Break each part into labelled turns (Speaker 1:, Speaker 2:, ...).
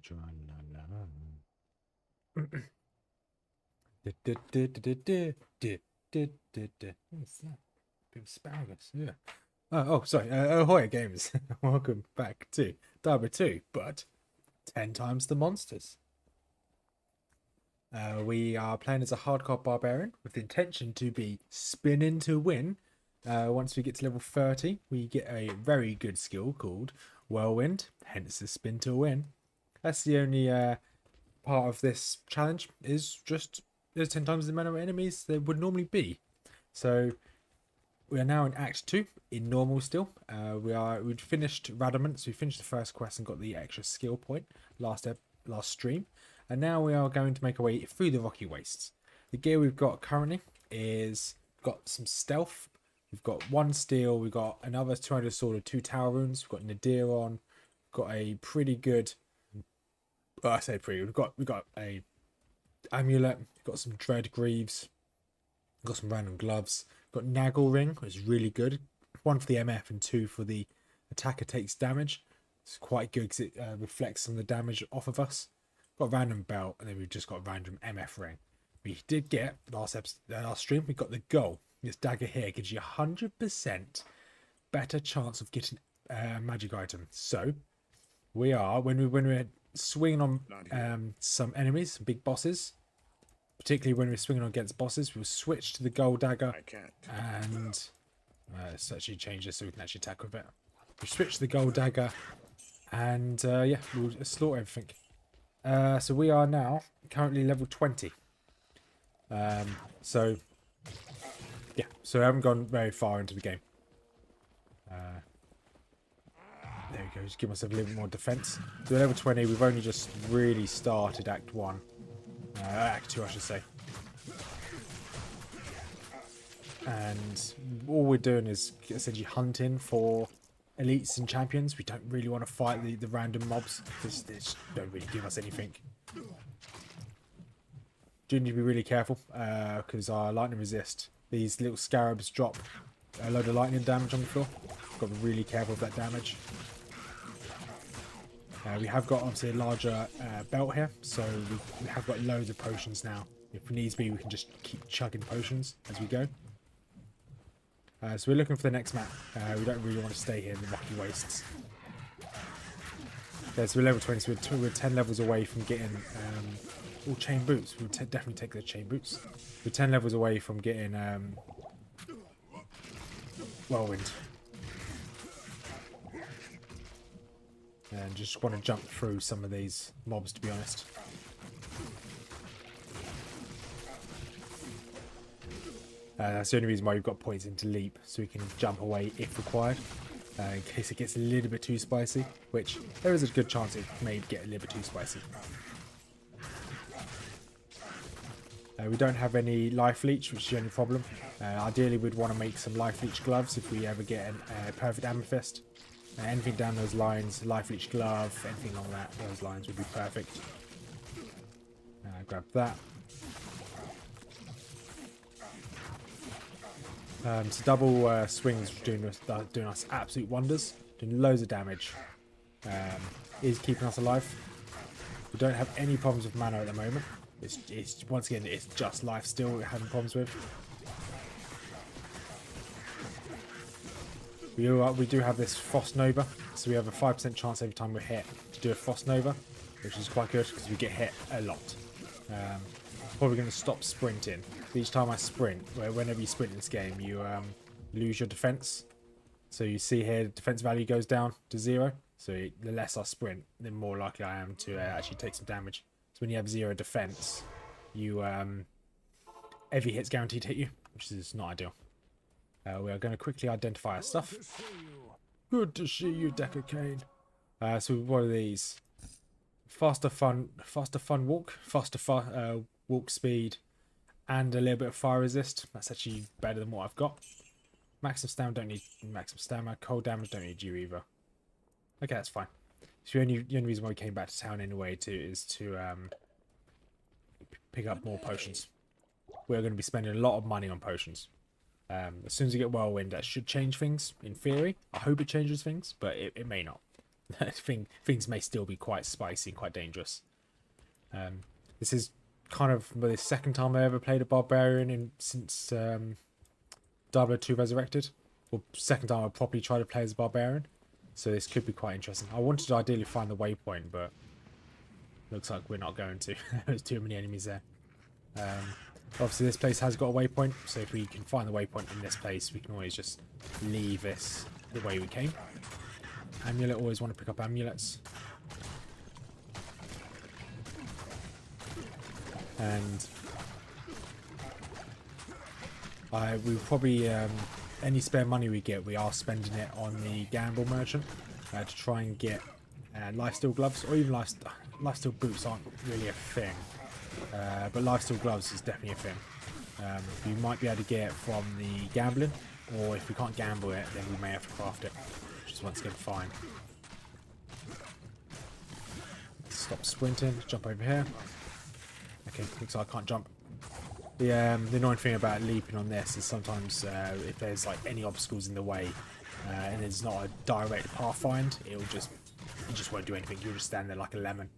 Speaker 1: What's that? Bit of asparagus, yeah. Oh, sorry. Ahoy, gamers. Welcome back to Diablo 2, but 10 times the monsters. We are playing as a hardcore barbarian with the intention to be spinning to win. Once we get to level 30, we get a very good skill called Whirlwind, hence the spin to win. That's the only part of this challenge, is just there's 10 times the amount of enemies there would normally be. So we are now in Act 2 in normal still. We'd finished Radamant, so we finished the first quest and got the extra skill point last stream. And now we are going to make our way through the Rocky Wastes. The gear we've got currently is got some stealth. We've got 1 steel. We've got another 200 sword with 2 tower runes. We've got Nadir on. We've got a pretty good. Well, I say pretty. We've got a amulet. We've got some dread greaves. We've got some random gloves. We've got Naggle ring, which is really good. 1 for the MF and 2 for the attacker takes damage. It's quite good because it reflects some of the damage off of us. Got a random belt, and then we've just got a random MF ring. We did get last stream. We got the goal. This dagger here gives you 100% better chance of getting a magic item. So we are when we're swinging on some enemies, some big bosses. Particularly when we're swinging against bosses, we'll switch to the gold dagger. And let's actually change this so we can actually attack with it. We switch to the gold dagger, and yeah, we'll slaughter everything. So we are now currently level 20. So yeah, so I haven't gone very far into the game. There we go, just give myself a little bit more defense. So level 20, we've only just really started Act 1. Act 2, I should say. And all we're doing is essentially hunting for elites and champions. We don't really want to fight the random mobs because they just don't really give us anything. Do need to be really careful because our lightning resist. These little scarabs drop a load of lightning damage on the floor. Got to be really careful with that damage. We have got obviously a larger belt here, so we have got loads of potions now. If needs be, we can just keep chugging potions as we go. So we're looking for the next map. We don't really want to stay here in the Rocky Wastes. Okay, so we're level 20, so we're 10 levels away from getting all chain boots. We'll definitely take the chain boots. We're 10 levels away from getting Whirlwind. And just want to jump through some of these mobs, to be honest. That's the only reason why we've got points into leap, so we can jump away if required. In case it gets a little bit too spicy, which there is a good chance it may get a little bit too spicy. We don't have any life leech, which is the only problem. Ideally, we'd want to make some life leech gloves if we ever get a perfect amethyst. Anything down those lines, life leech glove, anything along those lines would be perfect. Grab that. So double swings doing us absolute wonders, doing loads of damage. Is keeping us alive. We don't have any problems with mana at the moment. It's once again, it's just life still we're having problems with. We do have this Frost Nova, so we have a 5% chance every time we're hit to do a Frost Nova, which is quite good because we get hit a lot. Probably going to stop sprinting. Each time I sprint, whenever you sprint in this game, you lose your defense. So you see here, the defense value goes down to 0. So the less I sprint, the more likely I am to actually take some damage. So when you have 0 defense, you every hit's guaranteed to hit you, which is not ideal. We are going to quickly identify our stuff. Good to see you, Arcane. So what are these? Faster fun walk, walk speed, and a little bit of fire resist. That's actually better than what I've got. Maximum stamina, don't need maximum stamina. Cold damage, don't need you either. Okay, that's fine. So the only reason why we came back to town anyway is to pick up more potions. We're going to be spending a lot of money on potions. As soon as we get Whirlwind, that should change things, in theory. I hope it changes things, but it may not. things may still be quite spicy and quite dangerous. This is kind of the second time I ever played a Barbarian since Diablo 2 Resurrected. Well, second time I properly tried to play as a Barbarian. So this could be quite interesting. I wanted to ideally find the waypoint, but looks like we're not going to. There's too many enemies there. Obviously this place has got a waypoint, so if we can find the waypoint in this place, we can always just leave this the way we came. Amulet, always want to pick up amulets. And we probably, any spare money we get, we are spending it on the gamble merchant to try and get lifesteal gloves, or even lifesteal boots aren't really a thing. But lifesteal gloves is definitely a thing. You might be able to get it from the gambling, or if we can't gamble it, then we may have to craft it, which is once again fine. Stop sprinting, jump over here. Okay, looks like I can't jump. The annoying thing about leaping on this is sometimes if there's like any obstacles in the way and there's not a direct path find, it just won't do anything. You'll just stand there like a lemon.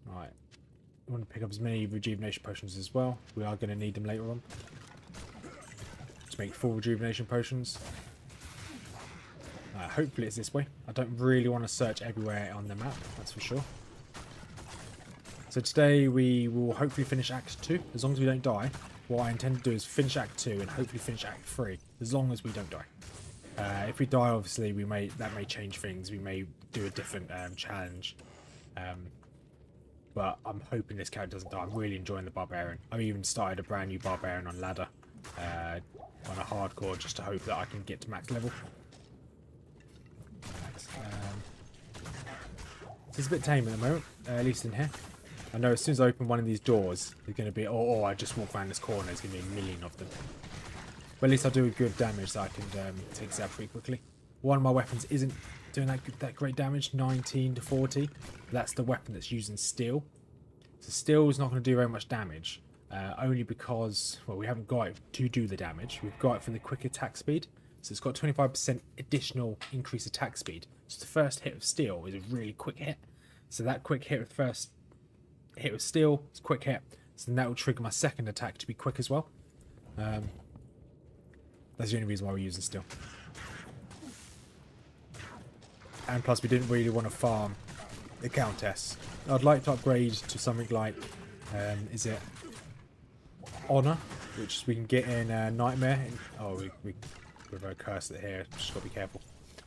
Speaker 1: Right. I want to pick up as many rejuvenation potions as well. We are going to need them later on to make full rejuvenation potions. Hopefully it's this way. I don't really want to search everywhere on the map, that's for sure. So today we will hopefully finish Act 2, as long as we don't die. What I intend to do is finish Act 2 and hopefully finish Act 3, as long as we don't die. If we die, obviously that may change things. We may do a different challenge. But I'm hoping this character doesn't die. I'm really enjoying the Barbarian. I've even started a brand new Barbarian on ladder, on a hardcore, just to hope that I can get to max level. It's a bit tame at the moment, at least in here. I know as soon as I open one of these doors, there's going to be, I just walk around this corner, there's going to be a million of them. But at least I do a good damage, so I can take this out pretty quickly. One of my weapons isn't doing that great damage, 19 to 40. That's the weapon that's using steel. So steel is not going to do very much damage, only because, well, we haven't got it to do the damage. We've got it for the quick attack speed. So it's got 25% additional increased attack speed. So the first hit of steel is a really quick hit. So that quick hit with first hit with steel, it's a quick hit. So then that will trigger my second attack to be quick as well. That's the only reason why we're using steel. And plus we didn't really want to farm the Countess. I'd like to upgrade to something like, is it Honor? Which we can get in Nightmare. Oh, we've cursed it here, just got to be careful.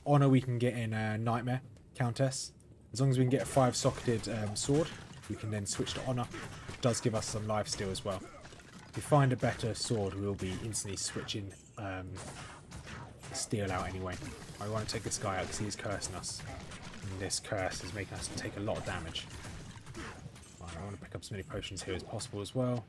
Speaker 1: Honor we can get in Nightmare, Countess. As long as we can get a 5-socketed sword, we can then switch to Honor. It does give us some lifesteal as well. If we find a better sword, we'll be instantly switching steel out anyway. I want to take this guy out because he's cursing us. And this curse is making us take a lot of damage. Right, I want to pick up as many potions here as possible as well.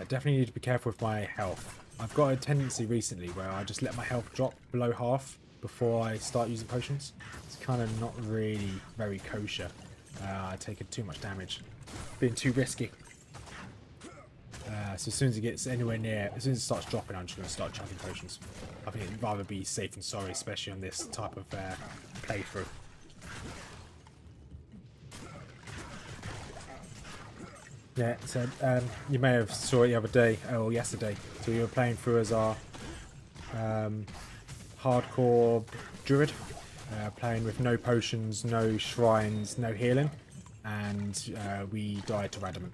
Speaker 1: Definitely need to be careful with my health. I've got a tendency recently where I just let my health drop below half before I start using potions. It's kind of not really very kosher. I take too much damage. Being too risky. So as soon as it gets anywhere near, as soon as it starts dropping, I'm just going to start chucking potions. I think it'd rather be safe than sorry, especially on this type of playthrough. Yeah, so you may have saw it the other day, or yesterday. So we were playing through as our hardcore druid, playing with no potions, no shrines, no healing, and we died to Radamant.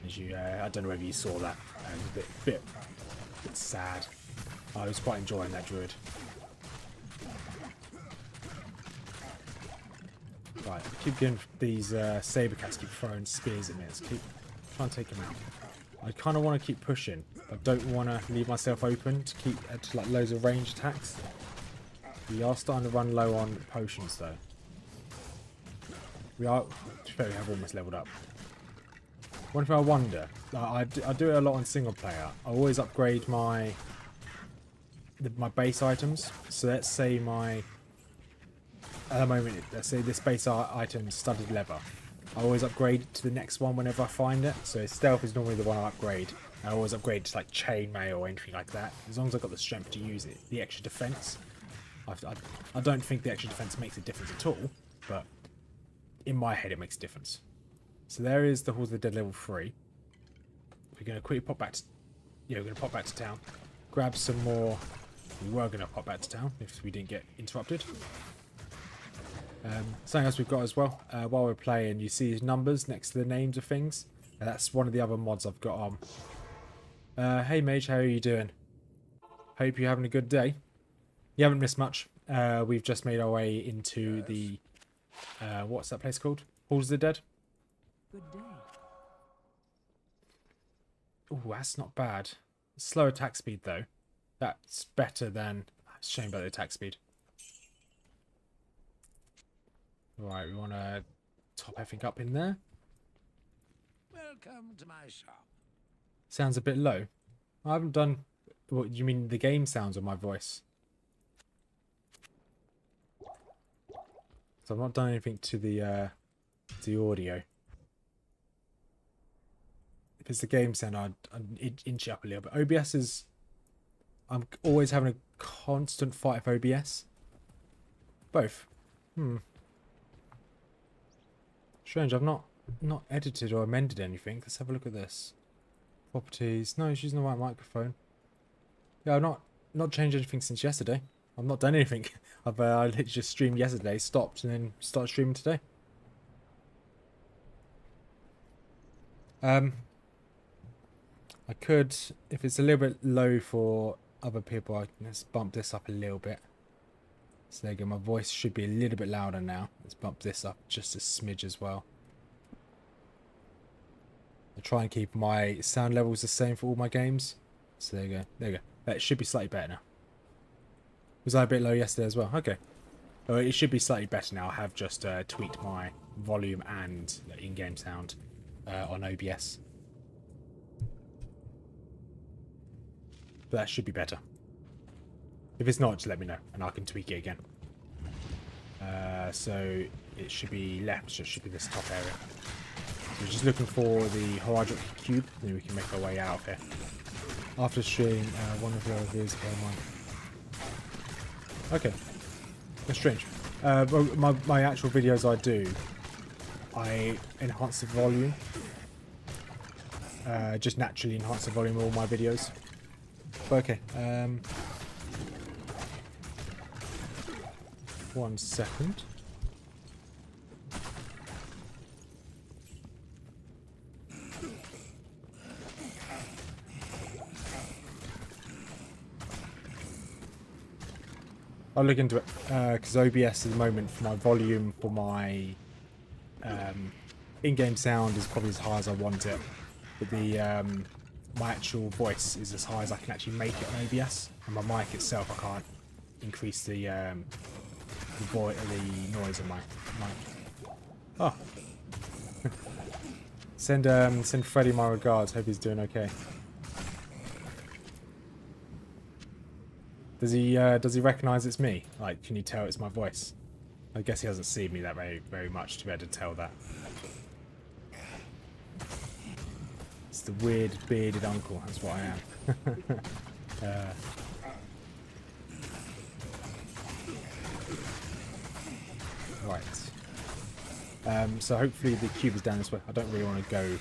Speaker 1: As you, I don't know whether you saw that. It was a bit sad. I was quite enjoying that druid. Right, keep getting these saber cats keep throwing spears at me. Let's keep trying to take them out. I kind of want to keep pushing. I don't want to leave myself open to keep to like loads of ranged attacks. We are starting to run low on potions though. We have almost leveled up. One thing I wonder, I do it a lot on single player. I always upgrade my base items. So let's say at the moment, let's say this base item is studded leather. I always upgrade to the next one whenever I find it. So stealth is normally the one I upgrade, I always upgrade to like chainmail or anything like that. As long as I've got the strength to use it. The extra defense. I don't think the extra defense makes a difference at all, but in my head it makes a difference. So there is the Halls of the Dead level 3. We're going to quickly pop back to... Yeah, we're going to pop back to town. Grab some more... We were going to pop back to town if we didn't get interrupted. Something else we've got as well, while we're playing, you see numbers next to the names of things. And that's one of the other mods I've got on. Hey Mage, how are you doing? Hope you're having a good day. You haven't missed much. We've just made our way into the... what's that place called? Halls of the Dead?
Speaker 2: Good day.
Speaker 1: Oh, that's not bad. Slow attack speed though. That's better than... It's a shame about the attack speed. Right, we want to top everything up in there.
Speaker 2: Welcome to my shop.
Speaker 1: Sounds a bit low. I haven't done... What, you mean the game sounds or my voice? So I've not done anything to the audio. If it's the game sound, I'd inch it up a little bit. OBS is... I'm always having a constant fight with OBS. Both. Strange, I've not edited or amended anything. Let's have a look at this. Properties. No, she's using the right microphone. Yeah, I've not changed anything since yesterday. I've not done anything. I literally just streamed yesterday, stopped, and then started streaming today. I could, if it's a little bit low for other people, I can just bump this up a little bit. So there you go, my voice should be a little bit louder now. Let's bump this up just a smidge as well. I try and keep my sound levels the same for all my games. So there you go, there you go. That should be slightly better now. Was I a bit low yesterday as well? Okay. Oh, it should be slightly better now. I have just tweaked my volume and in-game sound on OBS. But that should be better. If it's not, just let me know and I can tweak it again. So it should be left, so it should be this top area. So we're just looking for the Horizon Cube, then we can make our way out of here. After stream, one of your reviews came on. Okay, that's strange. My actual videos I do, I enhance the volume. Just naturally enhance the volume of all my videos. But okay. 1 second. I'll look into it because OBS at the moment for my volume for my in-game sound is probably as high as I want it, but the my actual voice is as high as I can actually make it on OBS, and my mic itself I can't increase the noise of my mic. Oh, send Freddie my regards. Hope he's doing okay. Does he recognise it's me? Like, can you tell it's my voice? I guess he hasn't seen me that very much to be able to tell that. It's the weird bearded uncle. That's what I am. Right. So hopefully the cube is down this way. I don't really want to go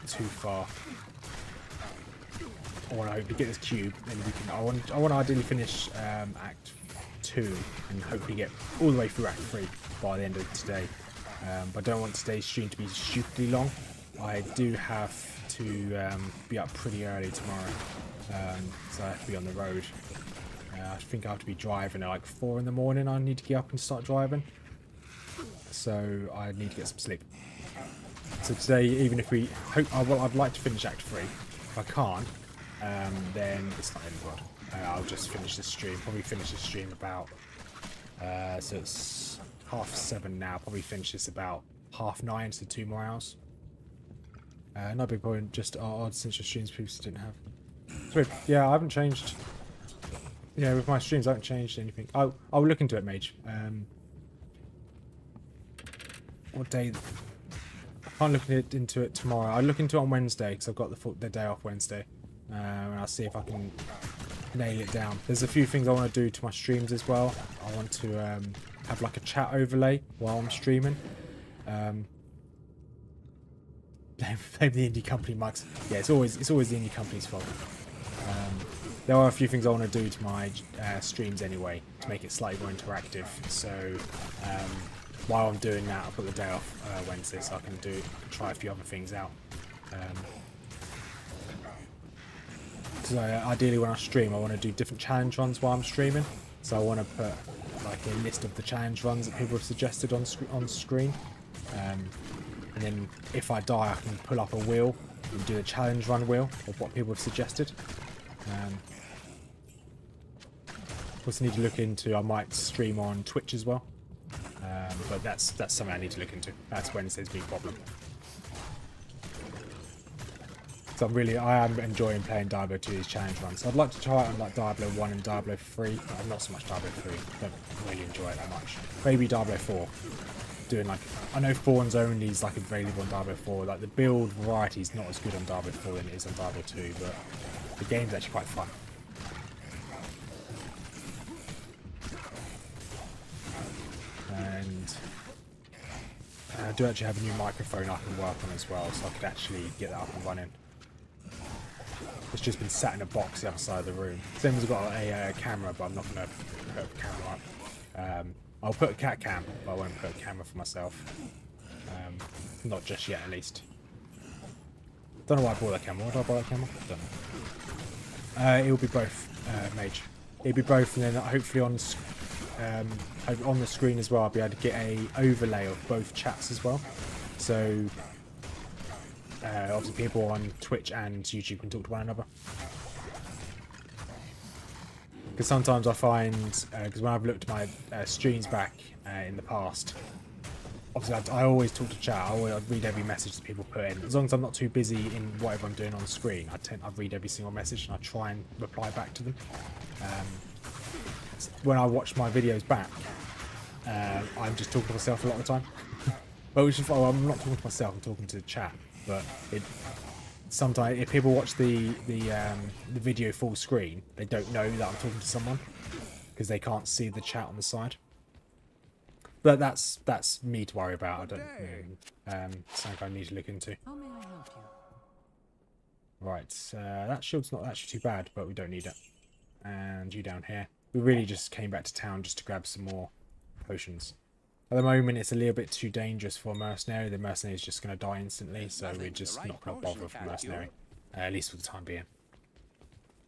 Speaker 1: too far. I want to hopefully get this cube, and we can. I want to ideally finish Act 2 and hopefully get all the way through Act 3 by the end of today. But I don't want today's stream to be stupidly long. I do have to be up pretty early tomorrow, so I have to be on the road. I think I have to be driving at like 4 in the morning. I need to get up and start driving, so I need to get some sleep. So today, even if we hope, well, I'd like to finish Act 3. If I can't, then it's not the end of the world. I'll just finish this stream. Probably finish this stream about. So it's 7:30 now. Probably finish this about 9:30, so 2 more hours. No big point. Just odd since your streams previously didn't have. So, yeah, I haven't changed. Yeah, with my streams, I haven't changed anything. I'll look into it, Mage. What day? Can't look into it tomorrow. I'll look into it on Wednesday because I've got the day off Wednesday. And I'll see if I can nail it down. There's a few things I want to do to my streams as well. I want to have like a chat overlay while I'm streaming. Blame the indie company mugs. Yeah, it's always the indie company's fault. There are a few things I want to do to my streams anyway to make it slightly more interactive. So while I'm doing that, I'll put the day off Wednesday so I can try a few other things out. So ideally when I stream, I want to do different challenge runs while I'm streaming. So I want to put like a list of the challenge runs that people have suggested on screen. And then if I die, I can pull up a wheel and do a challenge run wheel of what people have suggested. Also need to look into, I might stream on Twitch as well. But that's something I need to look into. That's Wednesday's big problem. So I am enjoying playing Diablo 2's challenge runs. I'd like to try it on like Diablo 1 and Diablo 3. Not so much Diablo 3. Don't really enjoy it that much. Maybe Diablo 4. Doing like, I know Thorns only is like available on Diablo 4. Like the build variety is not as good on Diablo 4 than it is on Diablo 2, but the game's actually quite fun. And I do actually have a new microphone I can work on as well, so I could actually get that up and running. It's just been sat in a box the other side of the room. Same as I've got a camera, but I'm not going to put a camera up. I'll put a cat cam, but I won't put a camera for myself. Not just yet, at least. Don't know why I bought that camera. Why did I buy that camera? Don't know. It'll be both, Mage. It'll be both, and then hopefully on the screen as well, I'll be able to get a overlay of both chats as well. So obviously people on Twitch and YouTube can talk to one another. Because sometimes I find, because when I've looked at my streams back in the past, obviously I always talk to chat. I read every message that people put in. As long as I'm not too busy in whatever I'm doing on screen, I read every single message and I try and reply back to them. When I watch my videos back, I'm just talking to myself a lot of the time. But which is, I'm not talking to myself, I'm talking to the chat. But sometimes if people watch the video full screen, they don't know that I'm talking to someone because they can't see the chat on the side. But that's me to worry about. I don't know. Something I need to look into.
Speaker 2: How may I help you?
Speaker 1: Right, that shield's not actually too bad, but we don't need it. And you down here. We really just came back to town just to grab some more potions. At the moment, it's a little bit too dangerous for a mercenary. The mercenary is just going to die instantly, so we're just not going to bother with a mercenary. At least for the time being.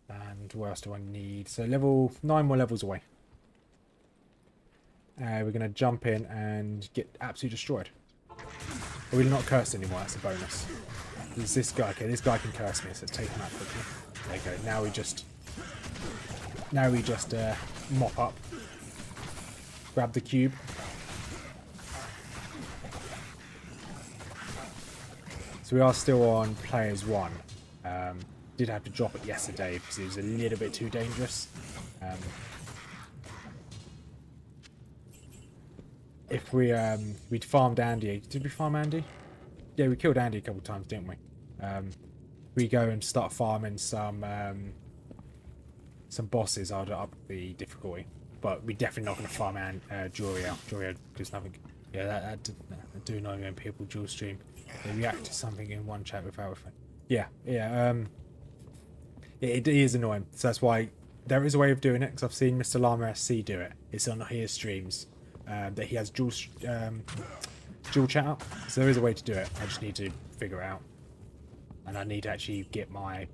Speaker 1: And what else do I need? So 9 more levels away. We're going to jump in and get absolutely destroyed. We're not cursed anymore, that's a bonus. There's this guy. Okay, this guy can curse me, so let's take him out quickly. There you go. Now we just mop up. Grab the cube. So we are still on players 1. Did have to drop it yesterday because it was a little bit too dangerous. If we'd farmed Andy. Did we farm Andy? Yeah, we killed Andy a couple of times, didn't we? We go and start farming some bosses. I'd up the difficulty, but we're definitely not going to farm Joria. Joria does nothing. Yeah, that do annoy me when people dual stream. They react to something in one chat without a Yeah. It is annoying. So that's why there is a way of doing it. Because I've seen Mr. Llama SC do it. It's on his streams that he has dual chat up. So there is a way to do it. I just need to figure it out, and I need to actually get my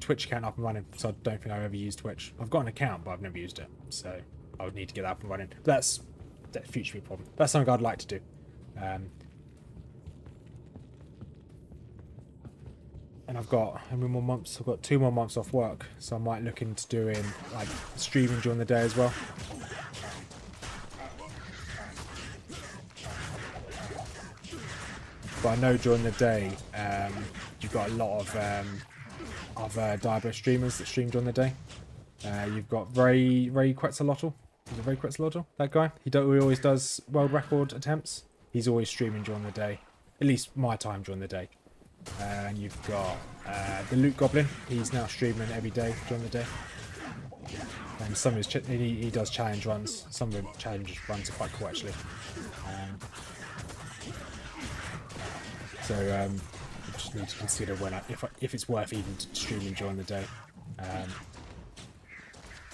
Speaker 1: Twitch account up and running. So I don't think I've ever used Twitch. I've got an account, but I've never used it. So I would need to get that up and running. But that's a future problem. That's something I'd like to do. And I've got how many more months? I've got 2 more months off work, so I might look into doing like streaming during the day as well. But I know during the day you've got a lot of Diablo streamers that stream during the day. You've got Ray Quetzalotl. Is it very Quetzalcoatl? That guy? He always does world record attempts. He's always streaming during the day. At least my time during the day. And you've got the Loot Goblin. He's now streaming every day during the day. And some of his he does challenge runs. Some of the challenge runs are quite cool actually. So I just need to consider when if it's worth even streaming during the day. I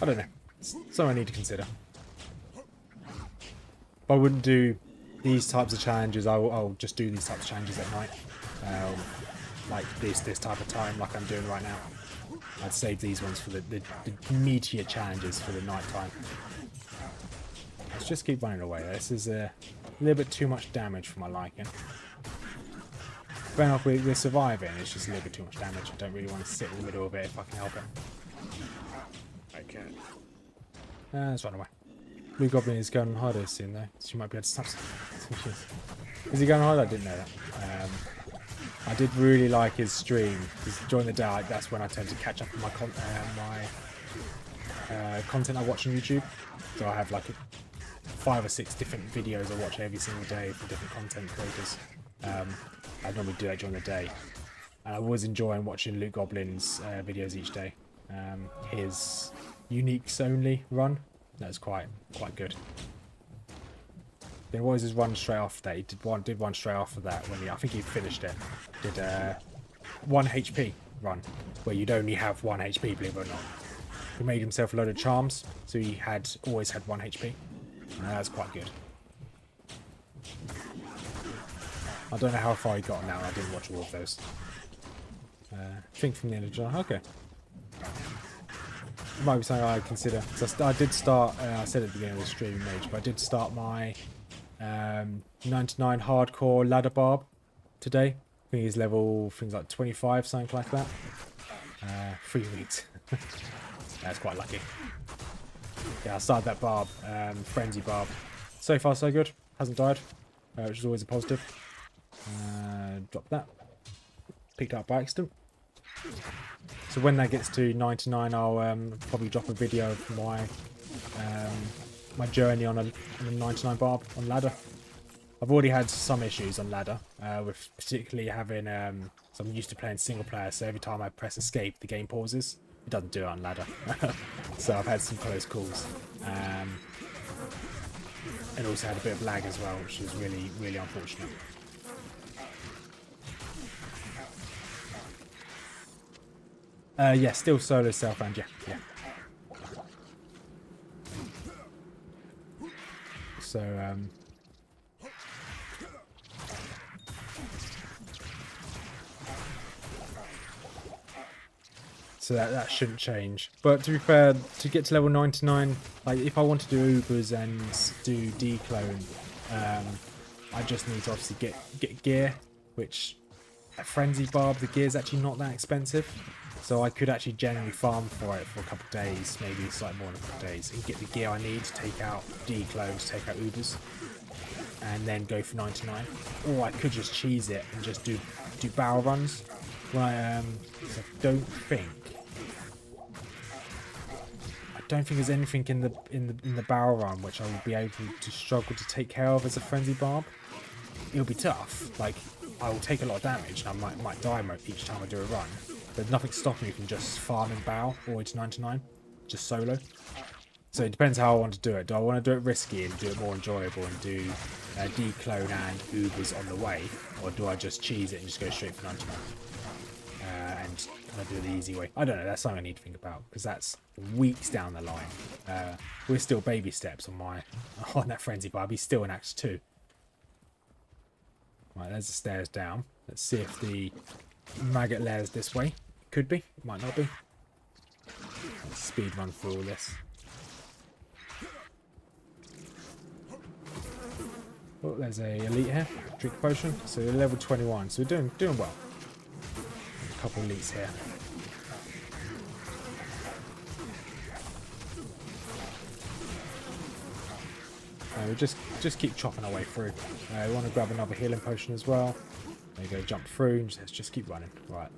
Speaker 1: don't know. It's something I need to consider. But I wouldn't do these types of challenges. I'll just do these types of challenges at night. Like this type of time like I'm doing right now. I'd save these ones for the meatier challenges for the night time. Let's just keep running away. This is a little bit too much damage for my liking. Fair enough, we're surviving. It's just a little bit too much damage. I don't really want to sit in the middle of it if I can help it.
Speaker 3: I can't.
Speaker 1: Let's run away. Blue Goblin is going on harder soon though. So you might be able to snap some shit. Is he going on harder? I didn't know that. I did really like his stream because during the day that's when I tend to catch up on my content I watch on YouTube. So I have like 5 or 6 different videos I watch every single day for different content creators. I normally do that during the day. And I was enjoying watching Loot Goblin's videos each day. His uniques only run, that was quite good. There was his run straight off that. He did one straight off of that when I think he finished it. Did 1 HP run where you'd only have 1 HP, believe it or not. He made himself a load of charms, so he always had 1 HP. And that's quite good. I don't know how far he got now. I didn't watch all of those. I think from the end of July. Okay. Might be something I'd consider. So I did start. I said at the beginning of the stream, but I did start my 99 hardcore ladder barb today. I think he's level things like 25, something like that. 3 weeks. That's quite lucky. Yeah, I started that barb, frenzy barb. So far, so good. Hasn't died, which is always a positive. Drop that. Picked up by accident. So when that gets to 99, I'll probably drop a video of my journey on a 99 barb on ladder. I've already had some issues on ladder, with particularly having. So I'm used to playing single player, so every time I press escape, the game pauses. It doesn't do it on ladder. So I've had some close calls. And also had a bit of lag as well, which was really, really unfortunate. Yeah, still solo self and yeah. So so that shouldn't change. But to be fair, to get to level 99, like if I want to do Ubers and do declone, I just need to obviously get gear, which a frenzy barb, the gear is actually not that expensive. So I could actually generally farm for it for a couple of days, maybe slightly more than a couple of days, and get the gear I need to take out declones, take out Ubers, and then go for 99. Or I could just cheese it and just do barrel runs. Well, I don't think there's anything in the barrel run which I will be able to struggle to take care of as a frenzy barb. It'll be tough. Like I will take a lot of damage, and I might die each time I do a run. There's nothing stopping me from just farming barrel all the way to 99, just solo. So it depends how I want to do it. Do I want to do it risky and do it more enjoyable and do declone and Ubers on the way, or do I just cheese it and just go straight for 99? And I do it the easy way. I don't know. That's something I need to think about because that's weeks down the line. We're still baby steps on that frenzy barb. He's still in Act 2. Right, there's the stairs down. Let's see if the Maggot Lair's this way. Could be. Might not be. Let's speed run through all this. Oh, there's a elite here. Drink potion. So we're level 21. So we're doing well. A couple elites here. We just keep chopping our way through. We want to grab another healing potion as well. There you go, jump through and let's just keep running. Right.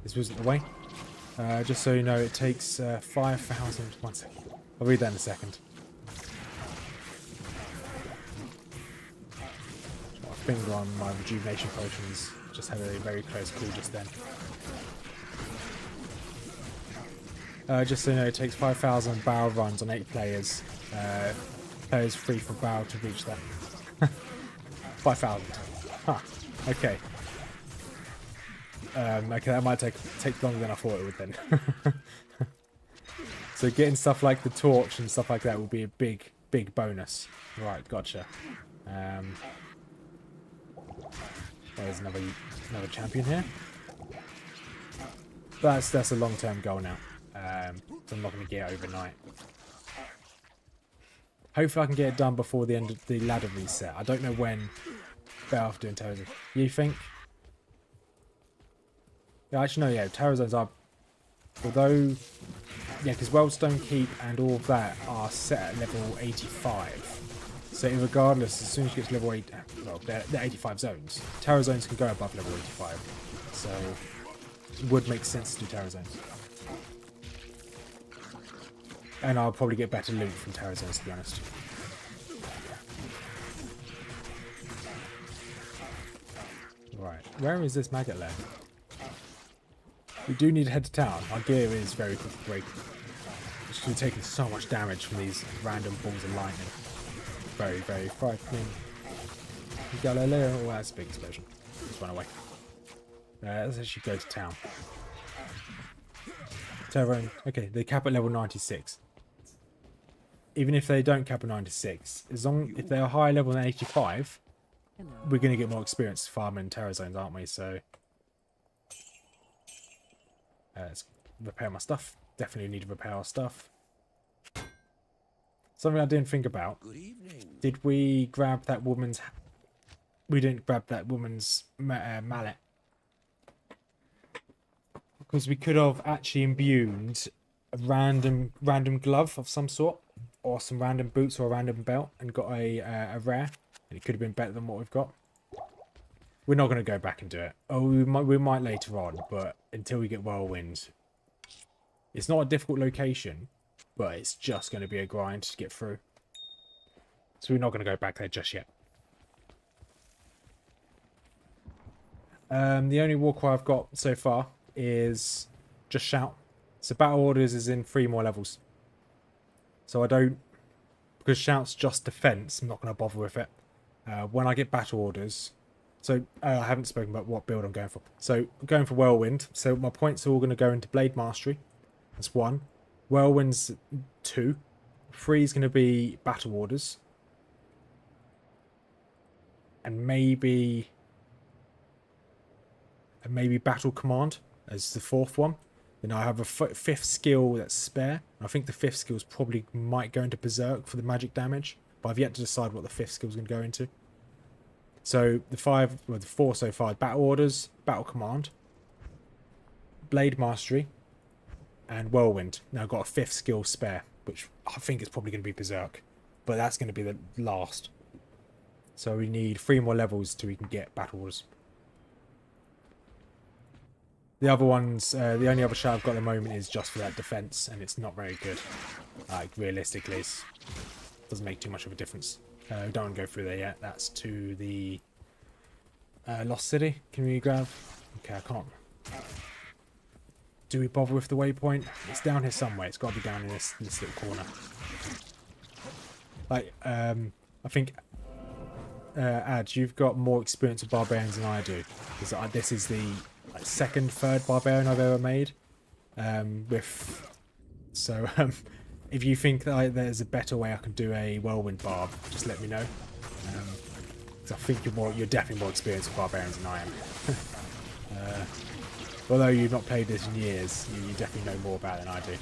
Speaker 1: This wasn't the way. Just so you know, it takes 5,000. 1 second. I'll read that in a second. finger on my rejuvenation potions. Just had a very close call just then. Just so you know, it takes 5,000 barrel runs on 8 players. Players free from barrel to reach that. 5,000. Huh. Okay. Okay, that might take longer than I thought it would then. So getting stuff like the torch and stuff like that will be a big bonus. Right, gotcha. There's another champion here. That's a long-term goal now. So I'm not going to get it overnight. Hopefully I can get it done before the end of the ladder reset. I don't know when. Better off doing terror zones. You think? Yeah, actually no, yeah, terror zones are... Although... Yeah, because Wellstone Keep and all of that are set at level 85. So regardless, as soon as you get to level 8... Well, they're 85 zones. Terror zones can go above level 85. So... It would make sense to do terror zones. And I'll probably get better loot from terror zones, to be honest. Right, where is this Maggot Lair? We do need to head to town. Our gear is very quick to break. It's going to be taking so much damage from these random balls of lightning. Very, very frightening. Galileo, oh, that's a big explosion. Let's run away. Let's actually go to town. Terrain. Okay, they cap at level 96. Even if they don't cap at 96, if they are higher level than 85, we're going to get more experience farming terror zones, aren't we? So let's repair my stuff. Definitely need to repair our stuff. Something I didn't think about.
Speaker 3: Good evening.
Speaker 1: Did we grab that woman's... We didn't grab that woman's mallet. Because we could have actually imbued a random glove of some sort. Or some random boots or a random belt. And got a rare. And it could have been better than what we've got. We're not going to go back and do it. Oh, we might later on. But until we get Whirlwind. It's not a difficult location. But it's just going to be a grind to get through. So we're not going to go back there just yet. The only war cry I've got so far is just shout. So battle orders is in 3 more levels. So I don't... Because shout's just defense, I'm not going to bother with it. When I get battle orders... So I haven't spoken about what build I'm going for. So I'm going for Whirlwind. So my points are all going to go into Blade Mastery. That's 1. Whirlwind's 2. 3 is going to be battle orders. And maybe battle command as the 4th one. Then I have a 5th skill that's spare. I think the 5th skill probably might go into Berserk for the magic damage, but I've yet to decide what the 5th skill is going to go into. So the 4 so far: battle orders, battle command, blade mastery, and whirlwind. Now I've got a 5th skill spare, which I think is probably going to be Berserk, but that's going to be the last. So we need 3 more levels till we can get battle orders. The other ones, the only other shout I've got at the moment is just for that defense, and it's not very good. Like, realistically, it doesn't make too much of a difference. We don't want to go through there yet. That's to the Lost City. Can we grab? Okay, I can't. Do we bother with the waypoint? It's down here somewhere. It's got to be down in this little corner. Like, I think... Ad, you've got more experience with barbarians than I do. Because this is the 2nd, 3rd barbarian I've ever made. If you think that there's a better way I can do a whirlwind barb, just let me know. Because I think you're definitely more experienced with barbarians than I am. Although you've not played this in years, you definitely know more about it than I do.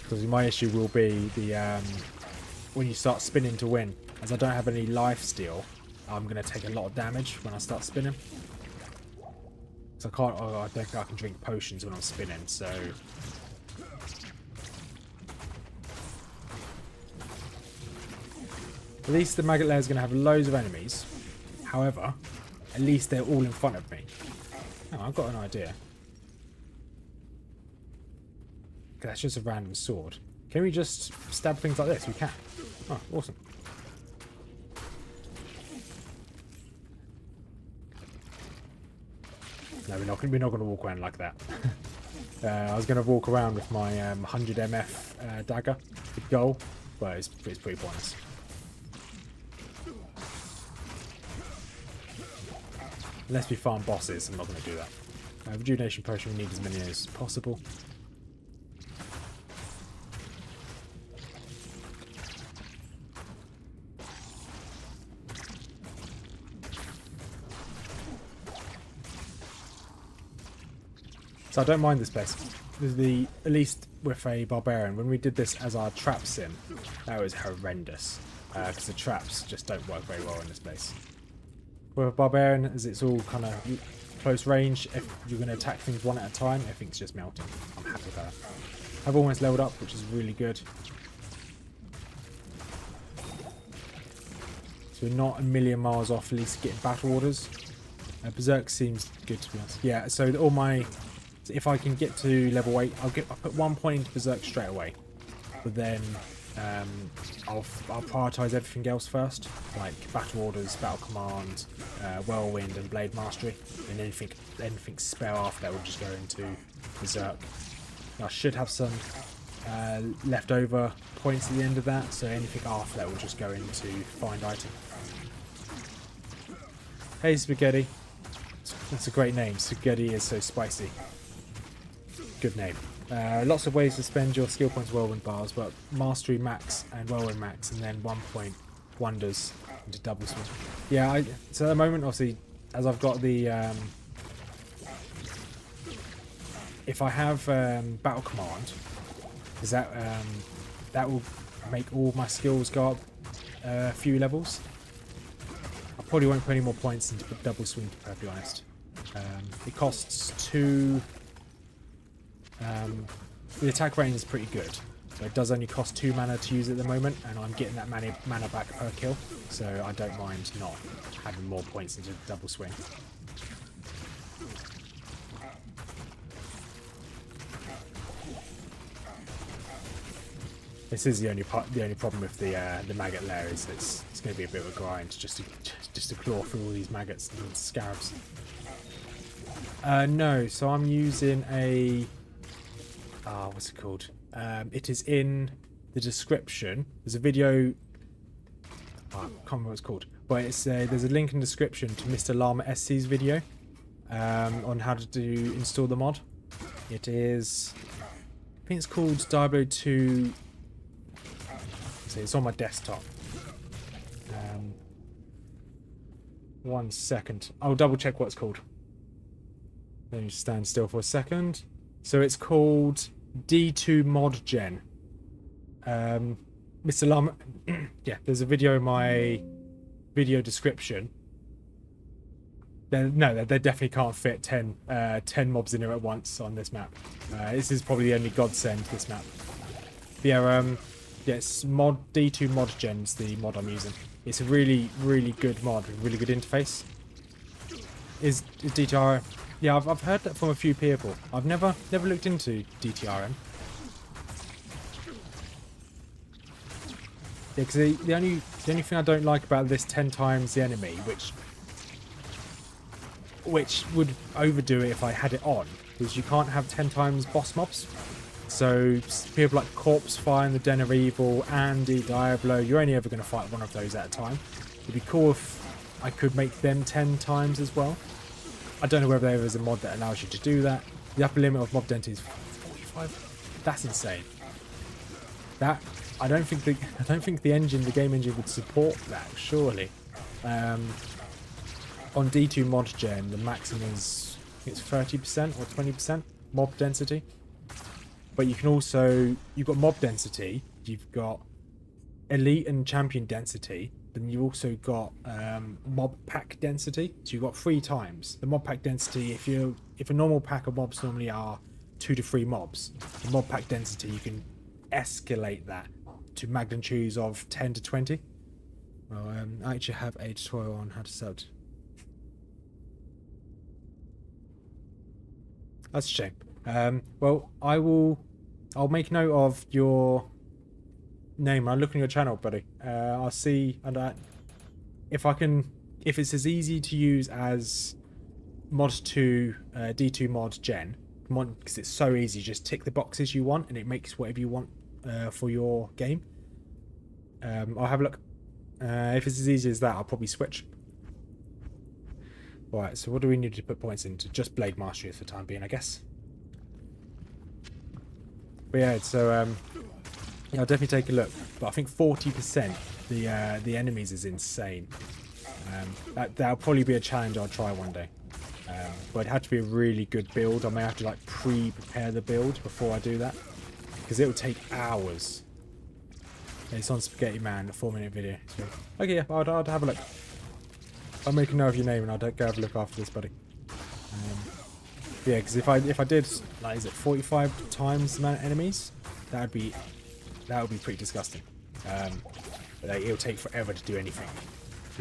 Speaker 1: Because my issue will be the when you start spinning to win. As I don't have any life steal, I'm going to take a lot of damage when I start spinning. So I don't think I can drink potions when I'm spinning, so... At least the Maggot Lair is going to have loads of enemies. However, at least they're all in front of me. Oh, I've got an idea. That's just a random sword. Can we just stab things like this? We can. Oh, awesome. No, we're not going to walk around like that. I was going to walk around with my 100 MF dagger with goal, but it's pretty pointless. Unless we farm bosses, I'm not going to do that. Rejuvenation potion, we need as many as possible. So I don't mind this place. At least with a barbarian, when we did this as our trap sim, that was horrendous. Because the traps just don't work very well in this place. With a barbarian, as it's all kind of close range, if you're going to attack things one at a time, everything's just melting. I'm happy with that. I've almost leveled up, which is really good. So we're not a million miles off at least getting battle orders. Berserk seems good, to be honest. Yeah, so all my... If I can get to level 8, I'll put 1 point into Berserk straight away. But then I'll prioritise everything else first, like battle orders, battle command, whirlwind, and blade mastery. And anything spare after that will just go into Berserk. I should have some leftover points at the end of that, so anything after that will just go into find item. Hey Spaghetti. That's a great name. Spaghetti is so spicy. Good name. Lots of ways to spend your skill points whirlwind bars, but mastery max and whirlwind max, and then 1 point wonders into double swing. Yeah, so at the moment, obviously, as I've got the if I have battle command, is that will make all my skills go up a few levels. I probably won't put any more points into double swing, to be perfectly honest. It costs 2. The attack range is pretty good, so it does only cost 2 mana to use at the moment, and I'm getting that mana back per kill, so I don't mind not having more points into double swing. This is the only problem with the maggot lair is it's going to be a bit of a grind just to claw through all these maggots and scarabs. No, so I'm using a... what's it called? It is in the description. There's a video... I can't remember what it's called. But it's there's a link in the description to Mr. Llama SC's video on how to install the mod. It is... I think it's called Diablo 2... So it's on my desktop. 1 second. I'll double check what it's called. Let me stand still for a second. So it's called D2 Mod Gen. Mr. Llama... yeah, there's a video in my video description. No, they definitely can't fit 10 mobs in here at once on this map. This is probably the only godsend, this map. But yeah, it's D2 Mod Gen's the mod I'm using. It's a really, really good mod with really good interface. Is DTRM? Yeah, I've heard that from a few people. I've never looked into DTRM. Yeah, because the only thing I don't like about this 10 times the enemy, which would overdo it if I had it on, is you can't have 10 times boss mobs. So people like Corpse Fire and the Den of Evil, Andy, Diablo, you're only ever going to fight one of those at a time. It'd be cool if I could make them 10 times as well. I don't know whether there is a mod that allows you to do that. The upper limit of mob density is 45. That's insane. That I don't think the game engine would support that, surely. On D2 Mod Gen, the maximum is, I think it's 30% or 20% mob density. But you can also, you've got mob density, you've got elite and champion density, then you've also got mob pack density. So you've got 3 times. The mob pack density, if a normal pack of mobs normally are 2 to 3 mobs, the mob pack density, you can escalate that to magnitudes of 10 to 20. Well, I actually have a tutorial on how to sub. That's a shame. Well, I'll make note of your name. I look on your channel, buddy. I'll see and if I can, if it's as easy to use as mod 2, D2 mod gen, because it's so easy. Just tick the boxes you want, and it makes whatever you want for your game. I'll have a look. If it's as easy as that, I'll probably switch. Alright, so what do we need to put points into? Just Blade Mastery for the time being, I guess. But yeah, so yeah, I'll definitely take a look. But I think 40% the enemies is insane. That'll probably be a challenge I'll try one day. But it'd have to be a really good build. I may have to like pre-prepare the build before I do that, because it will take hours. It's on Spaghetti Man, a 4-minute video. So, okay, yeah, I'll have a look. I'll make a note of your name and I'll go have a look after this, buddy. Yeah, because if I did, like, is it 45 times the amount of enemies? That would be pretty disgusting. Like, it'll take forever to do anything.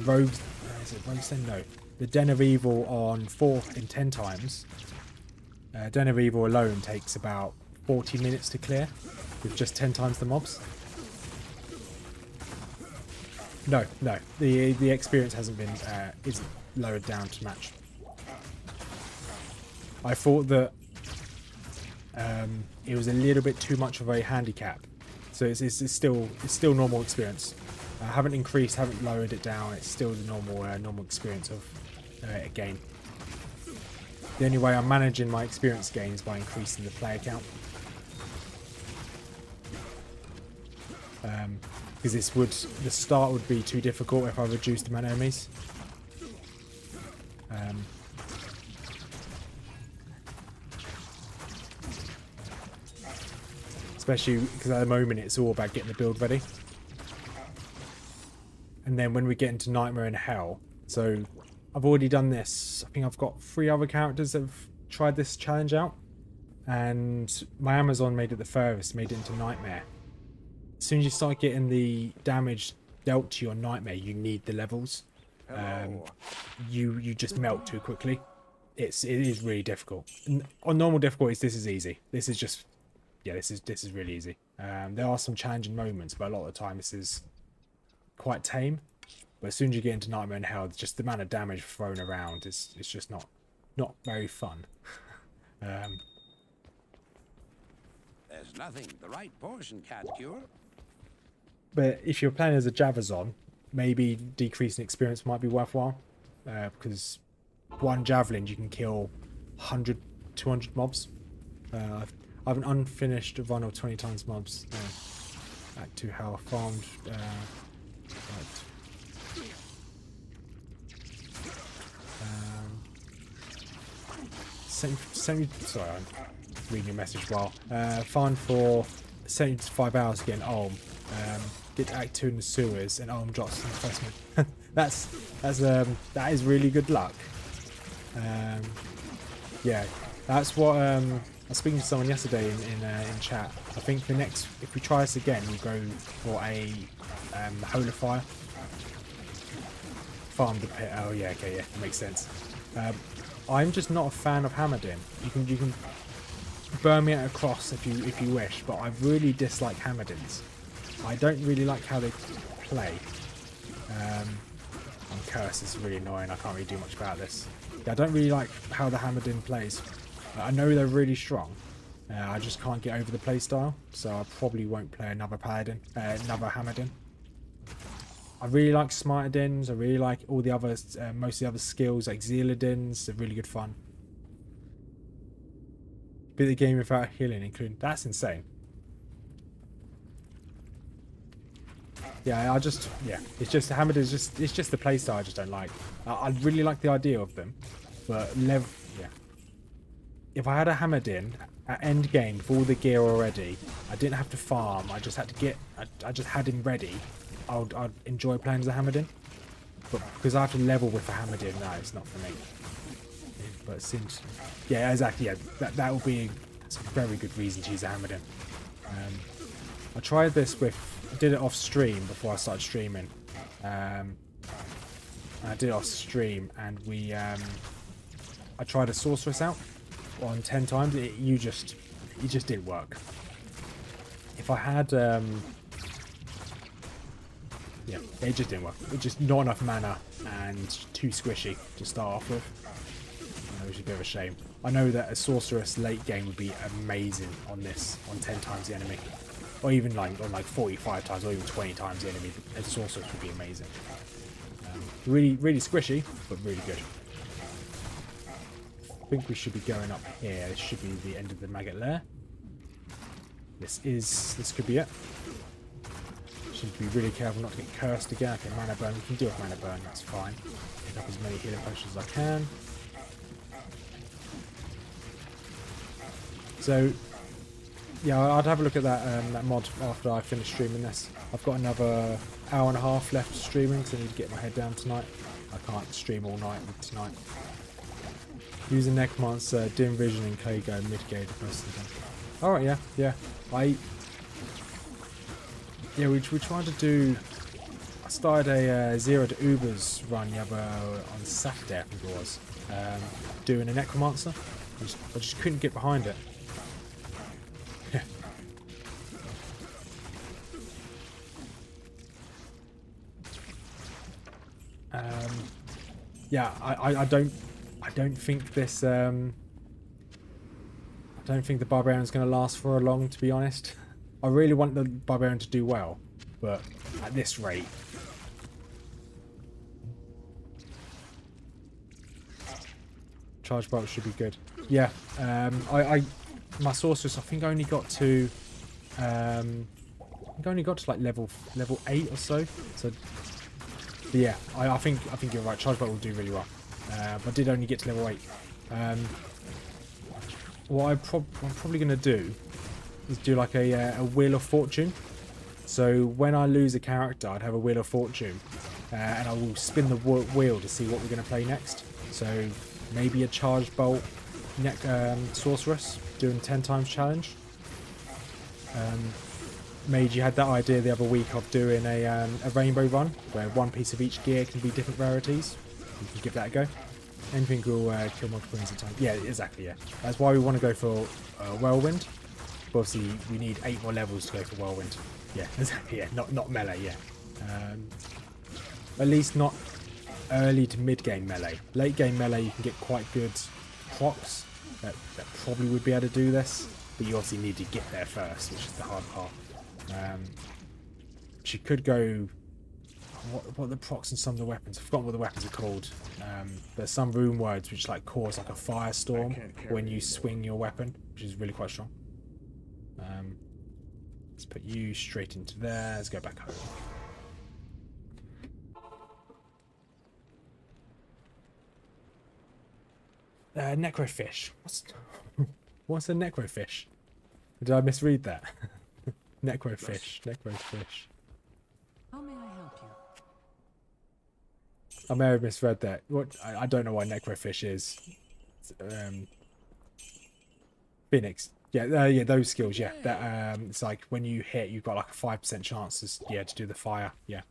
Speaker 1: Rogues, is it Rogues then? No. The Den of Evil on 4 in 10 times. Den of Evil alone takes about 40 minutes to clear with just 10 times the mobs. No, the experience hasn't been isn't lowered down to match. I thought that it was a little bit too much of a handicap, so it's still normal experience. I haven't increased, haven't lowered it down. It's still the normal experience of a game. The only way I'm managing my experience gain is by increasing the player count. Because the start would be too difficult if I reduced the amount of enemies. Especially because at the moment it's all about getting the build ready. And then when we get into Nightmare and Hell, so I've already done this. I think I've got 3 other characters that have tried this challenge out, and my Amazon made it the furthest, made it into Nightmare. As soon as you start getting the damage dealt to your Nightmare, you need the levels. You just melt too quickly. It is really difficult. On normal difficulties, this is easy. This is just, yeah, this is really easy. There are some challenging moments, but a lot of the time this is quite tame. But as soon as you get into Nightmare and Hell, just the amount of damage thrown around is just not very fun.
Speaker 4: There's nothing the right portion can't cure.
Speaker 1: But if you're playing as a Javazon, maybe decreasing experience might be worthwhile. Because one Javelin, you can kill 100, 200 mobs. I have an unfinished run of 20 times mobs. Back to how I farmed. Sorry, I'm reading your message while. Farmed for 75 hours getting Ulm. Did Act 2 in the sewers and Ulm drops in the first one. That is really good luck. Yeah, that's what I was speaking to someone yesterday in chat. I think the next, if we try this again, we go for a Holy Fire. Farm the pit. Oh yeah, okay, yeah, makes sense. I'm just not a fan of Hammerdin. You can burn me at a cross if you wish, but I really dislike Hammerdins. I don't really like how they play. Curse is really annoying. I can't really do much about this. Yeah, I don't really like how the Hammerdin plays. I know they're really strong. I just can't get over the playstyle, so I probably won't play another Paladin, another Hammerdin. I really like Smarterdins. I really like all the others, most of the other skills like Zealadins. They're really good fun. Beat the game without healing, including, that's insane. Yeah, it's just Hammerdins. It's just the playstyle I just don't like. I really like the idea of them, but if I had a Hammerdin at end game with all the gear already, I didn't have to farm. I just had to get. I just had him ready. I'd enjoy playing as a Hammerdin, but because I have to level with a Hammerdin, no, it's not for me. But since, yeah, exactly, yeah, that will be a very good reason to use a Hammerdin. I tried this with. I did it off stream before I started streaming. I did it off stream, and I tried a sorceress out on 10 times. It just didn't work. If I had Yeah, it just didn't work. It just not enough mana and too squishy to start off with. Which is a bit of a shame. I know that a sorceress late game would be amazing on this, on 10 times the enemy. Or even like on like 45 times or even 20 times the enemy. A sorceress would be amazing. Really, really squishy, but really good. I think we should be going up here. This should be the end of the Maggot Lair. This could be it. Should be really careful not to get cursed again. Okay, mana burn. We can deal with mana burn. That's fine. Pick up as many healing potions as I can. So, yeah, I'd have a look at that mod after I finish streaming this. I've got another hour and a half left streaming, so I need to get my head down tonight. I can't stream all night tonight. Using Necromancer, Dim Vision, and Kago mitigate most of them. Alright, yeah. We tried to do... I started a Zero to Ubers run the other on Saturday, I think it was. Doing a Necromancer. I just couldn't get behind it. Yeah, I don't think this I don't think the Barbarian's going to last for long, to be honest. I really want the Barbarian to do well, but at this rate, charge bolt should be good. Yeah, my sorceress I think I only got to like level 8 or so. So yeah, I think you're right. Charge bolt will do really well. But I did only get to level 8. What I'm probably going to do is do like a Wheel of Fortune. So when I lose a character, I'd have a Wheel of Fortune, and I will spin the wheel to see what we're going to play next. So maybe a Charge Bolt Sorceress doing 10 times challenge. Mage, you had that idea the other week of doing a rainbow run where one piece of each gear can be different rarities. You can give that a go. Anything will kill multiple enemies at a time. Yeah, exactly, yeah. That's why we want to go for Whirlwind. But obviously, we need 8 more levels to go for Whirlwind. Yeah, exactly, yeah. Not melee, yeah. At least not early to mid-game melee. Late-game melee, you can get quite good procs. That probably would be able to do this. But you obviously need to get there first, which is the hard part. She could go... What are the procs in some of the weapons? I've forgotten what the weapons are called. There's some rune words which like cause like a firestorm when you swing your weapon, which is really quite strong. Let's put you straight into there. Let's go back home. Necrofish. What's a necrofish? Did I misread that? Necrofish. Necrofish.
Speaker 2: How may I help you?
Speaker 1: I may have misread that. What? I don't know what necrofish is. Phoenix. Yeah, yeah, those skills. Yeah, that it's like when you hit, you've got like a 5% chance to do the fire. Yeah,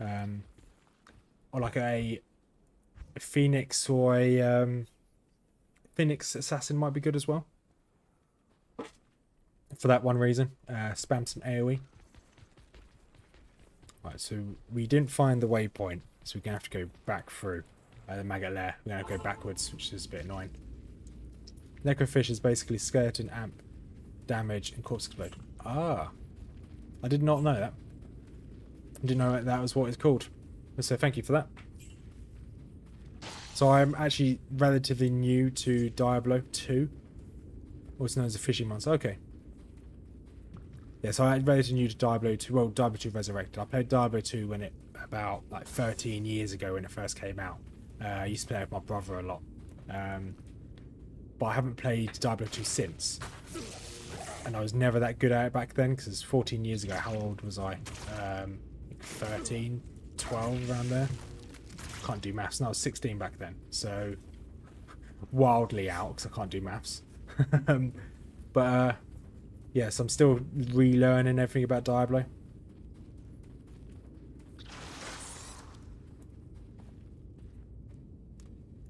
Speaker 1: or like a phoenix or a phoenix assassin might be good as well. For that one reason, spam some AoE. Right, so we didn't find the waypoint, so we're gonna have to go back through the Maggot Lair. We're gonna go backwards, which is a bit annoying. Necrofish is basically skeleton, amp, damage, and corpse explode. Ah, I did not know that. I didn't know that was what it's called. So thank you for that. So I'm actually relatively new to Diablo 2, also known as a fishing monster. Okay. Yeah, so I'm relatively new to Diablo 2. Well, Diablo 2 Resurrected. I played Diablo 2 when about like 13 years ago when it first came out. I used to play with my brother a lot. But I haven't played Diablo 2 since. And I was never that good at it back then, because it's 14 years ago. How old was I? 13, 12, around there. Can't do maths. No, I was 16 back then. So, wildly out, because I can't do maths. But, yeah, so I'm still relearning everything about Diablo.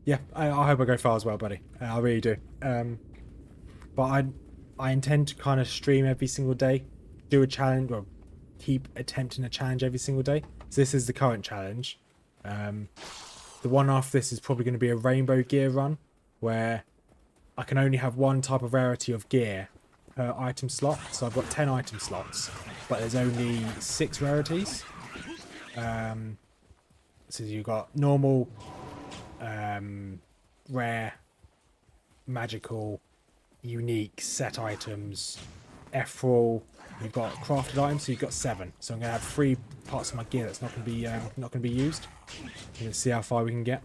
Speaker 1: Yeah, I hope I go far as well, buddy. I really do. But I intend to kind of stream every single day, do a challenge, or keep attempting a challenge every single day. So this is the current challenge. The one after this is probably going to be a rainbow gear run, where I can only have one type of rarity of gear per item slot. So I've got 10 item slots, but there's only 6 rarities. So you've got normal, rare, magical, unique, set items, ethereal. You've got crafted items, so you've got 7. So I'm gonna have 3 parts of my gear that's not gonna be used. We're gonna see how far we can get.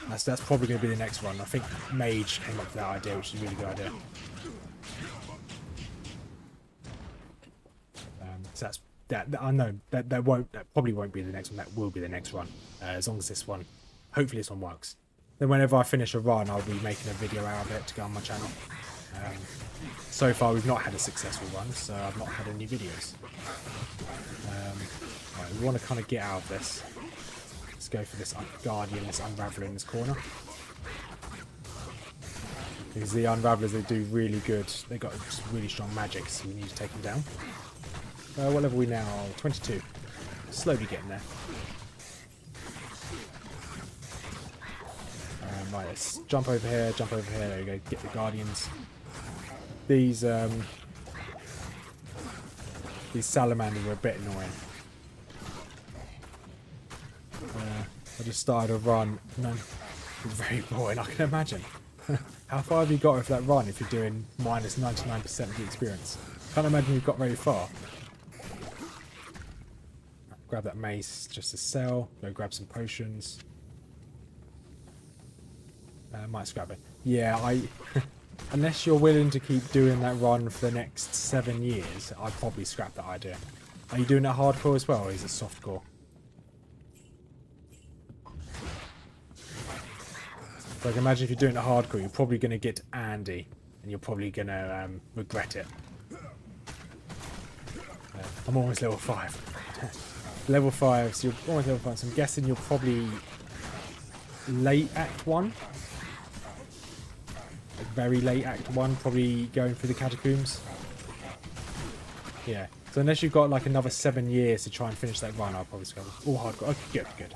Speaker 1: That's probably gonna be the next one. I think Mage came up with that idea, which is a really good idea. So that's that. I know that probably won't be the next one. That will be the next one, as long as this one, hopefully this one works. Then whenever I finish a run, I'll be making a video out of it to go on my channel. So far we've not had a successful run, so I've not had any videos. Right, we want to kind of get out of this. Let's go for this Guardian, this Unraveler in this corner. Because the Unravelers, they do really good. They've got just really strong magic, so we need to take them down. What level are we now? 22. Slowly getting there. Right, let's jump over here, there we go, get the Guardians. These salamanders are a bit annoying. I just started a run, and it's very boring, I can imagine. How far have you got with that run if you're doing minus 99% of the experience? Can't imagine you've got very far. Grab that mace just to sell, go grab some potions. Might scrap it. Yeah, unless you're willing to keep doing that run for the next 7 years, I'd probably scrap that idea. Are you doing that hardcore as well, or is it softcore? So I can imagine if you're doing it hardcore, you're probably going to get Andy, and you're probably going to regret it. I'm almost level 5. Level 5, so you're almost level 5, so I'm guessing you're probably late Act 1. Very late Act 1, probably going through the catacombs. Yeah, so unless you've got like another 7 years to try and finish that run, I'll probably go all hardcore. Okay, good.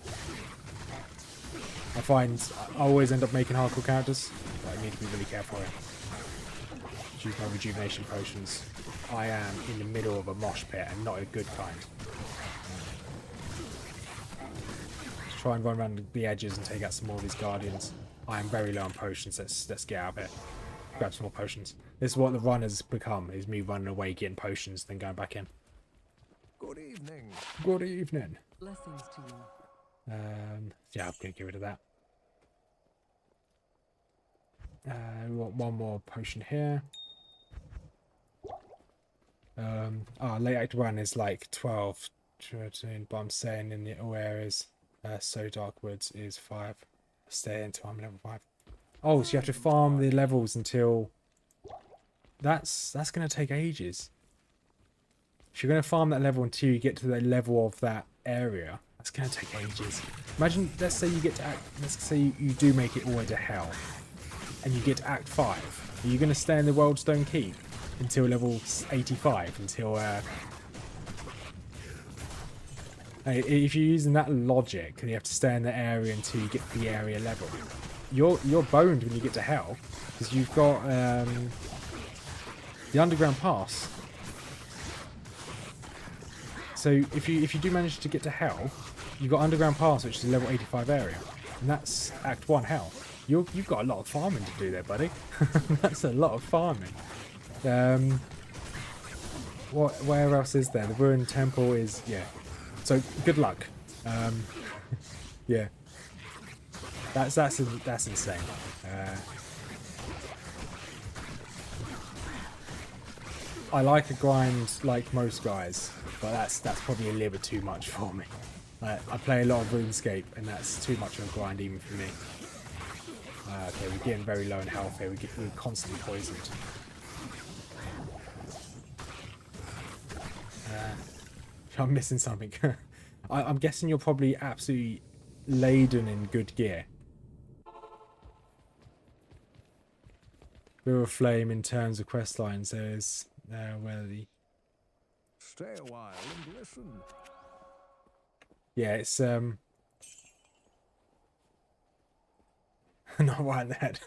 Speaker 1: I find I always end up making hardcore characters, but I need to be really careful here. Use my rejuvenation potions. I am in the middle of a mosh pit and not a good kind. Let's try and run around the edges and take out some more of these Guardians. I am very low on potions. Let's get out of here. Grab some more potions. This is what the run has become, is me running away, getting potions, then going back in.
Speaker 3: Good evening.
Speaker 1: Good evening.
Speaker 2: Blessings to you.
Speaker 1: Yeah, I'm going to get rid of that. We want one more potion here. Late Act 1 is like 12, 13, but I'm saying in the all areas. So Dark Woods is 5. Stay until I'm level 5. Oh, so you have to farm the levels until... That's going to take ages. If you're going to farm that level until you get to the level of that area, that's going to take ages. Imagine, let's say you get to Act... Let's say you do make it all the way to hell, and you get to Act 5. Are you going to stay in the Worldstone Keep until level 85? Until... if you're using that logic, and you have to stay in the area until you get to the area level, you're boned when you get to hell, because you've got the underground pass. So if you do manage to get to hell, you've got underground pass, which is a level 85 area, and that's Act 1 hell. You've got a lot of farming to do there, buddy. That's a lot of farming. Where else is there? The ruined temple is, yeah. So good luck. Yeah, that's insane. I like a grind like most guys, but that's probably a little bit too much for me. I play a lot of RuneScape, and that's too much of a grind even for me. Okay, we're getting very low in health here. We're constantly poisoned. I'm missing something. I'm guessing you're probably absolutely laden in good gear. River Flame in terms of quest lines, there's where the...
Speaker 3: Stay a while and listen.
Speaker 1: Yeah, it's not right in the head.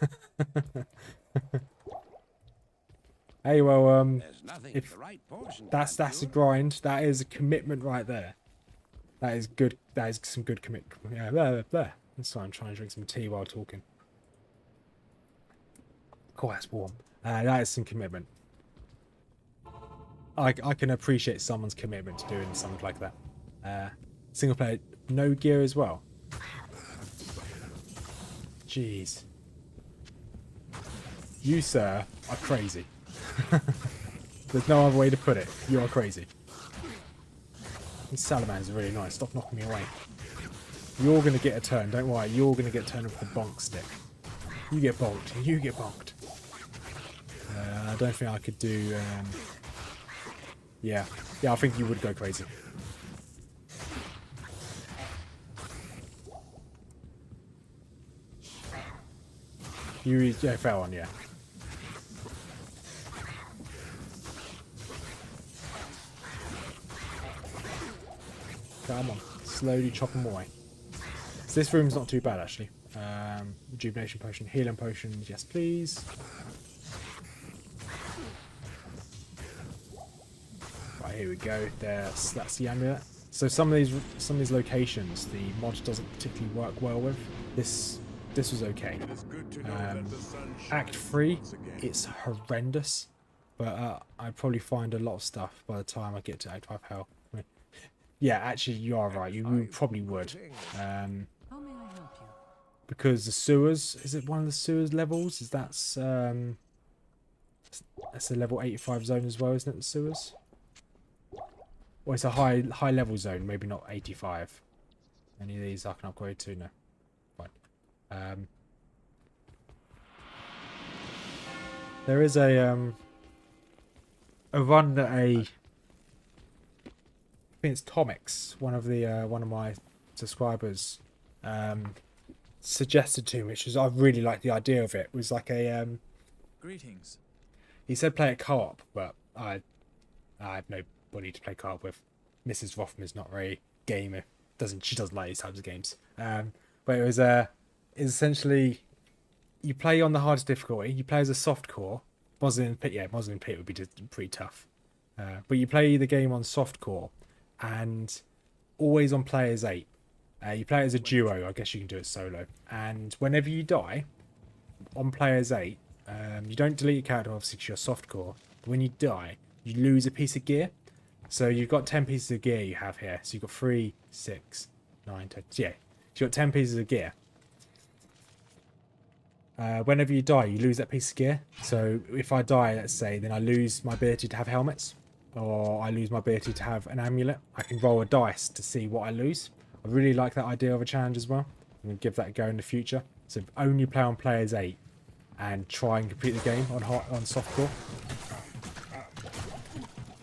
Speaker 1: Hey, well,
Speaker 4: There's nothing
Speaker 1: if
Speaker 4: the right portion
Speaker 1: that's
Speaker 4: can't
Speaker 1: a
Speaker 4: cure.
Speaker 1: grind. That is a commitment right there. That is good. That is some good commit. Yeah, there. That's why I'm trying to drink some tea while talking. Cool, that's warm. That is some commitment. I can appreciate someone's commitment to doing something like that. Single player, no gear as well. Jeez. You, sir, are crazy. There's no other way to put it. You are crazy. These salamanders are really nice. Stop knocking me away. You're going to get a turn. Don't worry. You're going to get turned with the bonk stick. You get bonked. You get bonked. I don't think I could do... Yeah. Yeah, I think you would go crazy. You fell on, yeah. Come on. Slowly chop them away. So this room's not too bad, actually. Rejuvenation potion, healing potion, yes please. Right, here we go. That's the amulet. So some of these locations, the mod doesn't particularly work well with. This was okay. Act 3, it's horrendous, but I'd probably find a lot of stuff by the time I get to Act 5 hell. Yeah, actually, you are right. You probably would.
Speaker 2: How may I help you?
Speaker 1: Because the sewers, is it one of the sewers levels? That's a level 85 zone as well, isn't it? The sewers. Well, it's a high level zone, maybe not 85. Any of these I can upgrade to? No. Fine. There is a run that I think it's Tomix, one of my subscribers, suggested to me, which is I really like the idea of it. It was like a
Speaker 5: Greetings.
Speaker 1: he said play it co-op, but I have nobody to play co-op with. Mrs. Rothman is not very gamer. She doesn't like these types of games. But it was essentially you play on the hardest difficulty. You play as a soft core. Moslin Pit, yeah, Moslin Pit would be just pretty tough. But you play the game on soft core, and always on players 8. You play it as a duo. I guess you can do it solo. And whenever you die on players 8, you don't delete your character obviously because you're soft core. But when you die, you lose a piece of gear. So you've got 10 pieces of gear you have here. So you've got 3, 6, 9, 10. Yeah, so you've got 10 pieces of gear. Whenever you die, you lose that piece of gear. So if I die, let's say, then I lose my ability to have helmets, or I lose my ability to have an amulet. I can roll a dice to see what I lose. I really like that idea of a challenge as well. I'm going to give that a go in the future. So only play on players 8 and try and complete the game on softcore.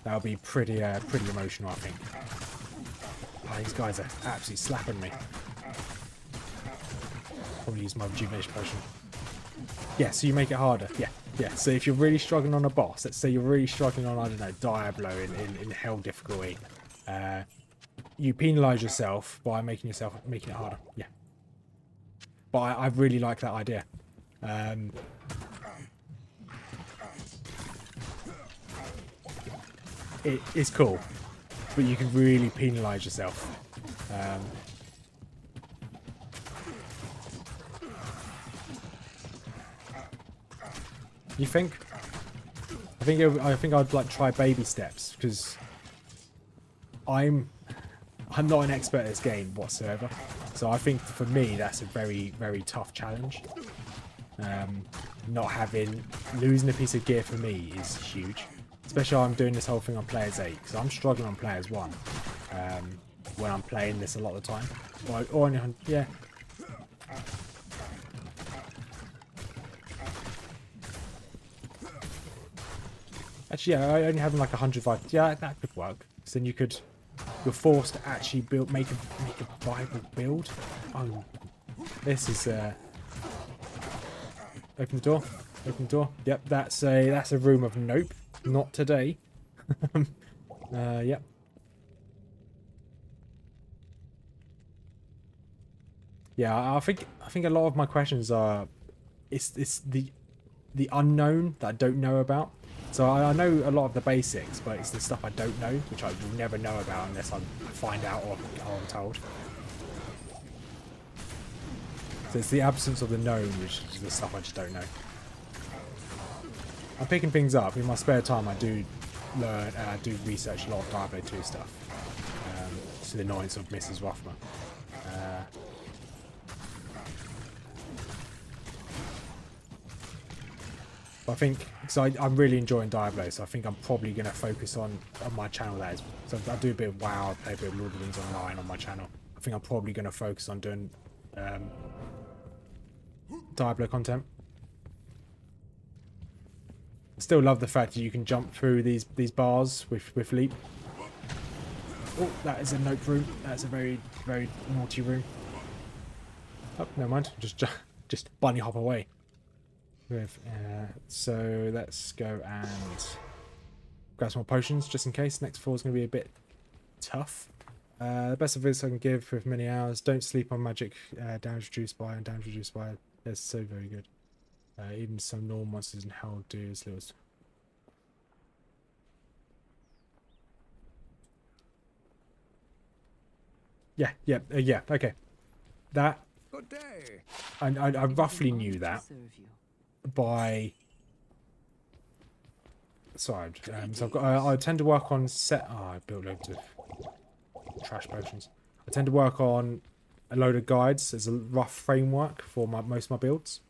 Speaker 1: That'll be pretty emotional, I think. Oh, these guys are absolutely slapping me. Probably use my rejuvenation potion. Yeah, so you make it harder. Yeah. So if you're really struggling on a boss, let's say you're really struggling on, I don't know, Diablo in hell difficulty, you penalise yourself by making it harder. Yeah. But I really like that idea. It is cool, but you can really penalise yourself. You think? I think I'd like try baby steps because I'm not an expert at this game whatsoever. So I think for me that's a very, very tough challenge. Losing a piece of gear for me is huge. Especially I'm doing this whole thing on players 8 because I'm struggling on players 1 when I'm playing this a lot of the time. Yeah. Actually, yeah, I only have like 105. Yeah, that could work. So then you're forced to actually make a viable build. Oh, this is open the door. Open the door. Yep, that's a room of nope. Not today. Yep. Yeah, I think a lot of my questions are it's the unknown that I don't know about. So I know a lot of the basics, but it's the stuff I don't know, which I will never know about unless I find out or I'm told. So it's the absence of the known, which is the stuff I just don't know. I'm picking things up in my spare time. I do learn, do research a lot of Diablo 2 stuff. To the annoyance of Mrs. Rothman. But I think, because I'm really enjoying Diablo, so I think I'm probably going to focus on my channel that is. So I do a bit of WoW, I play a bit of Lord of the Rings Online on my channel. I think I'm probably going to focus on doing Diablo content. I still love the fact that you can jump through these bars with leap. Oh, that is a note room. That's a very, very naughty room. Oh, never mind. Just bunny hop away. So let's go and grab some more potions just in case. Next floor is going to be a bit tough. The best advice I can give with many hours: don't sleep on magic damage reduced by and damage reduced by. That's so very good. Even some normal monsters in hell do as little as. Yeah. Okay. That
Speaker 3: Good day.
Speaker 1: I roughly knew that by. Sorry, so I've got. I tend to work on set. Oh, I built loads of trash potions. I tend to work on a load of guides as a rough framework for most of my builds.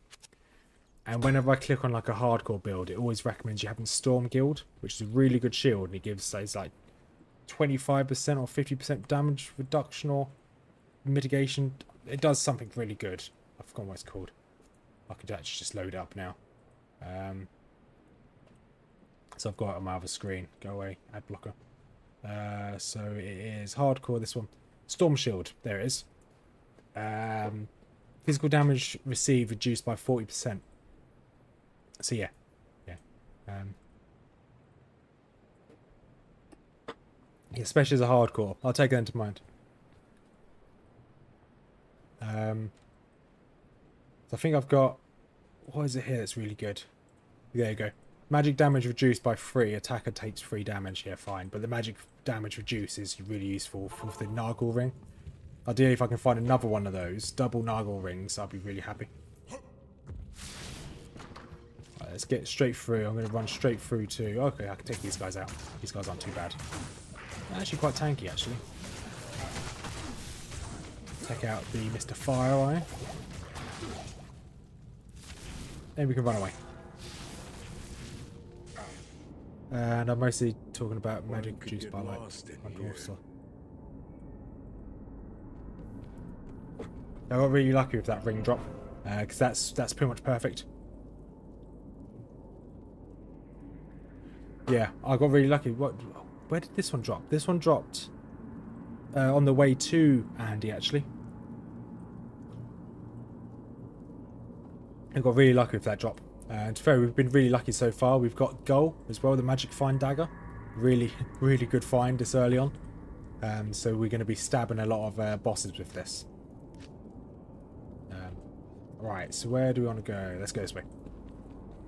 Speaker 1: And whenever I click on like a hardcore build, it always recommends you having Storm Guild, which is a really good shield, and it gives it's like 25% or 50% damage reduction or mitigation. It does something really good. I forgot what it's called. I could actually just load it up now. So I've got it on my other screen. Go away, ad blocker. So it is hardcore, this one. Storm Shield, there it is. Physical damage received reduced by 40%. So yeah. Especially as a hardcore. I'll take that into mind. So I think I've got... What is it here that's really good? There you go. Magic damage reduced by 3. Attacker takes 3 damage. Yeah, fine. But the magic damage reduced is really useful for the Nargle Ring. Ideally, if I can find another one of those, double Nargle Rings, I'll be really happy. Right, let's get straight through. I'm going to run straight through to... Okay, I can take these guys out. These guys aren't too bad. They're actually quite tanky, actually. Take out the Mr. Fire Eye. Then we can run away. And I'm mostly talking about magic produced by like my dwarf. I got really lucky with that ring drop, because that's pretty much perfect. Yeah, I got really lucky. Where did this one drop? This one dropped on the way to Andy, actually. I got really lucky with that drop. To be fair, we've been really lucky so far. We've got Gull as well, the Magic Find Dagger. Really, really good find this early on. So we're going to be stabbing a lot of bosses with this. Right, so where do we want to go? Let's go this way.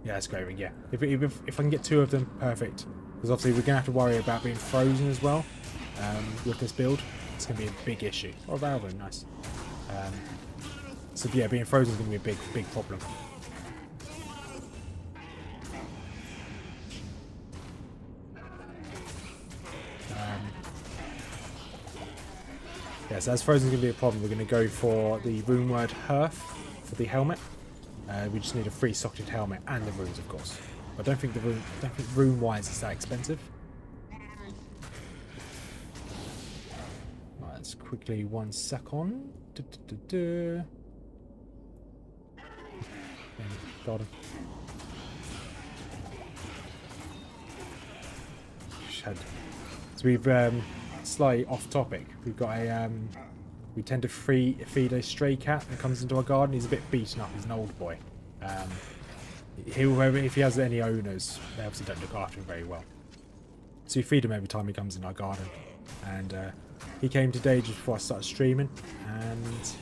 Speaker 1: Yeah, let's go. Yeah, if I can get 2 of them, perfect. Because obviously we're going to have to worry about being frozen as well with this build. It's going to be a big issue. Oh, Valve, nice. So yeah, being frozen is going to be a big problem. Yeah, so as frozen is going to be a problem, we're going to go for the rune word Hearth for the helmet. We just need a 3-socketed helmet and the runes, of course. I don't think rune wise it's that expensive. Right, let's quickly 1 second. Got him. So we've slightly off topic. We've got a we tend to feed a stray cat that comes into our garden. He's a bit beaten up. He's an old boy. If he has any owners, they obviously don't look after him very well. So we feed him every time he comes in our garden. And he came today just before I started streaming, and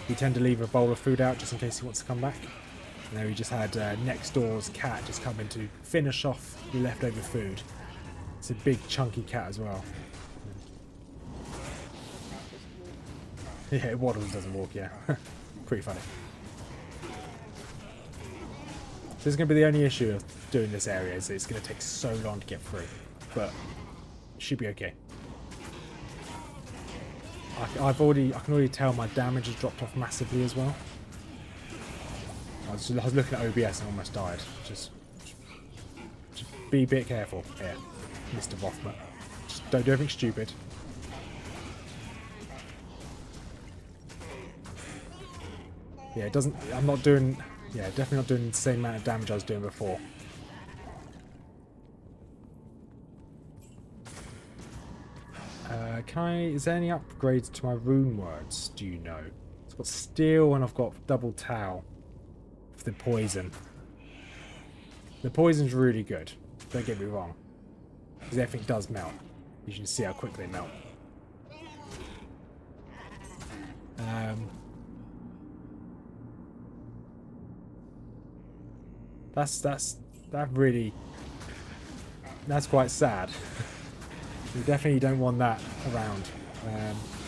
Speaker 1: We tend to leave a bowl of food out just in case he wants to come back. And then we just had next door's cat just come in to finish off the leftover food. It's a big chunky cat as well. Yeah, it waddles, doesn't walk, yeah. Pretty funny. So this is going to be the only issue of doing this area, is it's going to take so long to get through. But it should be okay. I can already tell my damage has dropped off massively as well. I was looking at OBS and almost died. Just be a bit careful here, Mr. Vothma. Just don't do anything stupid. Yeah, it doesn't. I'm not doing. Yeah, definitely not doing the same amount of damage I was doing before. Is there any upgrades to my rune words? Do you know? It's got steel and I've got double tau for the poison. The poison's really good. Don't get me wrong, because everything does melt. You can see how quickly they melt. That's quite sad. You definitely don't want that around.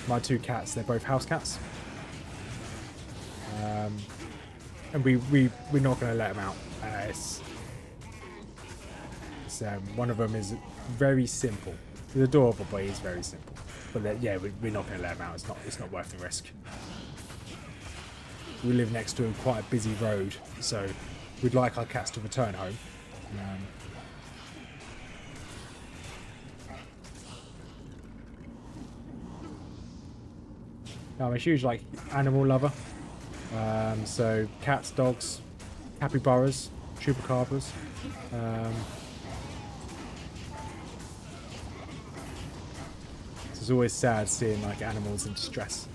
Speaker 1: My two cats, they're both house cats. And we're not going to let them out. One of them is very simple. He's adorable, but he's very simple. But yeah, we're not going to let them out. It's not worth the risk. We live next to quite a busy road, so we'd like our cats to return home. I'm a huge animal lover. So cats, dogs, capybaras, chupacabras. It's always sad seeing animals in distress.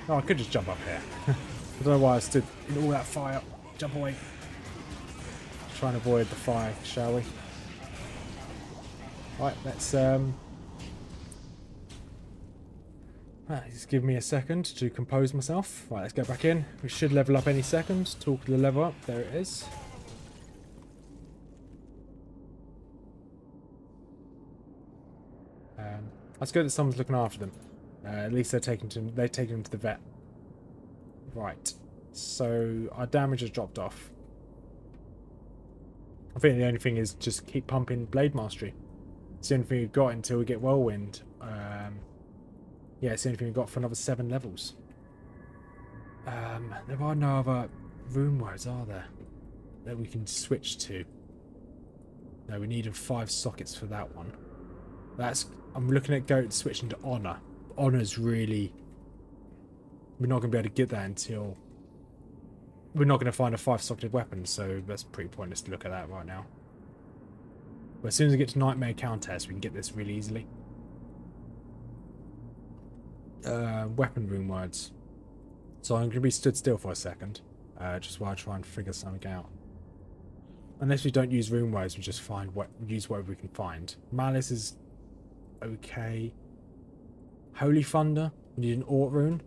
Speaker 1: Oh, I could just jump up here. I don't know why I stood in all that fire. Jump away. Try and avoid the fire, shall we? Right, let's just give me a second to compose myself. Right, let's go back in. We should level up any second. Talk to the level up. There it is. That's good that someone's looking after them. At least they're taking them to the vet. Right. So our damage has dropped off. I think the only thing is just keep pumping Blade Mastery. It's the only thing we've got until we get Whirlwind. Yeah, it's the only thing we've got for another 7 levels. There are no other rune words, are there? That we can switch to. No, we needed 5 sockets for that one. I'm looking at switching to Honor. Honor's really... We're not going to be able to get that until... We're not going to find a 5-socketed weapon, so that's pretty pointless to look at that right now. But as soon as we get to Nightmare Countess, we can get this really easily. Weapon rune words. So I'm going to be stood still for a second, just while I try and figure something out. Unless we don't use rune words, we just use whatever we can find. Malice is okay. Holy Thunder, we need an Ort rune.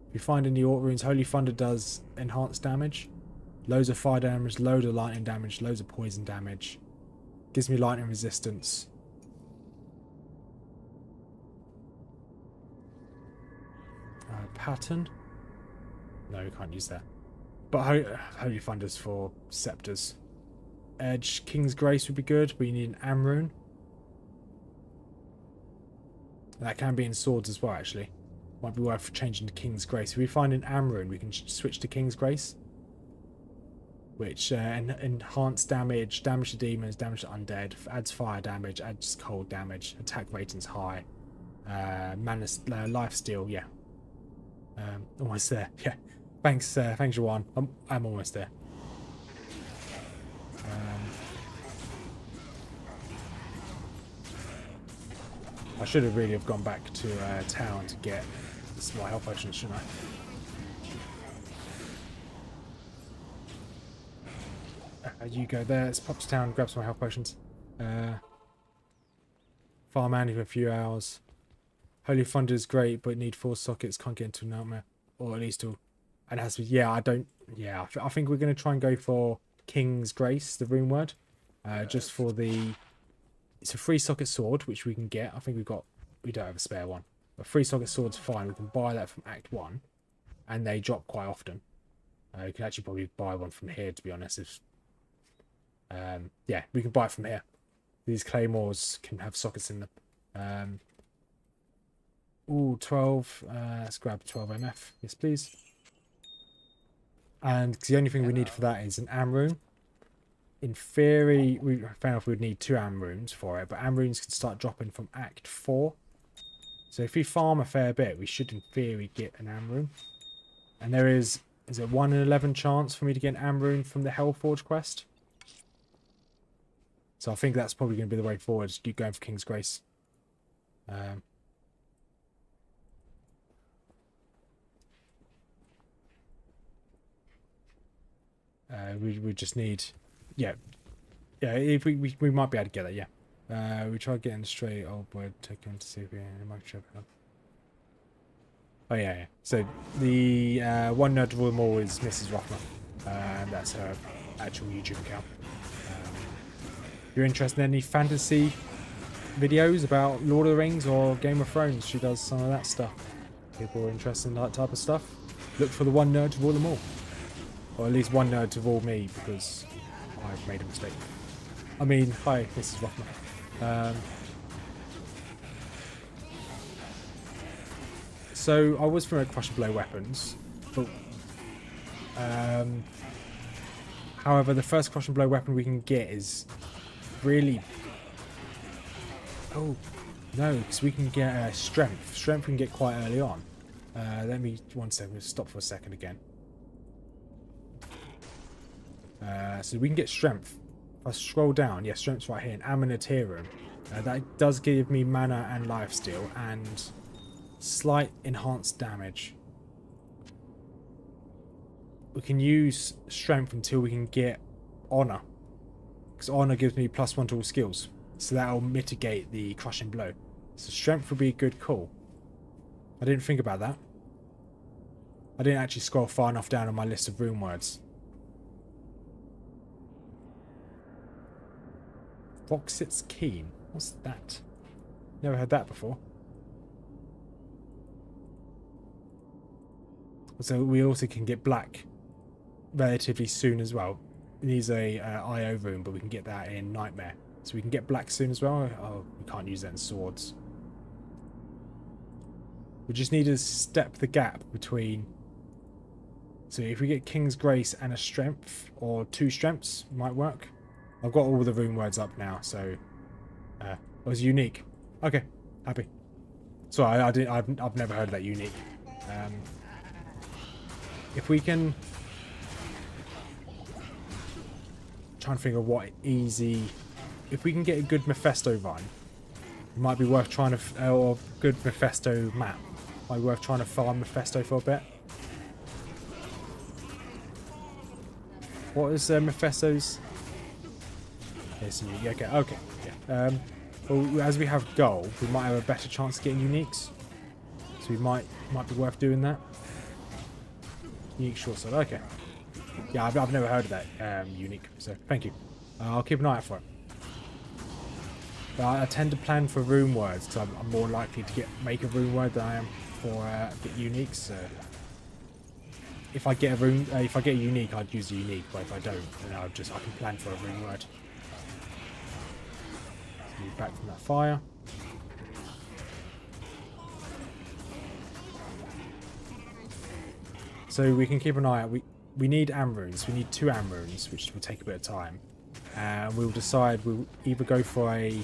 Speaker 1: If you find any Ort runes, Holy Thunder does enhanced damage. Loads of fire damage, loads of lightning damage, loads of poison damage. Gives me lightning resistance. Pattern? No, we can't use that. But Holy Thunder's for scepters. Edge, King's Grace would be good, but you need an Am rune. That can be in swords as well, actually. Might be worth changing to King's Grace. If we find an Am rune, we can switch to King's Grace. Which enhanced damage, damage to demons, damage to undead, adds fire damage, adds cold damage, attack rating's high. Mana, life steal, yeah. Almost there. Yeah. Thanks, Juan. I'm almost there. I should have really gone back to town to get some more health potions, shouldn't I? You go there. Let's pop to town, grab some more health potions. Farm Andy for a few hours. Holy Thunder is great, but need 4 sockets. Can't get into a nightmare. Or at least and it has to be, yeah, I don't, yeah, I think we're going to try and go for King's Grace, the rune word. Just for the, it's a 3 socket sword, which we can get. I think we don't have a spare one. But 3 socket sword's fine. We can buy that from Act 1. And they drop quite often. You can actually probably buy one from here, to be honest. If, yeah, we can buy it from here. These claymores can have sockets in them. Ooh, 12. Let's grab 12 MF. Yes, please. And the only thing we need for that is an am rune. In theory, we found we would need 2 am runes for it, but am runes can start dropping from Act 4. So if we farm a fair bit, we should in theory get an am rune. And there is it 1 in 11 chance for me to get an am rune from the Hellforge quest? So I think that's probably going to be the way forward, is keep going for King's Grace. We just need, yeah, if we might be able to get that, yeah. We tried getting straight old word taken to see if we might show up. Oh yeah. So the one nerd of them all is Mrs. Rothman, and that's her actual YouTube account. If you're interested in any fantasy videos about Lord of the Rings or Game of Thrones, she does some of that stuff. People are interested in that type of stuff. Look for the one nerd of all them all. Or at least one nerd of all me, because I've made a mistake. I mean, hi, Mrs. Rothman. So I was familiar with Crush and Blow weapons, but however, the first Crush and Blow weapon we can get is really, oh no, because we can get strength. Strength we can get quite early on. Let me 1 second. We'll stop for a second again. So we can get strength. If I scroll down, yeah, strength's right here in Amaniterum. That does give me mana and lifesteal and slight enhanced damage. We can use strength until we can get honor, because honor gives me +1 to all skills, so that'll mitigate the crushing blow. So strength would be a good call. I didn't think about that. I didn't actually scroll far enough down on my list of rune words. Voxit's Keen. What's that? Never heard that before. So we also can get black relatively soon as well. It needs a IO rune, but we can get that in Nightmare. So we can get black soon as well. Oh, we can't use that in swords. We just need to step the gap between. So if we get King's Grace and a strength, or 2 strengths, might work. I've got all the rune words up now, so it was unique. Okay, happy. Sorry, I've never heard of that unique. If we can try and figure what easy. If we can get a good Mephisto run, it might be worth trying to, or good Mephisto map. Might be worth trying to farm Mephisto for a bit. What is Mephisto's? Yes, okay, yeah. Well, as we have gold, we might have a better chance of getting uniques. So we might be worth doing that. Unique short sword, okay. Yeah, I've never heard of that unique, so thank you. I'll keep an eye out for it. But I tend to plan for rune words, because I'm more likely to make a rune word than I am for get uniques. So if I get a rune, if I get a unique, I'd use a unique. But if I don't, then I can plan for a rune word. Move back from that fire. So we can keep an eye out. We need am runes. We need 2 am runes, which will take a bit of time. And we'll decide we'll either go for a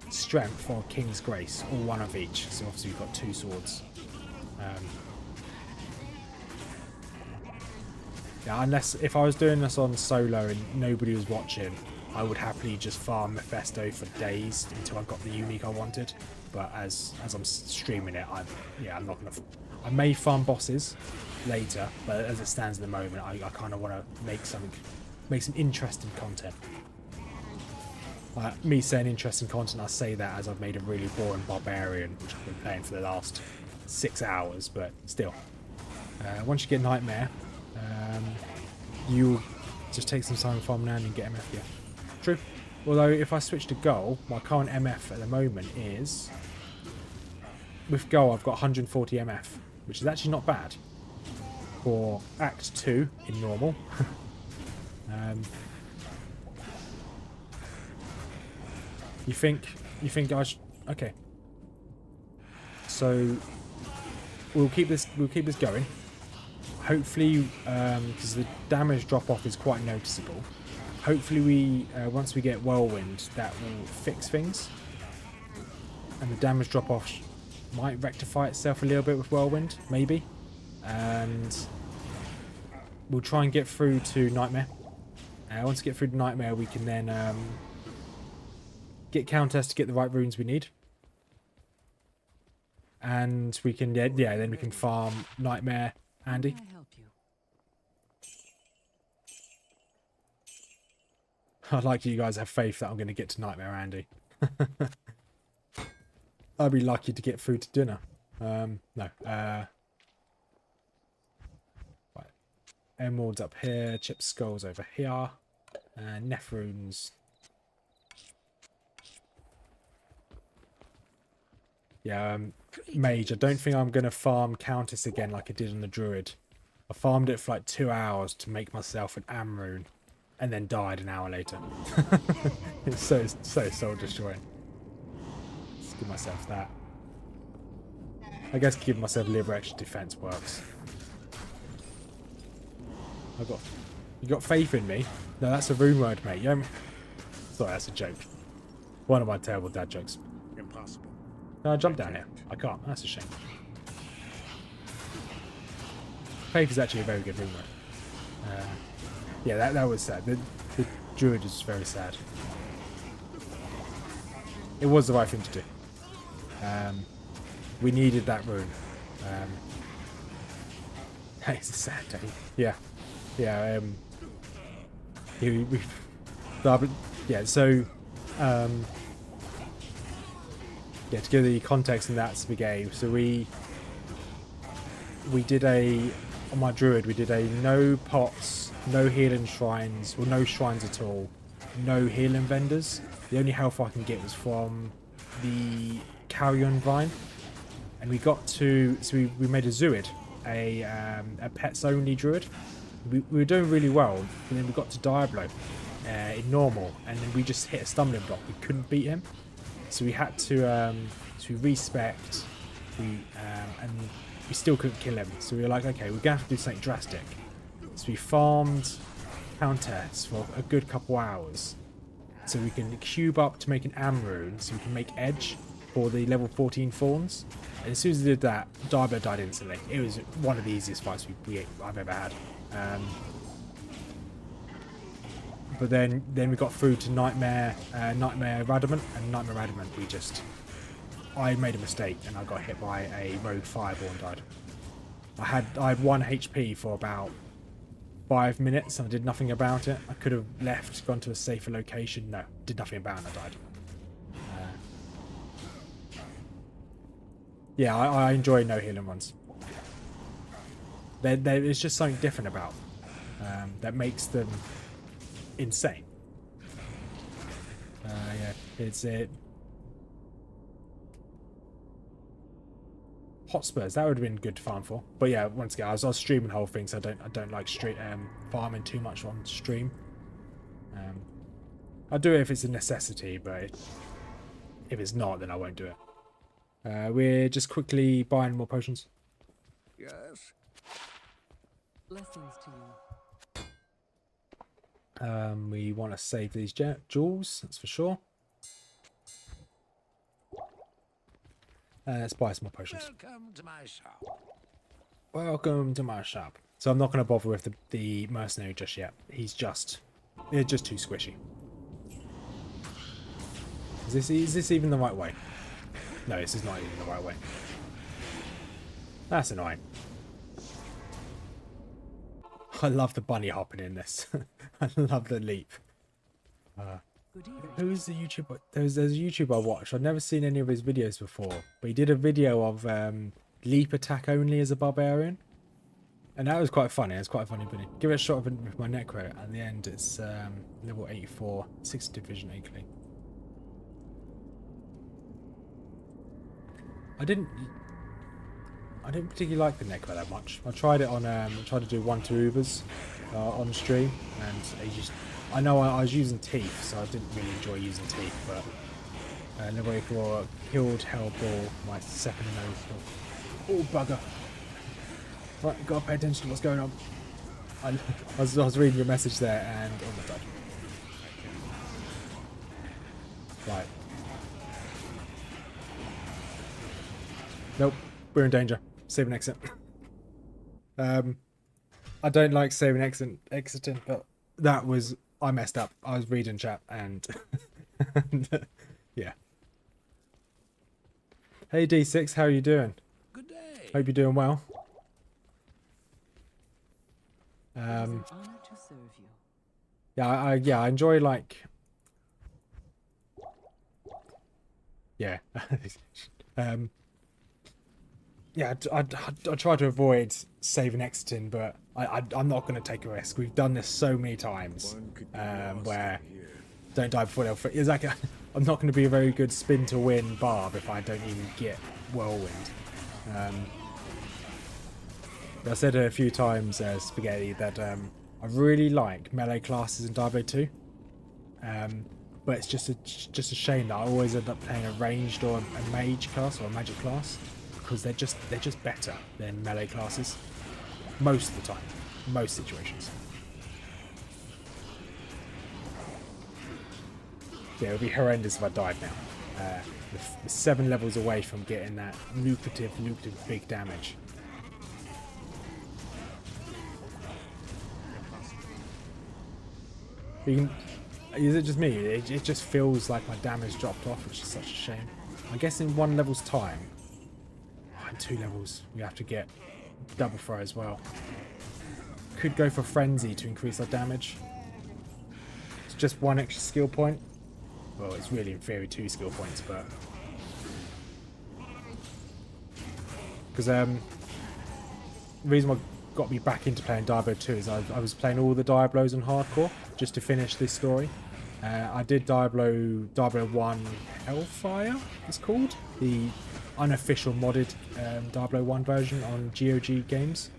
Speaker 1: strength or King's Grace, or one of each. So obviously we've got 2 swords. Yeah, unless if I was doing this on solo and nobody was watching, I would happily just farm Mephisto for days until I got the unique I wanted. But as I'm streaming it, I'm not gonna. I may farm bosses later, but as it stands at the moment, I kind of want to make some interesting content. Me saying interesting content, I say that as I've made a really boring Barbarian, which I've been playing for the last 6 hours, but still. Once you get Nightmare, you just take some time farm land and get MF, yeah. True. Although, if I switch to Goal, my current MF at the moment is... With Goal, I've got 140 MF, which is actually not bad for Act 2 in normal. You think I should... Okay. So we'll keep this going. Hopefully, because the damage drop off is quite noticeable. Hopefully we once we get Whirlwind, that will fix things. And the damage drop off might rectify itself a little bit with Whirlwind, maybe. And we'll try and get through to Nightmare. Once we get through to Nightmare, we can then get Countess to get the right runes we need. And we can, yeah, then we can farm Nightmare, Andy.
Speaker 2: How may I help you?
Speaker 1: I'd like you guys to have faith that I'm going to get to Nightmare, Andy. I'd be lucky to get through to dinner. No. Right. Emeralds up here, chip skulls over here, and Nephrunes. Yeah, Mage, I don't think I'm going to farm Countess again like I did on the Druid. I farmed it for like 2 hours to make myself an Amrune, and then died an hour later. It's so soul destroying. Let's give myself that. I guess giving myself a little extra defense works. You got faith in me? No, that's a rune word, mate. Sorry, that's a joke. One of my terrible dad jokes.
Speaker 3: Impossible.
Speaker 1: No, I jump down here. I can't. That's a shame. Faith is actually a very good rune word. Yeah, that was sad. The Druid is very sad. It was the right thing to do. We needed that rune. It's a sad day. Yeah. Yeah, yeah, so, yeah, to give the context in that game, so we did on my Druid, we did a no pots, no healing shrines, well, no shrines at all, no healing vendors. The only health I can get was from the Carrion Vine, and we got to, so we made a Druid, a pets only Druid. We were doing really well, and then we got to Diablo in normal, and then we just hit a stumbling block. We couldn't beat him, so we had to so we respect, and we still couldn't kill him. So we were like, okay, we're gonna have to do something drastic. So we farmed Countess for a good couple hours, so we can cube up to make an Amrune, so we can make Edge for the level 14 Fawns. And as soon as we did that, Diablo died instantly. It was one of the easiest fights I've ever had. But then we got through to Nightmare Radamant, and Nightmare Radamant I made a mistake and I got hit by a rogue fireball and died. I had 1 HP for about 5 minutes and I did nothing about it. I could have left, gone to a safer location. No, did nothing about it and I died. Yeah, I enjoy no healing ones. There's just something different about that makes them insane. Yeah, it's it. Hotspurs, that would have been good to farm for. But yeah, once again, I was streaming the whole thing, so I don't like farming too much on stream. I'll do it if it's a necessity, but if it's not, then I won't do it. We're just quickly buying more potions.
Speaker 3: Yes.
Speaker 2: Blessings to you.
Speaker 1: We want to save these jewels, that's for sure. Let's buy some more potions.
Speaker 4: Welcome to my shop.
Speaker 1: Welcome to my shop. So I'm not going to bother with the mercenary just yet. They're just too squishy. Is this even the right way? No, this is not even the right way. That's annoying. I love the bunny hopping in this. I love the leap.
Speaker 2: Good evening.
Speaker 1: Who's the YouTuber? There's a YouTuber I watch. I've never seen any of his videos before, but he did a video of leap attack only as a barbarian, and that was quite funny. It's quite a funny video. Give it a shot with my necro. At the end, it's level 84, 6th division Akeley. I didn't particularly like the necro that much. I tried it on tried to do 1-2 Ubers on stream, and I know I was using teeth, so I didn't really enjoy using teeth, but level 84 killed Hellball, my second and only kill. Oh bugger! Right, gotta pay attention to what's going on. I was reading your message there, and oh my god. Right. Nope, we're in danger. Save an exit. I don't like saving exiting, but I messed up. I was reading chat and yeah. Hey D6, how are you doing?
Speaker 4: Good day.
Speaker 1: Hope you're doing well.
Speaker 2: It is an honor to serve you.
Speaker 1: Yeah, I enjoy like yeah. Yeah, I try to avoid saving exiting, but I'm not going to take a risk. We've done this so many times where don't die before they'll... Exactly. I'm not going to be a very good spin to win barb if I don't even get whirlwind. I said a few times, Spaghetti, that I really like melee classes in Diablo 2. But it's just a shame that I always end up playing a ranged or a mage class or a magic class, because they're just better than melee classes most of the time, most situations. Yeah, it would be horrendous if I died now. We're 7 levels away from getting that lucrative big damage. Is it just me? It just feels like my damage dropped off, which is such a shame. I guess in 1 level's time, in 2 levels, we have to get double throw as well. Could go for frenzy to increase our damage. It's just 1 extra skill point. Well, it's really in theory 2 skill points, but because the reason what got me back into playing Diablo 2 is I was playing all the Diablos on hardcore just to finish this story. I did Diablo 1 Hellfire, it's called, the unofficial modded Diablo 1 version on GOG Games.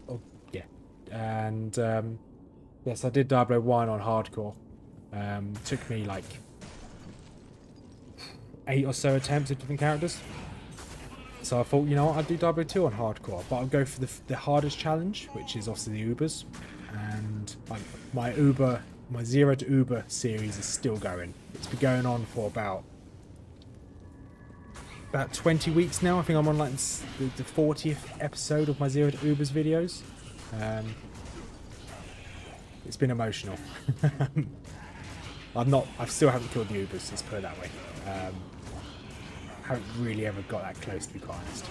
Speaker 1: Oh yeah, and yes, I did Diablo 1 on hardcore. Took me like 8 or so attempts at different characters. So I thought, you know what, I'd do Diablo 2 on hardcore, but I'll go for the hardest challenge, which is obviously the Ubers. And my 0 to Uber series is still going. It's been going on for about 20 weeks now. I think I'm on like the 40th episode of my 0 to Ubers videos. It's been emotional. I still haven't killed the Ubers, let's put it that way. Haven't really ever got that close, to be quite honest.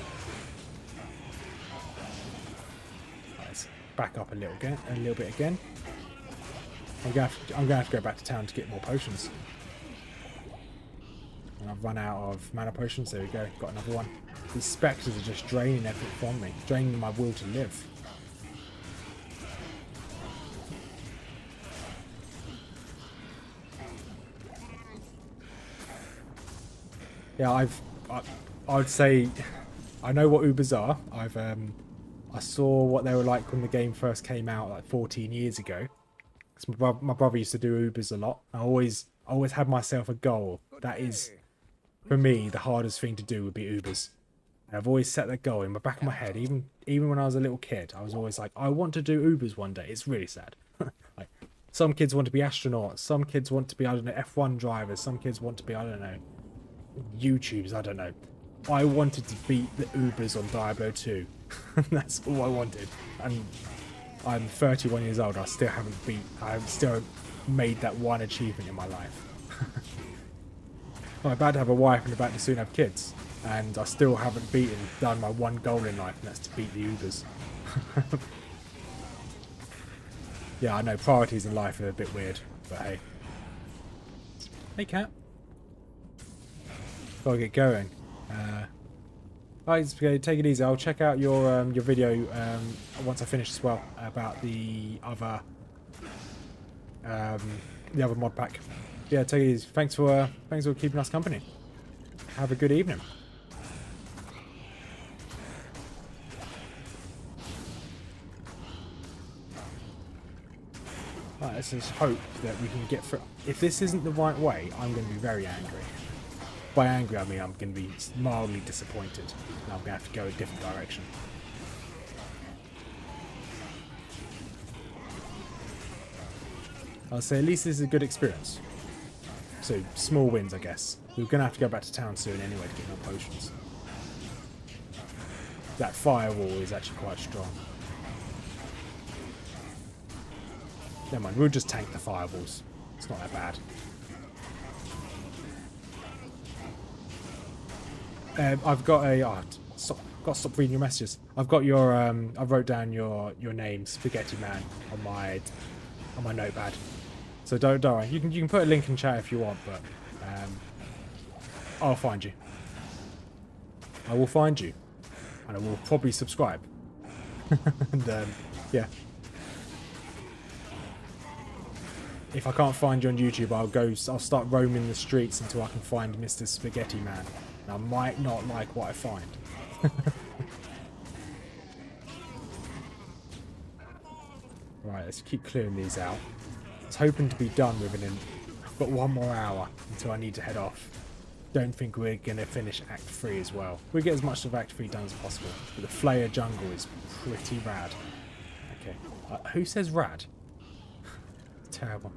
Speaker 1: Let's back up a little bit again. I'm gonna have to go back to town to get more potions. And I've run out of mana potions. There we go, got another one. These spectres are just draining everything from me, draining my will to live. Yeah, I would say I know what Ubers are. I saw what they were like when the game first came out, like 14 years ago. Because my brother used to do Ubers a lot. I always had myself a goal. That is, for me, the hardest thing to do would be Ubers. And I've always set that goal in the back of my head. Even when I was a little kid, I was always like, I want to do Ubers one day. It's really sad. Like, some kids want to be astronauts. Some kids want to be, I don't know, F1 drivers. Some kids want to be, I don't know, YouTubers, I don't know. I wanted to beat the Ubers on Diablo 2. That's all I wanted. And I'm 31 years old. I still haven't made that one achievement in my life. I'm about to have a wife and about to soon have kids, and I still haven't done my one goal in life, and that's to beat the Ubers. Yeah, I know priorities in life are a bit weird, but hey. Hey, cat. Gotta get going. Alright, take it easy. I'll check out your video once I finish as well about the other mod pack. Yeah, take it easy. Thanks for keeping us company. Have a good evening. Right, let's just hope that we can get through. If this isn't the right way, I'm going to be very angry. By angry, I mean I'm going to be mildly disappointed. And I'm going to have to go a different direction. I'll say at least this is a good experience. So, small wins, I guess. We're going to have to go back to town soon anyway to get more potions. That firewall is actually quite strong. Never mind, we'll just tank the fireballs. It's not that bad. I've got a... Oh, got to stop reading your messages. I've got your... I wrote down your name, Spaghetti Man, on my notepad. So don't worry. You can put a link in chat if you want, but... I'll find you. I will find you. And I will probably subscribe. And, yeah. If I can't find you on YouTube, I'll start roaming the streets until I can find Mr. Spaghetti Man. And I might not like what I find. Right, let's keep clearing these out. I was hoping to be done within I've got 1 more hour until I need to head off. Don't think we're going to finish Act 3 as well. We'll get as much of Act 3 done as possible. But the Flayer jungle is pretty rad. Okay. Who says rad? Terrible.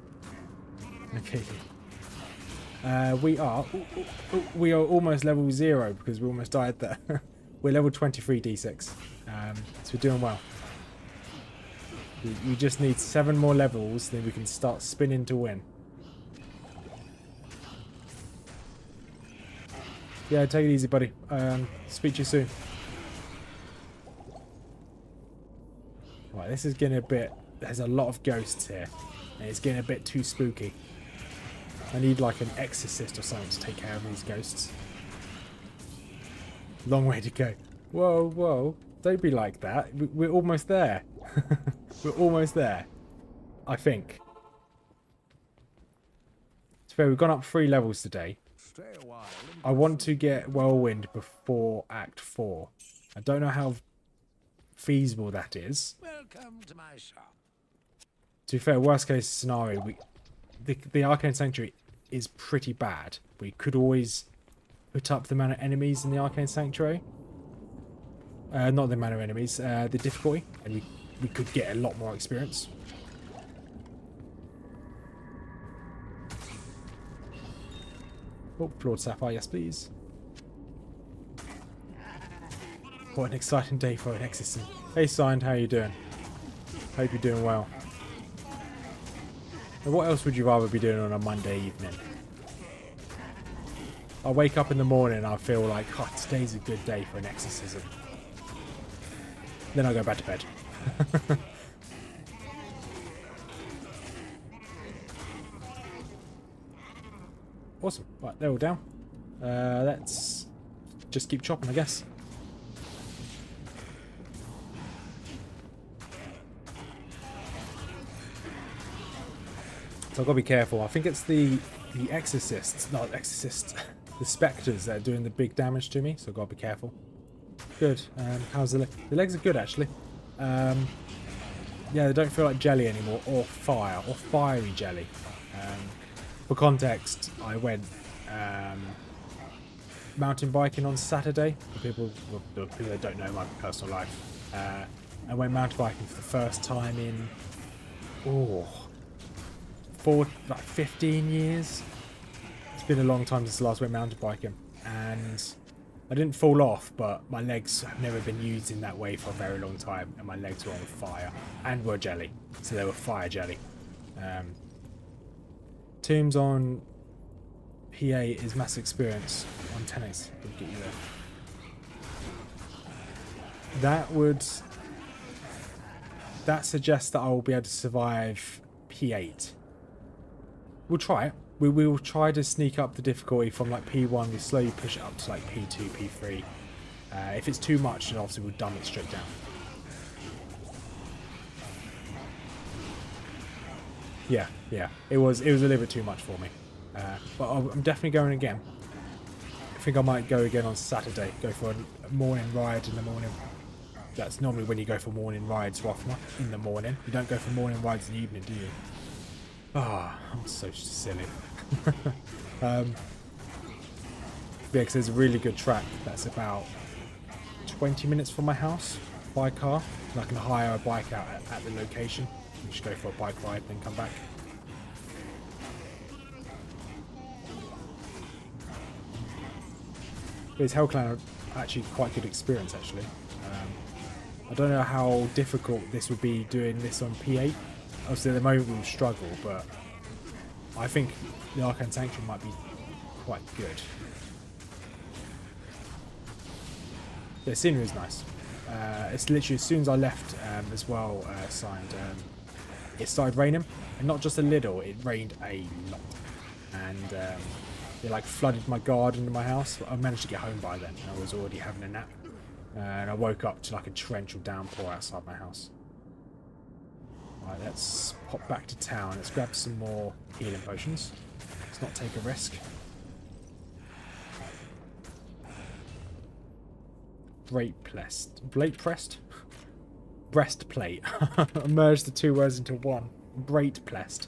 Speaker 1: Okay. We are almost level 0 because we almost died there. We're level 23 D6. So we're doing well. We just need 7 more levels, then we can start spinning to win. Yeah, take it easy, buddy. Speak to you soon. Right, this is getting a bit... There's a lot of ghosts here. And it's getting a bit too spooky. I need like an exorcist or something to take care of these ghosts. Long way to go. Whoa, whoa. Don't be like that. We're almost there. We're almost there. I think. It's fair, we've gone up 3 levels today.
Speaker 3: Stay a while.
Speaker 1: I want to get Whirlwind before Act 4. I don't know how feasible that is.
Speaker 4: Welcome to my shop.
Speaker 1: To be fair, worst case scenario, the Arcane Sanctuary is pretty bad. We could always put up the amount of enemies in the Arcane Sanctuary. Not the amount of enemies, the difficulty, and we could get a lot more experience. Oh, Lord Sapphire, yes please. What an exciting day for an exorcism. Hey Signed, how you doing? Hope you're doing well. Now, what else would you rather be doing on a Monday evening? I wake up in the morning and I feel like, oh, today's a good day for an exorcism. Then I go back to bed. Awesome. Right, they're all down. Let's just keep chopping, I guess. So I've got to be careful. I think it's the exorcists, not exorcists, the spectres that are doing the big damage to me. So I've got to be careful. Good. How's the leg? The legs are good, actually. Yeah, they don't feel like jelly anymore, or fire, or fiery jelly. For context, I went mountain biking on Saturday. For people that don't know my personal life, I went mountain biking for the first time in 15 years. It's been a long time since I last went mountain biking, and I didn't fall off, but my legs have never been used in that way for a very long time, and my legs were on fire and were jelly, so they were fire jelly. Tombs on PA is mass experience on 10x. We'll get you there. That suggests that I will be able to survive P8. We'll try it. we will try to sneak up the difficulty from like P1. We slowly push it up to like P2, P3. If it's too much, then obviously we'll dumb it straight down. Yeah. It was a little bit too much for me. But I'm definitely going again. I think I might go again on Saturday. Go for a morning ride in the morning. That's normally when you go for morning rides, Rothma, in the morning. You don't go for morning rides in the evening, do you? Ah, I'm so silly. Yeah, because there's a really good track that's about 20 minutes from my house by car. And I can hire a bike out at the location. And just go for a bike ride, then come back. But Hellclan are actually quite good experience, actually. I don't know how difficult this would be doing this on P8. Obviously, at the moment we'll struggle, but I think the Arcane Sanctuary might be quite good. The scenery is nice. It's literally as soon as I left as well, signed, it started raining, and not just a little, it rained a lot. And it like flooded my garden in my house. I managed to get home by then. I was already having a nap. And I woke up to like a torrential downpour outside my house. Right, let's pop back to town. Let's grab some more healing potions. Let's not take a risk. Breastplate. I merged the two words into one. Breastplate.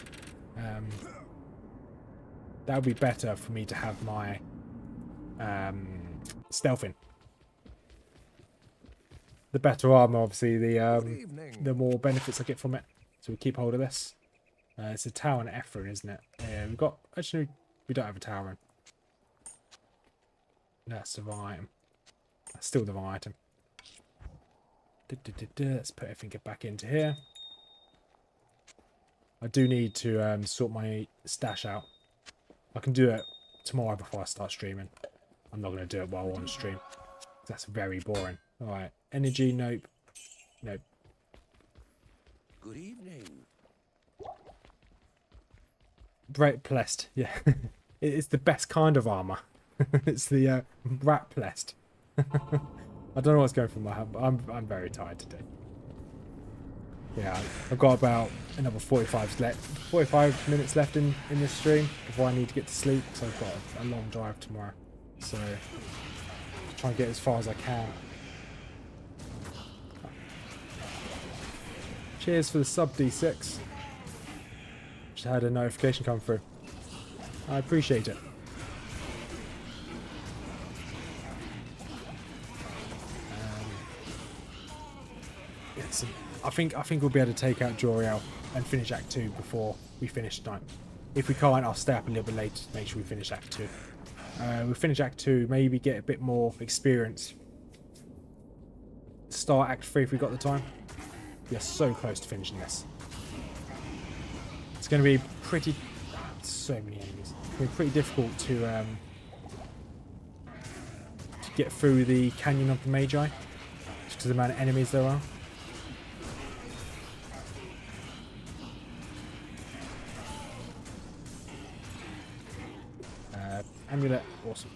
Speaker 1: That would be better for me to have my stealth in. The better armor, obviously, the more benefits I get from it. So we keep hold of this. It's a tower in Ephron, isn't it? Yeah, we've got... Actually, we don't have a tower in. That's the wrong item. That's still the wrong item. Let's put everything back into here. I do need to sort my stash out. I can do it tomorrow before I start streaming. I'm not going to do it while I'm on stream. That's very boring. Alright. Energy, nope. Nope.
Speaker 4: Good evening.
Speaker 1: Breastplate, yeah. It's the best kind of armor. It's the rat plest. I don't know what's going through my head, but I'm very tired today. Yeah, I've got about another 45 minutes left in this stream before I need to get to sleep, so I've got a long drive tomorrow. So try and get as far as I can. Cheers for the sub, D6. Just had a notification come through. I appreciate it. I think we'll be able to take out Joriel and finish Act 2 before we finish tonight. If we can't, I'll stay up a little bit later to make sure we finish Act 2. We'll finish Act 2, maybe get a bit more experience. Start Act 3 if we've got the time. We are so close to finishing this. It's going to be pretty... so many enemies. It's going to be pretty difficult to get through the Canyon of the Magi. Just because of the amount of enemies there are. Amulet, awesome.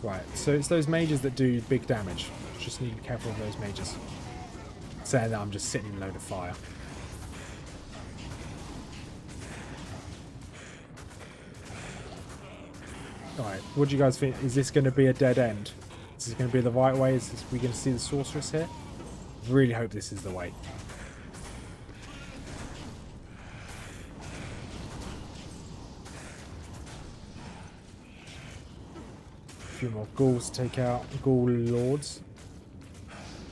Speaker 1: Right, so it's those mages that do big damage. Just need to be careful of those mages. Saying that I'm just sitting in a load of fire. Alright, what do you guys think? Is this going to be a dead end? Is this going to be the right way? Is we going to see the sorceress here? Really hope this is the way. A few more ghouls to take out. Ghoul lords.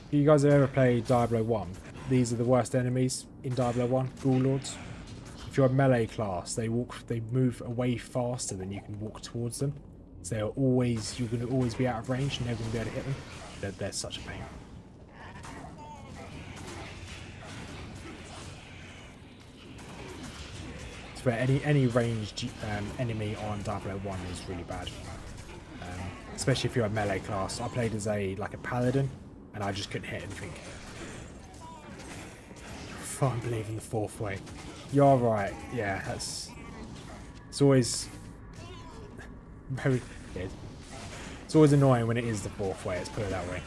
Speaker 1: If you guys have ever played Diablo 1, these are the worst enemies in Diablo 1, ghoul lords. If you're a melee class, they move away faster than you can walk towards them. So you're going to always be out of range and never going to be able to hit them. They're such a pain. So any ranged enemy on Diablo 1 is really bad. Especially if you're a melee class. I played as a paladin, and I just couldn't hit anything. I'm believing the fourth way. You're right. Yeah, that's... It's always... very... Yeah, it's always annoying when it is the fourth way, let's put it that way.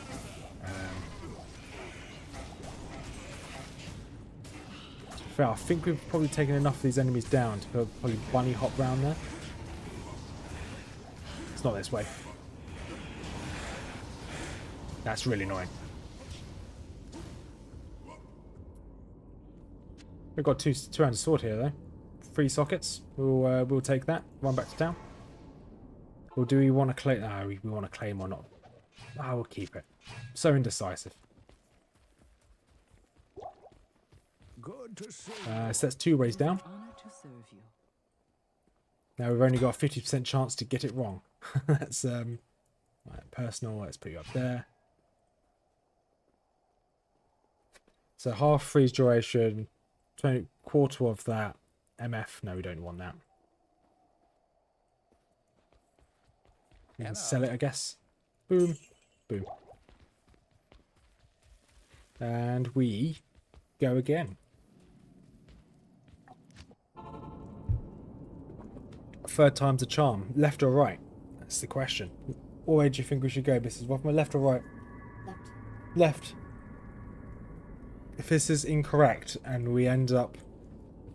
Speaker 1: I think we've probably taken enough of these enemies down to probably bunny hop round there. It's not this way. That's really annoying. We've got two-handed sword here though. 3 sockets. We'll take that. Run back to town. Or do we want to claim? No, we want to claim or not. Ah, we'll keep it. So indecisive.
Speaker 3: Good to see
Speaker 1: So that's 2 ways down.
Speaker 2: Honor to serve you.
Speaker 1: Now we've only got a 50% chance to get it wrong. That's right, personal. Let's put you up there. So half freeze duration, 20 quarter of that. MF. No, we don't want that. We can sell it, I guess. Boom, boom, and we go again. Third time's a charm. Left or right? That's the question. What way do you think we should go, Mrs. Rothman? Left or right?
Speaker 5: Left.
Speaker 1: Left. If this is incorrect and we end up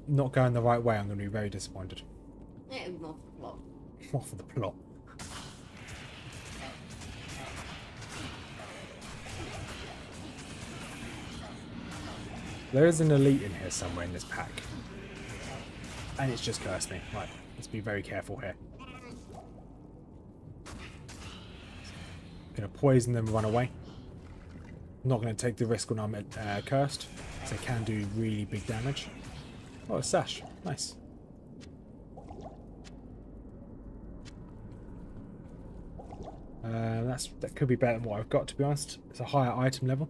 Speaker 1: not going the right way, I'm going to be very disappointed.
Speaker 5: Yeah, more for the plot.
Speaker 1: More for the plot. There is an elite in here somewhere in this pack. And it's just cursed me. Right, let's be very careful here. Gonna poison them and run away. Not gonna take the risk when I'm cursed, because they can do really big damage. Oh, a sash. Nice. That could be better than what I've got, to be honest. It's a higher item level.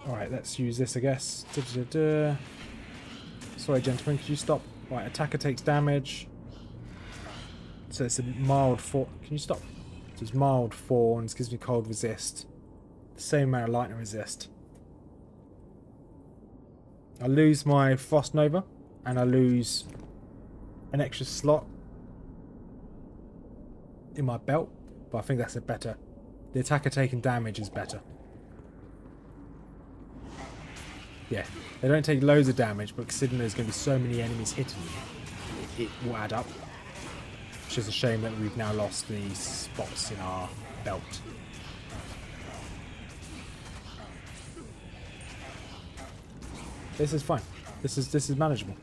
Speaker 1: Alright, let's use this, I guess. Sorry, gentlemen, could you stop? Right, attacker takes damage. So it's a mild Can you stop? So it's mild thorns, gives me cold resist. The same amount of lightning resist. I lose my Frost Nova, and I lose an extra slot in my belt, but I think that's a better. The attacker taking damage is better. Yeah, they don't take loads of damage, but considering there's going to be so many enemies hitting you, it will add up. It's just a shame that we've now lost these spots in our belt. This is fine. This is manageable.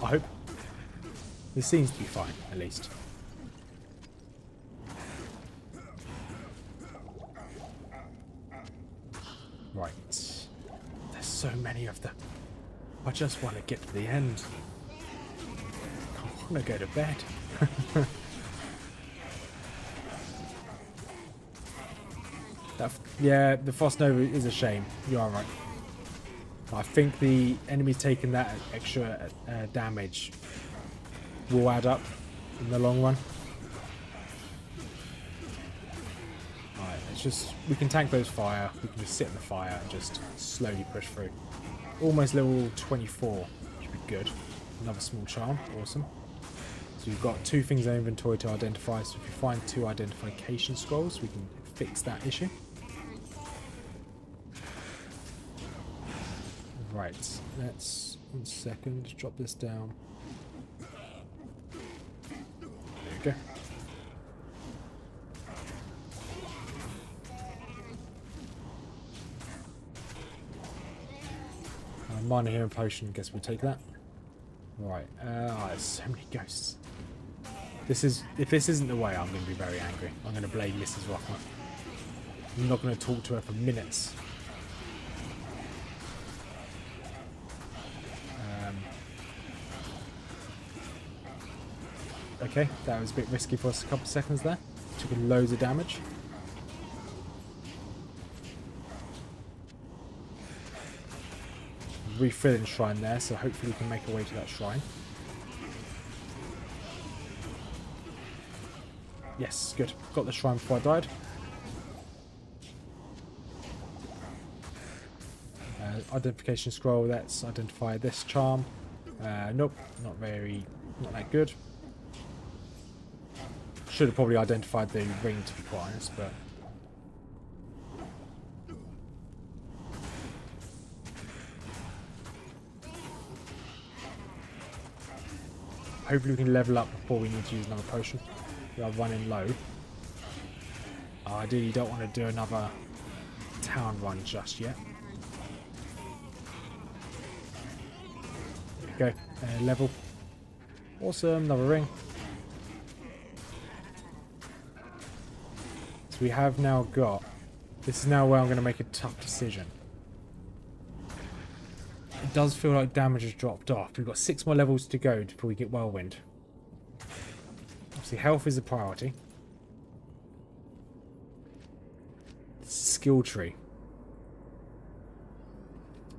Speaker 1: I hope. This seems to be fine, at least. Right. There's so many of them. I just want to get to the end. I want to go to bed. Yeah, the Frost Nova is a shame. You are right. I think the enemies taking that extra damage will add up in the long run. Alright, it's just... We can tank those fire. We can just sit in the fire and just slowly push through. Almost level 24. Should be good. Another small charm. Awesome. So we've got 2 things in inventory to identify. So if you find 2 identification scrolls, we can fix that issue. Right, let's, 1 second, drop this down. There we go. Minor healing potion, guess we'll take that. Right, there's so many ghosts. If this isn't the way, I'm going to be very angry. I'm going to blame Mrs. Rothman. I'm not going to talk to her for minutes. Okay, that was a bit risky for us a couple of seconds there. Took loads of damage. Refilling shrine there, so hopefully we can make our way to that shrine. Yes, good. Got the shrine before I died. Identification scroll, let's identify this charm. Nope, not that good. Should have probably identified the ring, to be quite honest, but... Hopefully we can level up before we need to use another potion. We are running low. Ideally you don't want to do another town run just yet. There we go, level. Awesome, another ring. So we have now got... This is now where I'm going to make a tough decision. It does feel like damage has dropped off. We've got 6 more levels to go before we get Whirlwind. Obviously health is a priority. Skill tree.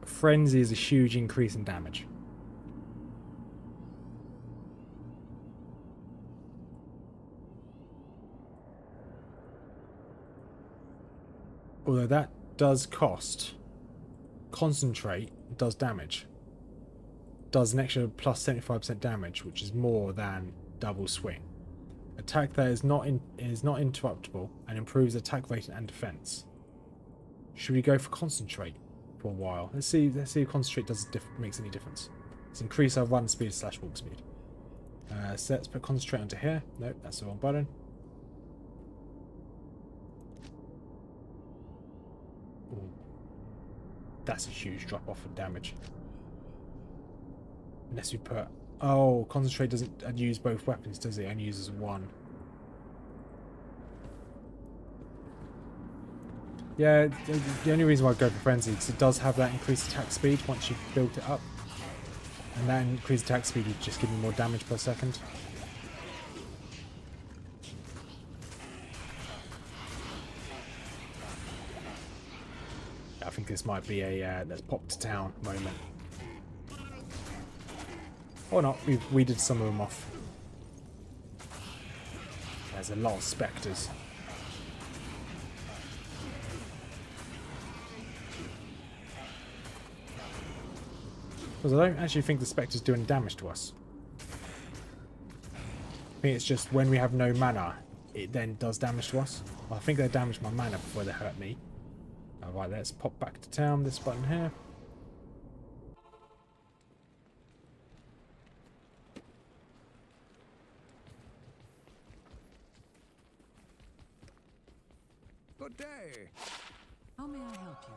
Speaker 1: Frenzy is a huge increase in damage. Although that does cost. Concentrate does damage. Does an extra plus 75% damage, which is more than double swing. Attack that is not interruptible and improves attack rate and defense. Should we go for concentrate for a while? Let's see if concentrate makes any difference. Let's increase our run speed / walk speed. So let's put concentrate onto here. Nope, that's the wrong button. Ooh. That's a huge drop off in damage. Unless we put... Oh, concentrate doesn't use both weapons, does it? It only uses one. Yeah, the only reason why I go for Frenzy is it does have that increased attack speed once you've built it up. And that increased attack speed would just give me more damage per second. I think this might be a let's pop to town moment. Or not, we've weeded some of them off. There's a lot of spectres. Because I don't actually think the spectre's doing damage to us. I think it's just when we have no mana, it then does damage to us. Well, I think they damaged my mana before they hurt me. Alright, let's pop back to town, this button here.
Speaker 3: Good day.
Speaker 2: How may I help you?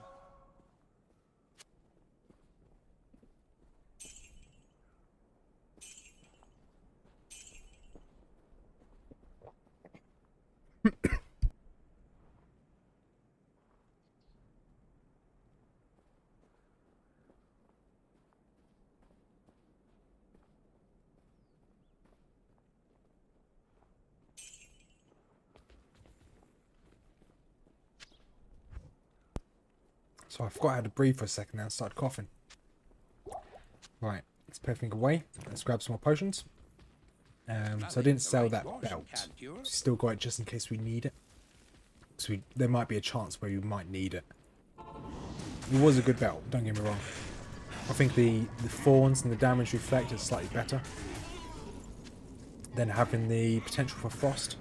Speaker 1: So I forgot how to breathe for a second and started coughing. Right, let's put everything away. Let's grab some more potions. So I didn't sell that belt. Still got it just in case we need it. So there might be a chance where you might need it. It was a good belt, don't get me wrong. I think the thorns and the damage reflect is slightly better than having the potential for frost.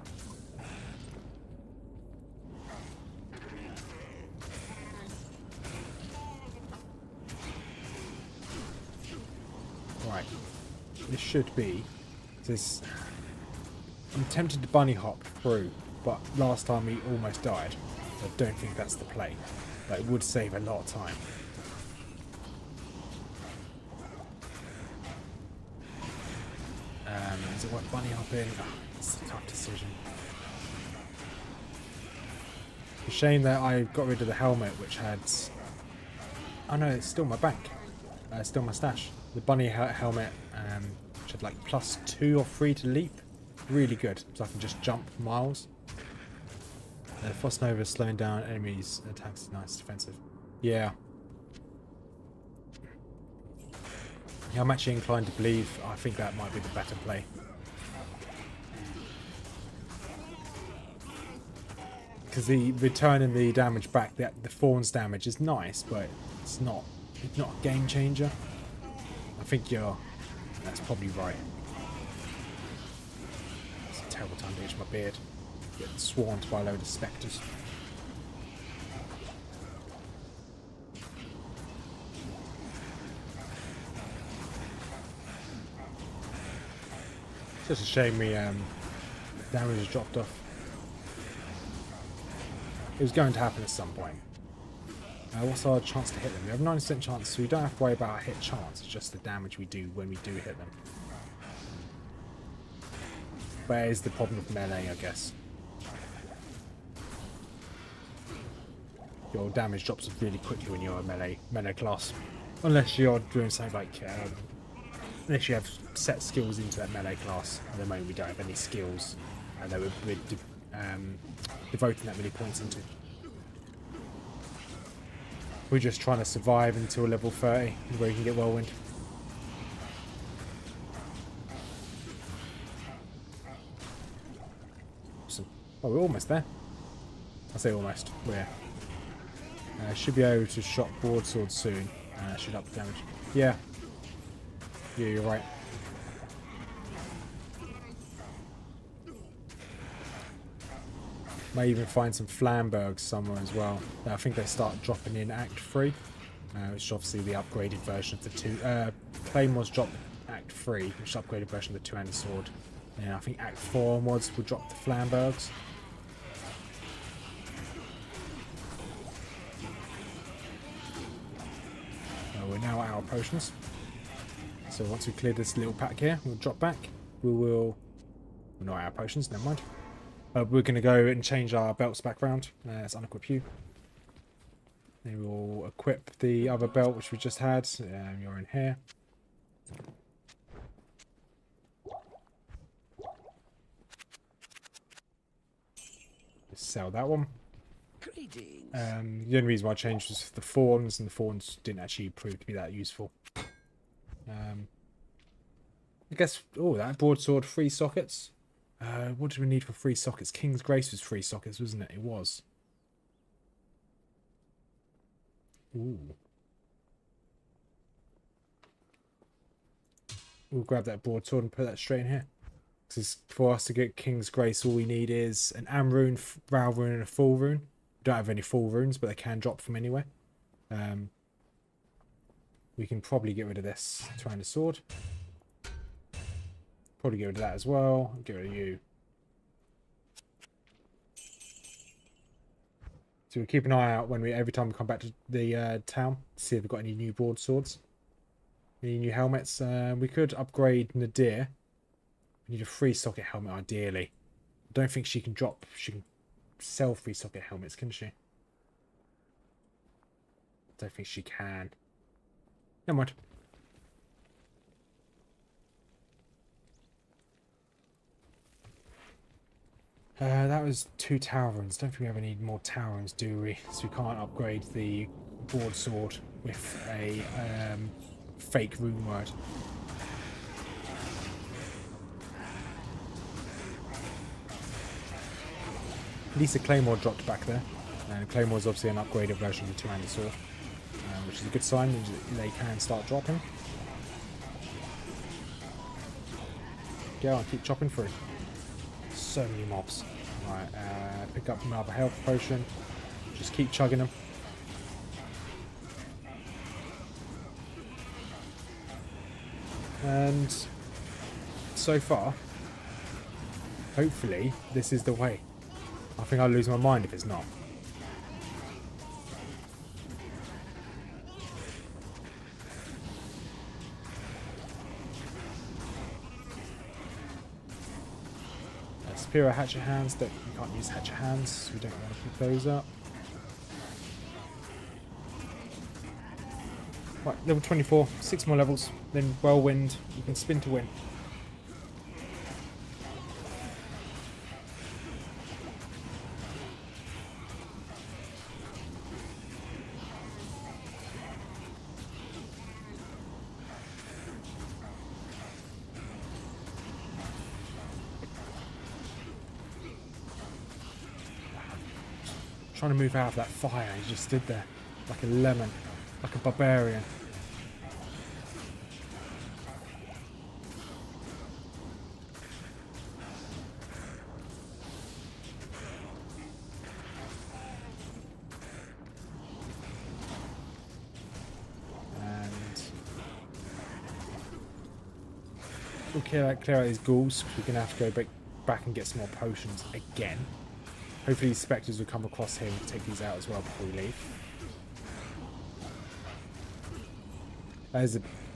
Speaker 1: Right, this should be this. I'm tempted to bunny hop through, but last time we almost died. So I don't think that's the play. But it would save a lot of time. Is it worth bunny hopping? Oh, it's a tough decision. It's a shame that I got rid of the helmet, which had... Oh no, it's still my bank. Still my stash. The bunny helmet, which had like +2 or 3 to leap. Really good, so I can just jump miles. Frost Nova is slowing down enemies' attacks. Nice, defensive. Yeah. Yeah, I'm actually inclined to believe I think that might be the better play. because the returning the damage back, the Thorns damage is nice, but it's not a game changer. I think that's probably right. It's a terrible time to itch my beard. Getting swarmed by a load of spectres. It's just a shame we damage has dropped off. It was going to happen at some point. What's our chance to hit them? We have a 9% chance, so we don't have to worry about our hit chance. It's just the damage we do when we do hit them. But it is the problem with melee, I guess. Your damage drops really quickly when you're a melee class. Unless you're doing something like... unless you have set skills into that melee class. At the moment we don't have any skills that we're devoting that many points into. We're just trying to survive until level 30, where you can get Whirlwind. Awesome. Oh, we're almost there. I say almost. We're should be able to shot broadsword soon. Should up the damage. Yeah. Yeah, you're right. May even find some Flambergs somewhere as well. I think they start dropping in Act 3, which is obviously the upgraded version of the two. Claymores drop Act 3, which is the upgraded version of the two-handed sword. And I think Act 4 onwards will drop the Flambergs. We're now out of potions. So once we clear this little pack here, we'll drop back. We're not out of potions, never mind. We're going to go and change our belts back round. Let's unequip you. Then we'll equip the other belt which we just had. You're in here. Just sell that one.
Speaker 4: Greetings.
Speaker 1: The only reason why I changed was the Thorns, and the Thorns didn't actually prove to be that useful. I guess... Oh, that broadsword, 3 sockets. What did we need for 3 sockets? King's Grace was 3 sockets, wasn't it? It was. Ooh. We'll grab that broadsword and put that straight in here. Because for us to get King's Grace, all we need is an Am rune, Ral rune, and a Full rune. We don't have any Full runes, but they can drop from anywhere. We can probably get rid of this two-handed sword. Probably get rid of that as well. Get rid of you. So we'll keep an eye out every time we come back to the town to see if we've got any new broadswords. Any new helmets. We could upgrade Nadir. We need a 3-socket helmet ideally. I don't think she can sell 3-socket helmets, can she? I don't think she can. Never mind. That was 2 tower runes. Don't think we have any more tower runes, do we? So we can't upgrade the broadsword with a fake rune word. At least the Claymore dropped back there. And Claymore is obviously an upgraded version of the two-handed sword, which is a good sign that they can start dropping. Go on, keep chopping through. So many mobs. Right, pick up another health potion. Just keep chugging them. And so far, hopefully, this is the way. I think I'll lose my mind if it's not. Superior hatchet hands, that you can't use hatchet hands, so we don't want to keep those up. Right, level 24, 6 more levels, then Whirlwind, you can spin to win. Trying to move out of that fire. He just stood there like a lemon, like a barbarian. We'll clear out these ghouls. We're going to have to go back and get some more potions again. Hopefully these spectres will come across here and take these out as well before we leave.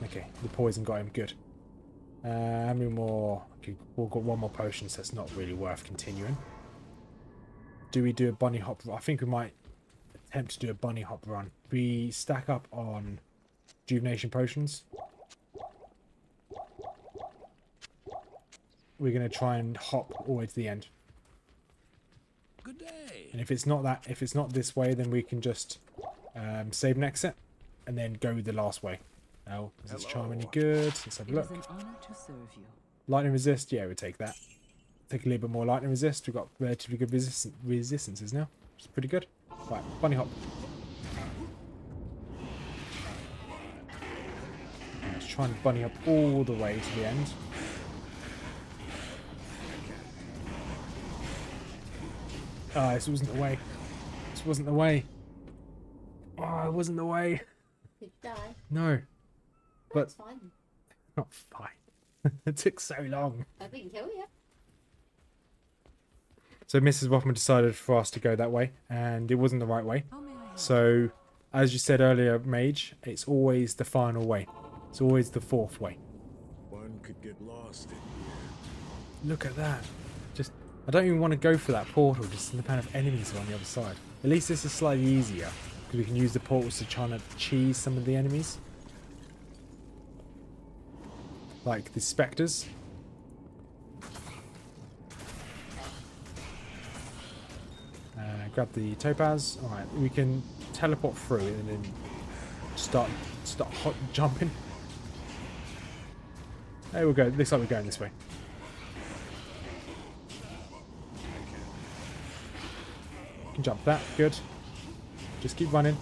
Speaker 1: Okay, the poison got him. Good. How many more? Okay, we've got one more potion, so it's not really worth continuing. Do we do a bunny hop? I think we might attempt to do a bunny hop run. We stack up on rejuvenation potions. We're going to try and hop all the way to the end.
Speaker 4: Good day.
Speaker 1: And if it's not this way, then we can just save and exit, and then go the last way. Oh, is this charm any good? Let's have a look.
Speaker 2: It is an honor to serve you.
Speaker 1: Lightning resist, yeah, we'll take that. Take a little bit more lightning resist. We've got relatively good resistances now, which is pretty good. Right, bunny hop. Let's try and bunny hop all the way to the end. Ah, this wasn't the way. This wasn't the way. Oh, it wasn't the way.
Speaker 5: Did you die?
Speaker 1: No. But
Speaker 5: That's fine.
Speaker 1: not fine. It took so long.
Speaker 5: I didn't kill you.
Speaker 1: So Mrs. Woffman decided for us to go that way, and it wasn't the right way.
Speaker 2: How may I help?
Speaker 1: So, as you said earlier, Mage, it's always the final way. It's always the fourth way.
Speaker 3: One could get lost in here.
Speaker 1: Look at that. Just, I don't even want to go for that portal, just in the pan of enemies on the other side. At least this is slightly easier, because we can use the portals to try and cheese some of the enemies. Like the spectres. Grab the topaz. Alright, we can teleport through and then start hot jumping. There we go. Looks like we're going this way. Can jump that. Good. Just keep running.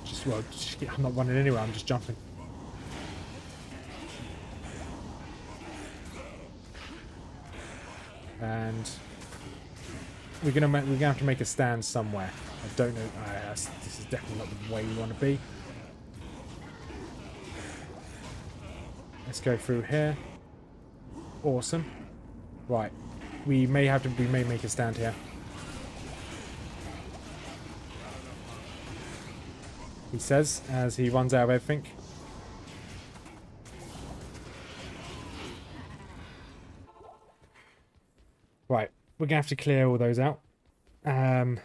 Speaker 1: I'm not running anywhere. I'm just jumping. And we're gonna have to make a stand somewhere. I don't know. This is definitely not the way we want to be. Let's go through here. Awesome. Right. We may make a stand here. He says as he runs out of everything. Right, we're gonna have to clear all those out. Yeah.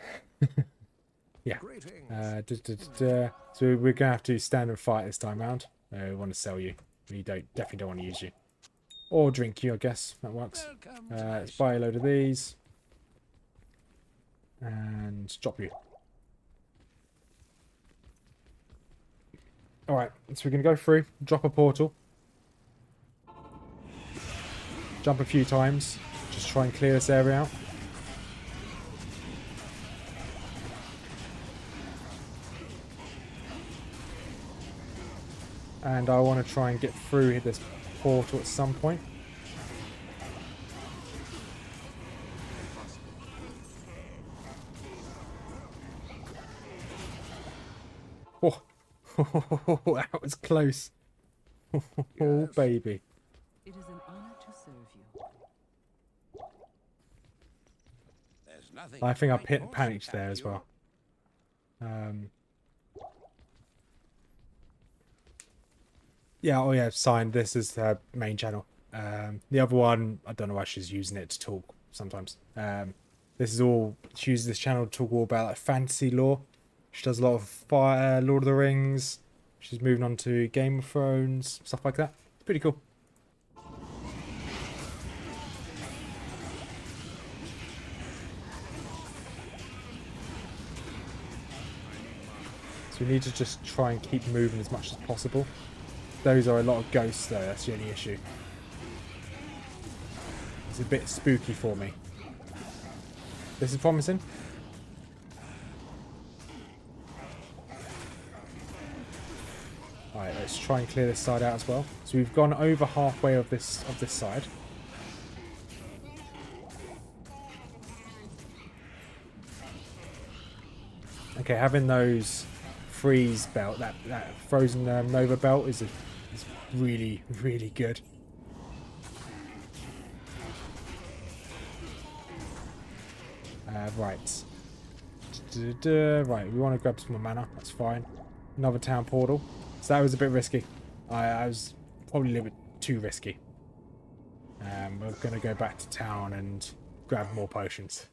Speaker 1: So we're gonna have to stand and fight this time round. We want to sell you. We definitely don't want to use you. Or drink you, I guess. That works. Let's buy a load of these. And drop you. Alright, so we're gonna go through, drop a portal. Jump a few times. Just try and clear this area out. And I want to try and get through this portal at some point. Oh, that was close. Oh, baby.
Speaker 2: It is an honor to serve you.
Speaker 4: There's nothing
Speaker 1: I think I
Speaker 4: like horse
Speaker 1: panicked there
Speaker 4: attack
Speaker 1: as
Speaker 4: you.
Speaker 1: well. Yeah, oh yeah, signed. This is her main channel. The other one, I don't know why she's using it to talk sometimes. This is all, she uses this channel to talk all about like fantasy lore. She does a lot of Fire, Lord of the Rings. She's moving on to Game of Thrones, stuff like that. It's pretty cool. So we need to just try and keep moving as much as possible. Those are a lot of ghosts though, that's the only issue. It's a bit spooky for me. This is promising. Let's try and clear this side out as well. So we've gone over halfway of this side. Okay, having those freeze belt, that frozen Nova belt is really, really good. Right. Right, we want to grab some more mana. That's fine. Another town portal. So that was a bit risky. I was probably a little bit too risky. We're going to go back to town and grab more potions.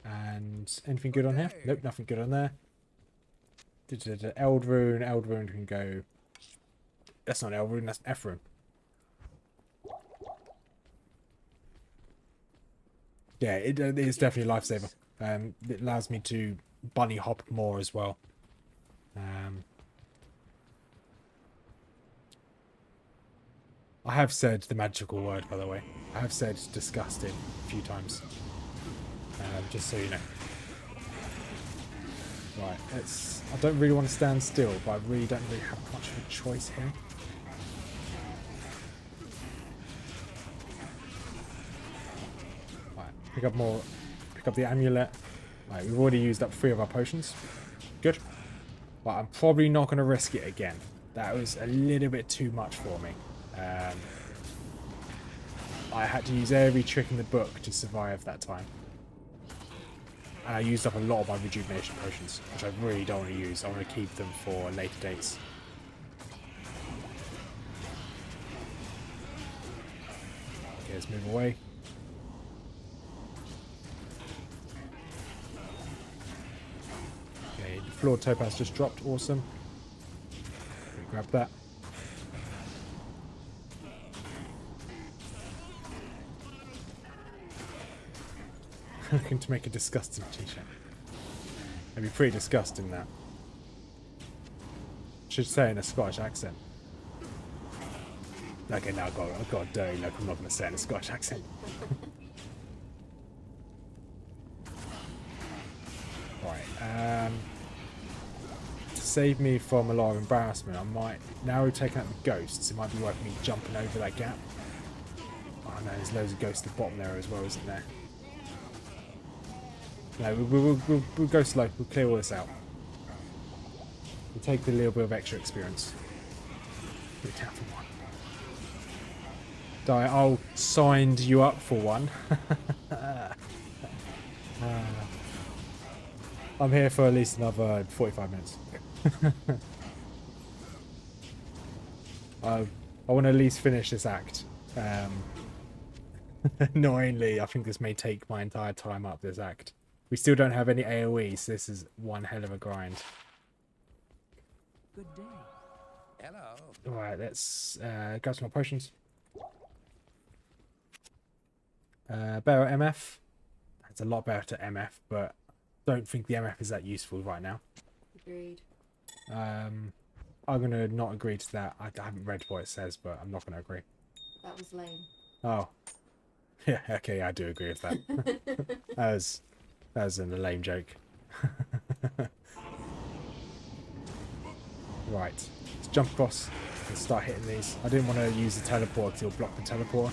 Speaker 1: And anything good on here? Nope, nothing good on there. Eld Rune. Eld Rune can go... That's not Eld Rune, that's F Rune. Yeah, it is definitely a lifesaver. It allows me to bunny hop more as well. I have said the magical word, by the way. I have said disgusting a few times. Just so you know. Right, I don't really want to stand still, but I really don't really have much of a choice here. Right, pick up the amulet. Right, we've already used up 3 of our potions. Good. But I'm probably not going to risk it again. That was a little bit too much for me. I had to use every trick in the book to survive that time. And I used up a lot of my rejuvenation potions, which I really don't want to use. I want to keep them for later dates. Okay, let's move away. Okay, the floor topaz just dropped. Awesome. Grab that. Looking to make a disgusting t-shirt. It'd be pretty disgusting, that. Should say in a Scottish accent. Okay, now I've got a dirty look. I'm not going to say in a Scottish accent. Right. To save me from a lot of embarrassment, I might... Now we've taken out the ghosts, it might be worth me jumping over that gap. Oh no, there's loads of ghosts at the bottom there as well, isn't there? No, we'll go slow. We'll clear all this out. We'll take the little bit of extra experience. Put it down for 1. Die, I'll signed you up for 1. I'm here for at least another 45 minutes. I want to at least finish this act. Annoyingly, I think this may take my entire time up, this act. We still don't have any AoE, so this is one hell of a grind.
Speaker 2: Good day.
Speaker 4: Hello.
Speaker 1: Alright, let's grab some more potions. Better at MF. It's a lot better to MF, but don't think the MF is that useful right now.
Speaker 5: Agreed.
Speaker 1: I'm going to not agree to that. I haven't read what it says, but I'm not going to agree.
Speaker 5: That was lame.
Speaker 1: Oh. Yeah, okay, I do agree with that. That was a lame joke. Right, let's jump across and start hitting these. I didn't want to use the teleport because it'll block the teleport.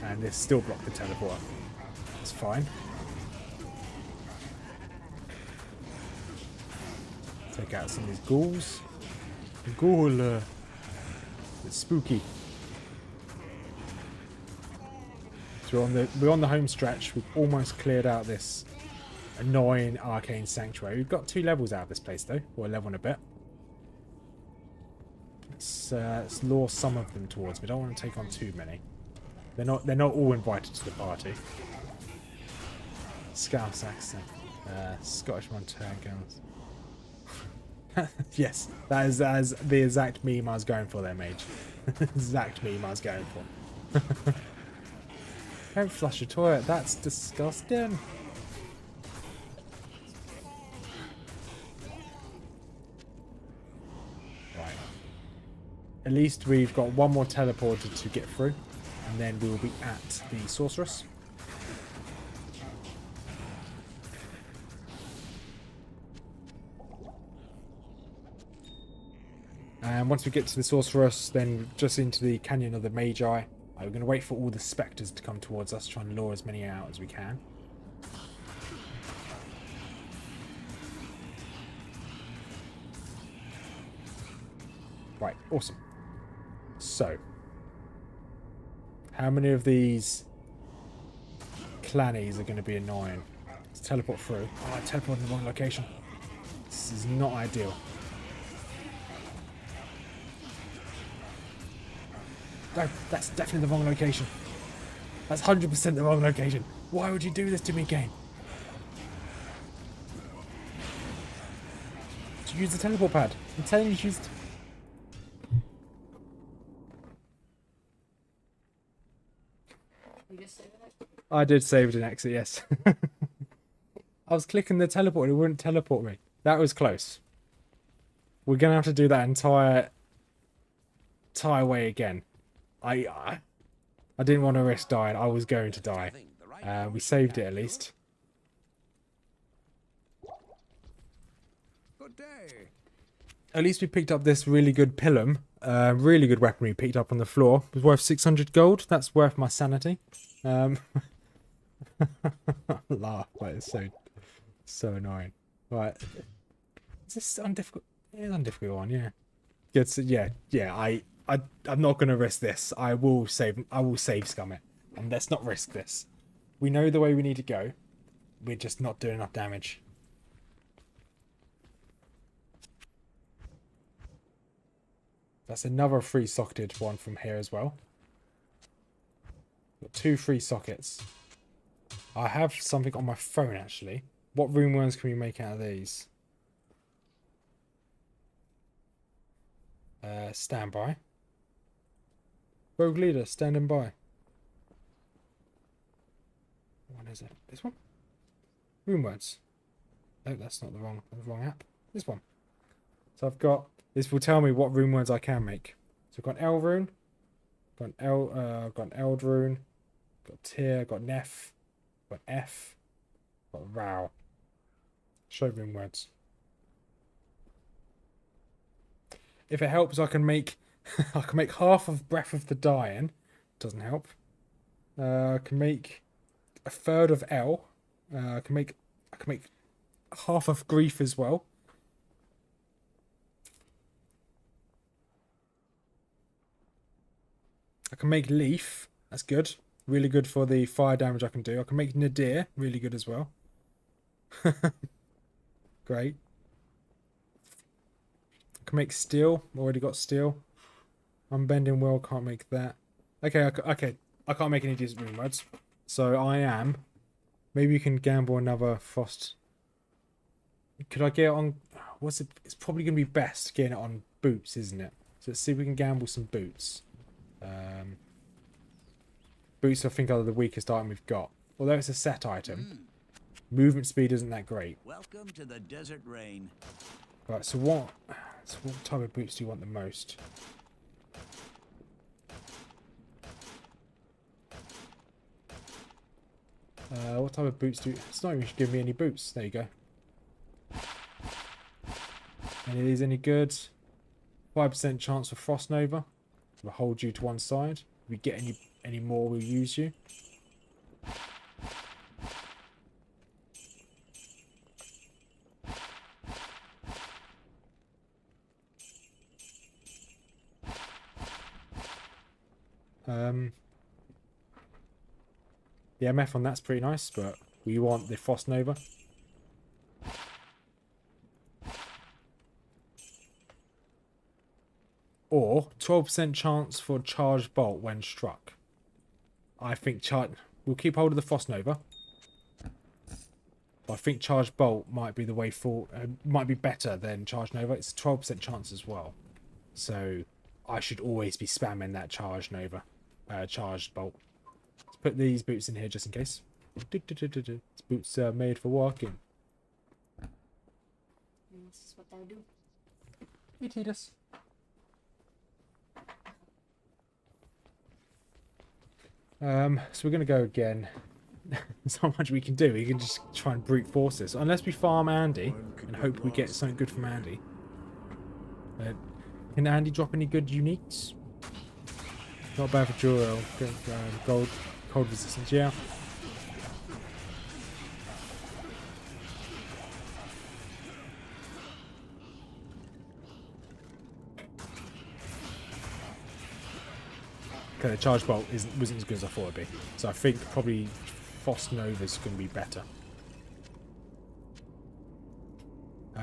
Speaker 1: And this still blocked the teleport. It's fine. Take out some of these ghouls. Ghoul, it's spooky. So we're on the home stretch. We've almost cleared out this annoying Arcane Sanctuary. We've got 2 levels out of this place though, or a level and a bit. Let's lure some of them towards me. Don't want to take on too many. They're not all invited to the party. Scouse accent, Scottish Montana girls. Yes, that is the exact meme I was going for there, Mage. Exact meme I was going for. Don't flush a toilet, that's disgusting. Right. At least we've got 1 more teleporter to get through, and then we will be at the sorceress. And once we get to the Sorceress, then just into the Canyon of the Magi. We're going to wait for all the spectres to come towards us, try and lure as many out as we can. Right, awesome. So, how many of these clannies are going to be annoying? Let's teleport through. Oh, I teleported in the wrong location. This is not ideal. No, that's definitely the wrong location. That's 100% the wrong location. Why would you do this to me, game? To use the teleport pad. I'm telling you to use...
Speaker 5: You just saved it?
Speaker 1: I did save it in exit, yes. I was clicking the teleport and it wouldn't teleport me. That was close. We're going to have to do that entire way again. I didn't want to risk dying. I was going to die. We saved it at least.
Speaker 4: Good day.
Speaker 1: At least we picked up this really good pilum. Really good weaponry picked up on the floor. It was worth 600 gold. That's worth my sanity. Laugh, but it's so annoying. Right. Is this undifficult? It is undifficult one, yeah. It's, yeah. I'm not gonna risk this. I will save scum it. And let's not risk this. We know the way we need to go. We're just not doing enough damage. That's another free socketed one from here as well. Got 2 free sockets. I have something on my phone actually. What rune worms can we make out of these? Stand by. Rogue leader, standing by. What is it? This one? Rune words. No, that's not the wrong app. This one. So I've got... This will tell me what rune words I can make. So I've got an L rune. Got an Eld rune. Got Tyr. Got Nef. Got F. Got Rao. Show rune words. If it helps, I can make half of Breath of the Dying. Doesn't help. I can make a third of L. I can make half of Grief as well. I can make Leaf. That's good. Really good for the fire damage I can do. I can make Nadir. Really good as well. Great. I can make Steel. Already got Steel. Unbending Will. Can't make that. Okay. I can't make any decent rune words. So I am. Maybe you can gamble another Frost. Could I get it on... What's it? It's probably going to be best getting it on boots, isn't it? So let's see if we can gamble some boots. Boots I think are the weakest item we've got. Although it's a set item. Movement speed isn't that great.
Speaker 4: Welcome to the desert rain.
Speaker 1: Right, so what type of boots do you want the most? What type of boots do you... It's not even give me any boots. There you go. Any of these any good? 5% chance for Frost Nova. We'll hold you to one side. If we get any more, we'll use you. The MF on that's pretty nice, but we want the Frost Nova. Or 12% chance for charged bolt when struck. I think we'll keep hold of the Frost Nova. But I think charged bolt might be the way for might be better than charged Nova. It's a 12% chance as well. So I should always be spamming that charged Nova, charged bolt. Let's put these boots in here just in case. These boots are made for walking.
Speaker 5: And this is what they do.
Speaker 1: Hey, Titus. So we're going to go again. There's not much we can do. We can just try and brute force this. Unless we farm Andy and hope we get something good from Andy. Can Andy drop any good uniques? Not bad for Juro. Gold, cold resistance, yeah. Okay, the charge bolt wasn't as good as I thought it'd be. So I think probably Frost Nova's going to be better.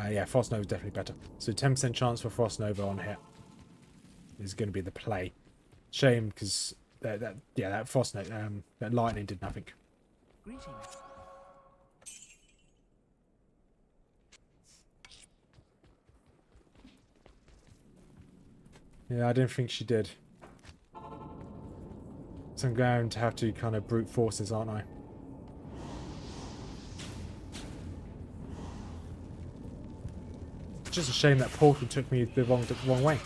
Speaker 1: Yeah, Frost Nova's definitely better. So 10% chance for Frost Nova on hit is going to be the play. Shame because that Frost Nova, that lightning did nothing.
Speaker 2: Greetings.
Speaker 1: Yeah, I didn't think she did. So I'm going to have to kind of brute force this, aren't I? It's just a shame that portal took me the wrong way.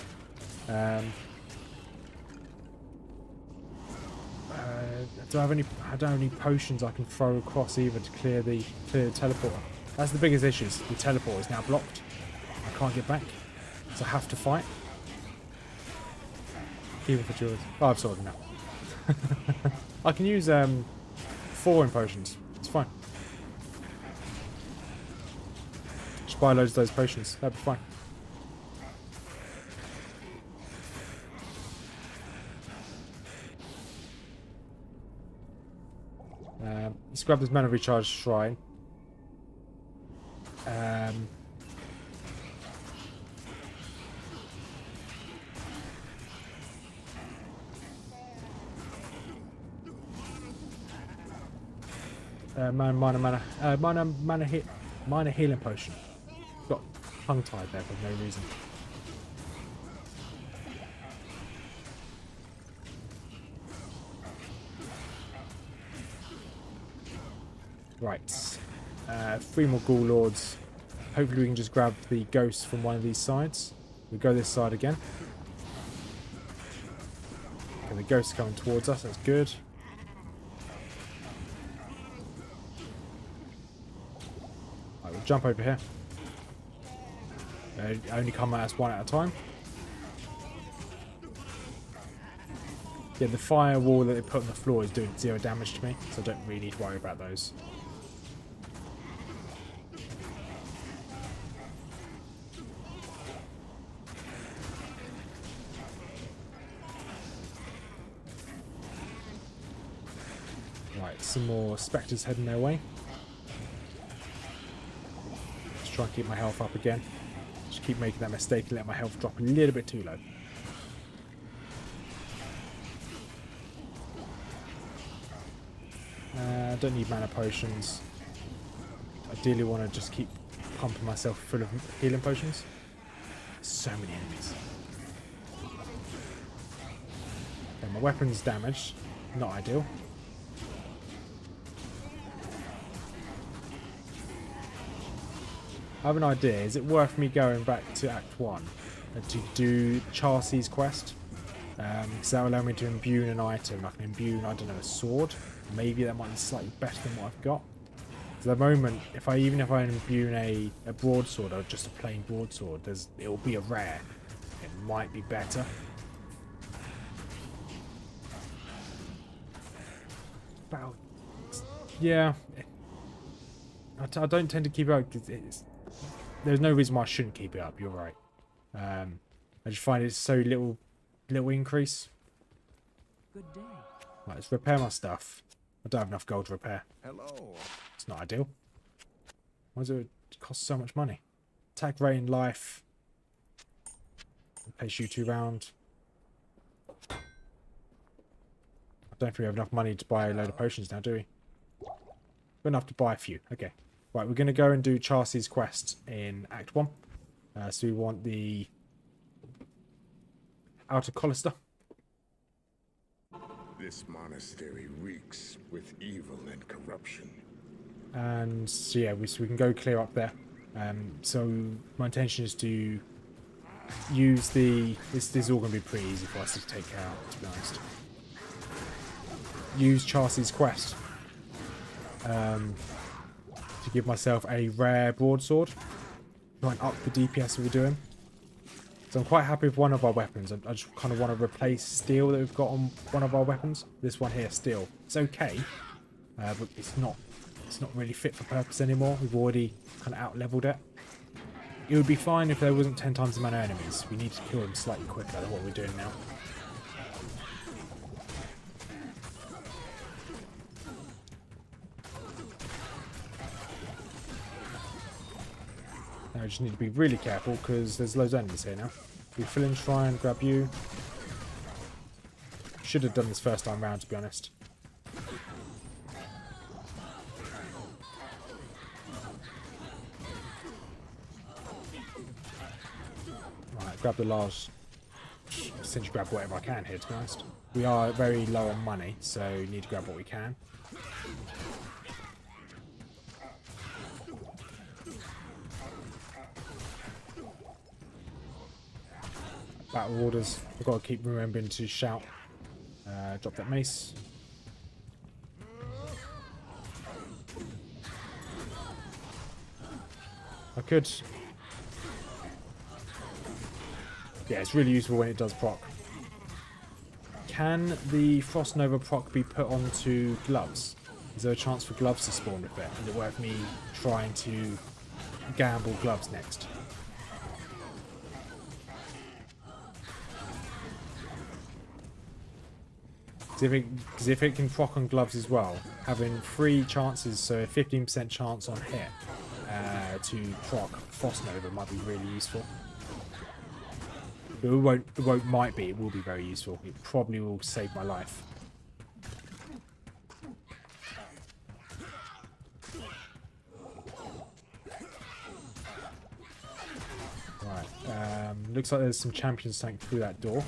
Speaker 1: Do I don't have any potions I can throw across either to clear the teleporter. That's the biggest issue. Is the teleporter is now blocked. I can't get back, so I have to fight. Even for Jules. Oh, I've sorted now. I can use 4 in potions. It's fine. Just buy loads of those potions. That'd be fine. Let's grab this mana recharge shrine. Minor healing potion. Got tongue tied there for no reason. Right. 3 more Ghoul Lords. Hopefully we can just grab the ghosts from one of these sides. We go this side again. Okay, the ghosts are coming towards us. That's good. Right, we'll jump over here. They only come at us one at a time. Yeah, the firewall that they put on the floor is doing 0 damage to me, so I don't really need to worry about those. Right, some more spectres heading their way. Just try and keep my health up again. Just keep making that mistake and let my health drop a little bit too low. I don't need mana potions. Ideally want to just keep pumping myself full of healing potions. So many enemies. Okay, my weapon's damaged. Not ideal. I have an idea. Is it worth me going back to Act 1 to do Charcy's quest? Because that will allow me to imbue an item. I can imbue, I don't know, a sword. Maybe that might be slightly better than what I've got. At the moment, even if I imbue a broadsword or just a plain broadsword, it will be a rare. It might be better. But yeah, I don't tend to keep it up because there's no reason why I shouldn't keep it up. You're right. I just find it's so little increase.
Speaker 2: Good day.
Speaker 1: Right, let's repair my stuff. I don't have enough gold to repair.
Speaker 3: Hello.
Speaker 1: It's not ideal. Why does it cost so much money? Attack rate in life. Pays you 2 round. I don't think we have enough money to buy a load of potions now, do we? We've enough to buy a few. Okay. Right, we're going to go and do Charcy's quest in Act 1. So we want the Outer Colister.
Speaker 3: This monastery reeks with evil and corruption.
Speaker 1: And so yeah, we can go clear up there. So my intention is to use this is all going to be pretty easy for us to take out, to be honest. Use Charcy's quest to give myself a rare broadsword. Try and up the DPS we're doing. So I'm quite happy with one of our weapons. I just kind of want to replace steel that we've got on one of our weapons. This one here, steel. It's okay, but it's not really fit for purpose anymore. We've already kind of out-leveled it. It would be fine if there wasn't 10 times the amount of enemies. We need to kill them slightly quicker than what we're doing now. Now we just need to be really careful because there's loads of enemies here now. We fill in shrine, grab you. Should have done this first time round, to be honest. Right, grab the large. Essentially grab whatever I can here, to be honest. We are very low on money, so we need to grab what we can. Battle orders. I've got to keep remembering to shout. Drop that mace. I could. Yeah, it's really useful when it does proc. Can the Frost Nova proc be put onto gloves? Is there a chance for gloves to spawn with it? Is it worth me trying to gamble gloves next? Because if it can proc on gloves as well, having 3 chances, so a 15% chance on hit to proc Frost Nova might be really useful. But it will be very useful. It probably will save my life. Right, looks like there's some champions tank through that door,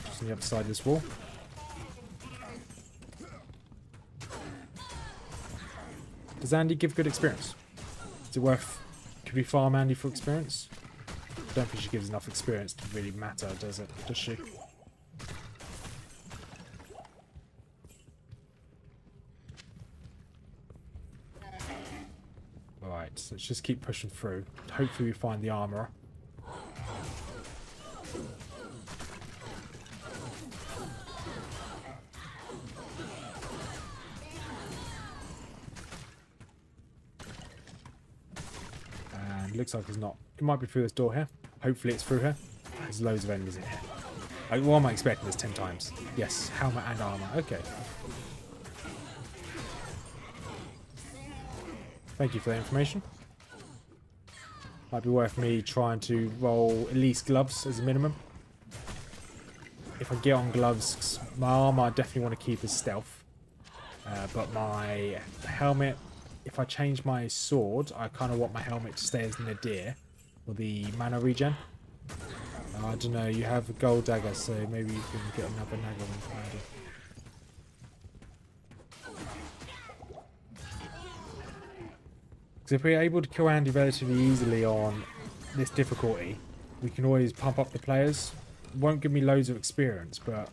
Speaker 1: just on the other side of this wall. Does Andy give good experience? Is it worth... Could we farm Andy for experience? I don't think she gives enough experience to really matter, does it? Does she? Alright, so let's just keep pushing through. Hopefully we find the armourer. Looks like it's not. It might be through this door here. Hopefully it's through here. There's loads of enemies in here. What am I expecting? There's 10 times. Yes, helmet and armor. Okay. Thank you for that information. Might be worth me trying to roll at least gloves as a minimum. If I get on gloves, my armor I definitely want to keep as stealth. But my helmet... If I change my sword, I kind of want my helmet to stay as Nadir for the mana regen. I don't know, you have a gold dagger, so maybe you can get another dagger when Because if we're able to kill Andy relatively easily on this difficulty, we can always pump up the players. It won't give me loads of experience, but...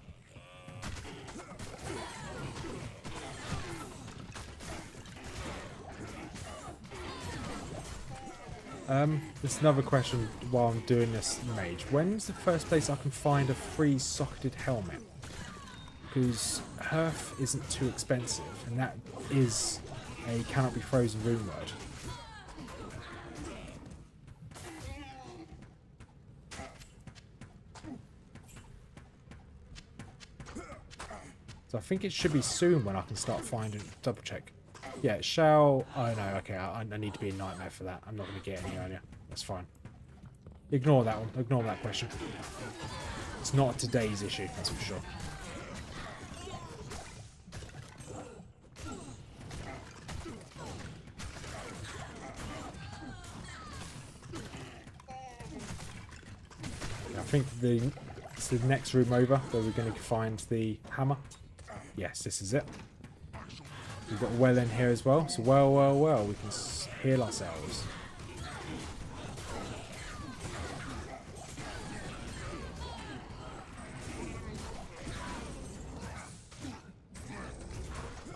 Speaker 1: There's another question while I'm doing this mage. When's the first place I can find a free socketed helmet? Because Hearth isn't too expensive, and that is a cannot be frozen rune word. So I think it should be soon when I can start finding... Double check. Yeah, it shall... Oh no, okay, I need to be a nightmare for that. I'm not going to get any earlier. That's fine. Ignore that one. Ignore that question. It's not today's issue, that's for sure. I think it's the next room over where we're going to find the hammer. Yes, this is it. We've got a well in here as well, so well, we can heal ourselves.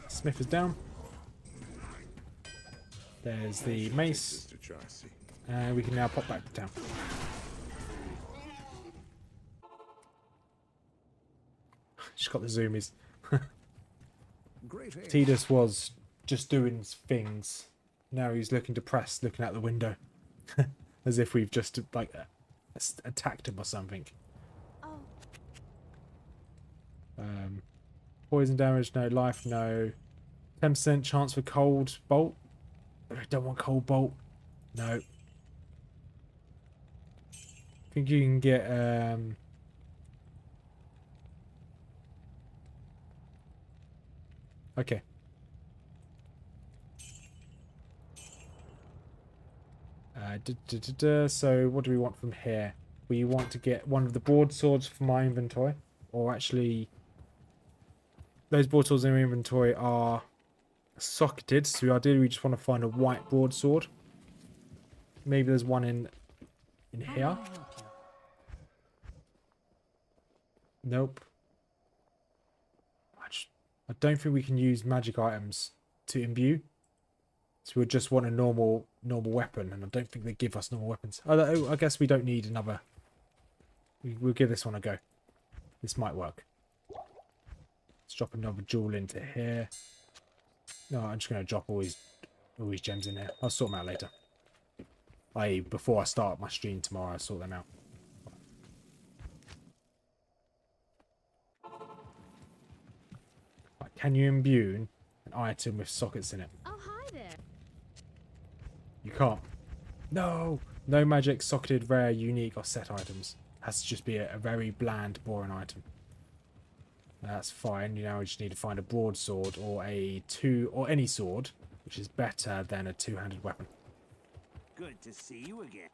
Speaker 1: Smith is down. There's the mace. And we can now pop back to town. She's got the zoomies.
Speaker 4: Great hair.
Speaker 1: Tidus was just doing things. Now he's looking depressed, looking out the window. As if we've just, like, attacked him or something.
Speaker 5: Oh,
Speaker 1: Poison damage, no. Life, no. 10% chance for cold bolt. I don't want cold bolt. No. I think you can get, okay. So what do we want from here? We want to get one of the broadswords from my inventory. Or actually, those broadswords in our inventory are socketed. So ideally we just want to find a white broadsword. Maybe there's one in here. Nope. I don't think we can use magic items to imbue. So we just want a normal weapon, and I don't think they give us normal weapons. Oh, I guess we don't need another. We'll give this one a go. This might work. Let's drop another jewel into here. No, I'm just going to drop all these gems in here. I'll sort them out later. Before I start my stream tomorrow, I'll sort them out. Right, can you imbue an item with sockets in it?
Speaker 5: oh, hi there.
Speaker 1: You can't. No! No magic, socketed, rare, unique, or set items. Has to just be a very bland, boring item. That's fine. Now we just need to find a broadsword or or any sword, which is better than a two-handed weapon.
Speaker 4: Good to see you again.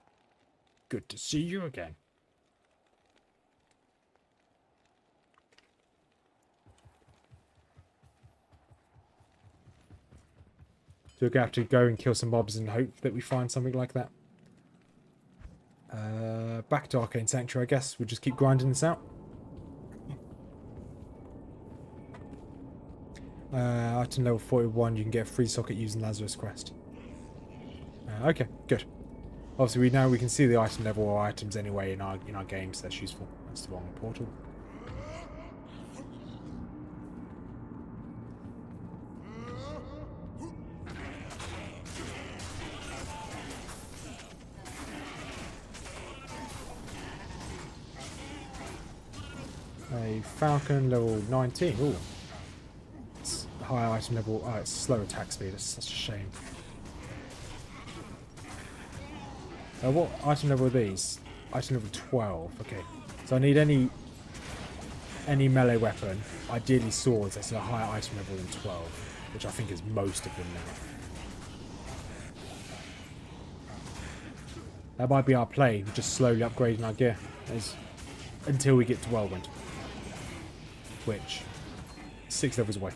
Speaker 1: Good to see you again. So we're going to have to go and kill some mobs and hope that we find something like that. Back to Arcane Sanctuary, I guess. We'll just keep grinding this out. Item level 41, you can get a free socket using Lazarus Crest. Okay, good. Obviously, now we can see the item level or items anyway in our games. So that's useful. That's the wrong portal. A Falcon level 19. Ooh. It's higher item level. Oh, it's slow attack speed. It's such a shame. What item level are these? Item level 12. Okay. So I need any melee weapon. Ideally swords. That's a higher item level than 12. Which I think is most of them now. That might be our play. We're just slowly upgrading our gear. Until we get to Whirlwind. Which, 6 levels away.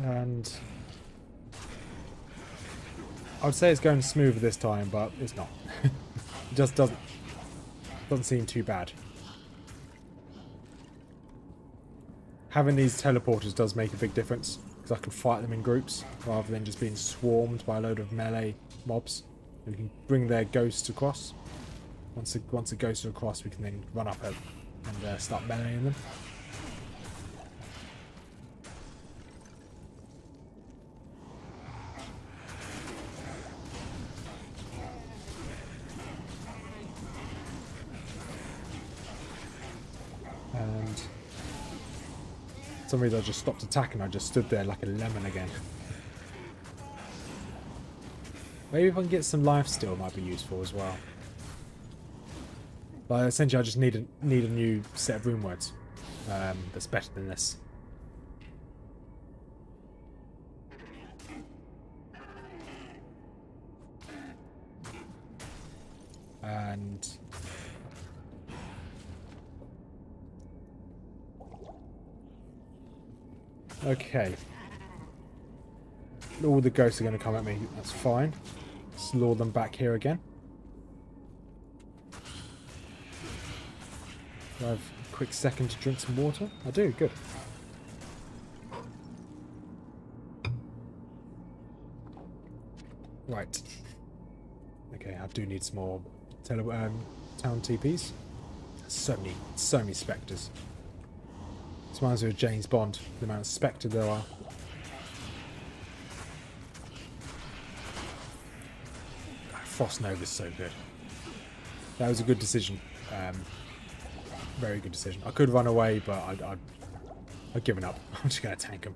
Speaker 1: And I would say it's going smoother this time, but it's not. It just doesn't seem too bad. Having these teleporters does make a big difference, because I can fight them in groups rather than just being swarmed by a load of melee mobs. We can bring their ghosts across. Once the ghosts are across, we can then run up and start meleeing them. And for some reason I just stopped attacking. I just stood there like a lemon again. Maybe if I can get some life steal, it might be useful as well. But essentially I just need a new set of rune words that's better than this. And okay. All the ghosts are going to come at me. That's fine. Let's lure them back here again. Do I have a quick second to drink some water? I do, good. Right. Okay, I do need some more town TPs. So many spectres. This reminds me of James Bond, the amount of spectre there are. Frost Nova is so good. That was a good decision. Very good decision. I could run away, but I've given up. I'm just going to tank him.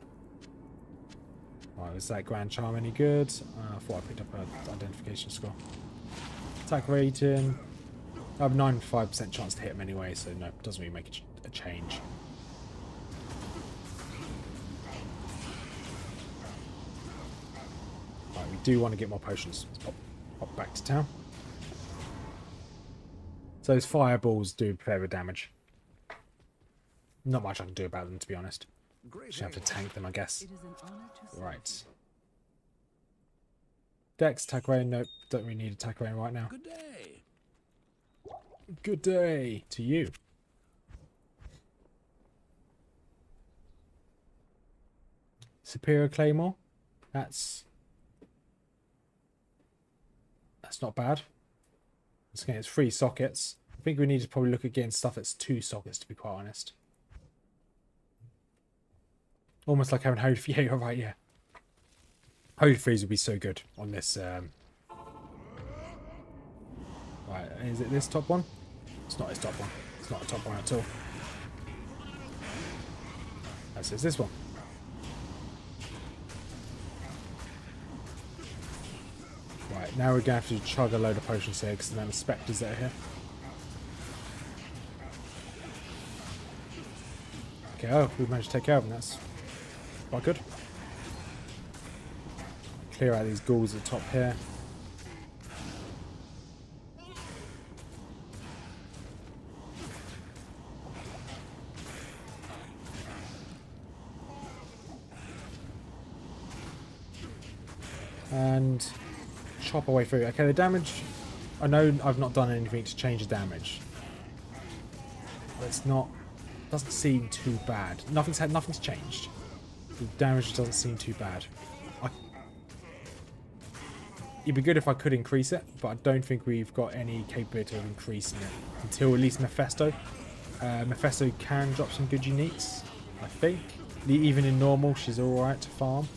Speaker 1: Alright, was that Grand Charm any good? I thought I picked up an identification score. Attack rating. I have a 95% chance to hit him anyway, so no, it doesn't really make a change. Right, we do want to get more potions. Let's pop back to town. So those fireballs do further damage. Not much I can do about them, to be honest. Just have to tank them, I guess.
Speaker 2: It is an honor to serve
Speaker 1: Right. Dex, attack rating. Nope, don't really need attack rating right now.
Speaker 4: Good day.
Speaker 1: Good day to you. Superior Claymore. That's not bad. It's 3 sockets. I think we need to probably look at getting stuff that's 2 sockets, to be quite honest. Almost like having Holy Freeze. Yeah, you're right, yeah. Holy Freeze would be so good on this. Right, is it this top one? It's not this top one. It's not a top one at all. It's this one. Right, now we're going to have to chug a load of potions here because of the amount of spectres that are here. Okay, oh, we've managed to take care of them. That's quite good. Clear out these ghouls at the top here. And chop our way through. Okay, the damage, I know I've not done anything to change the damage, but it's not, doesn't seem too bad. Nothing's changed. The damage doesn't seem too bad. It'd be good if I could increase it, but I don't think we've got any capability of increasing it until at least Mephisto. Mephisto can drop some good uniques, I think. Even in normal, she's alright to farm.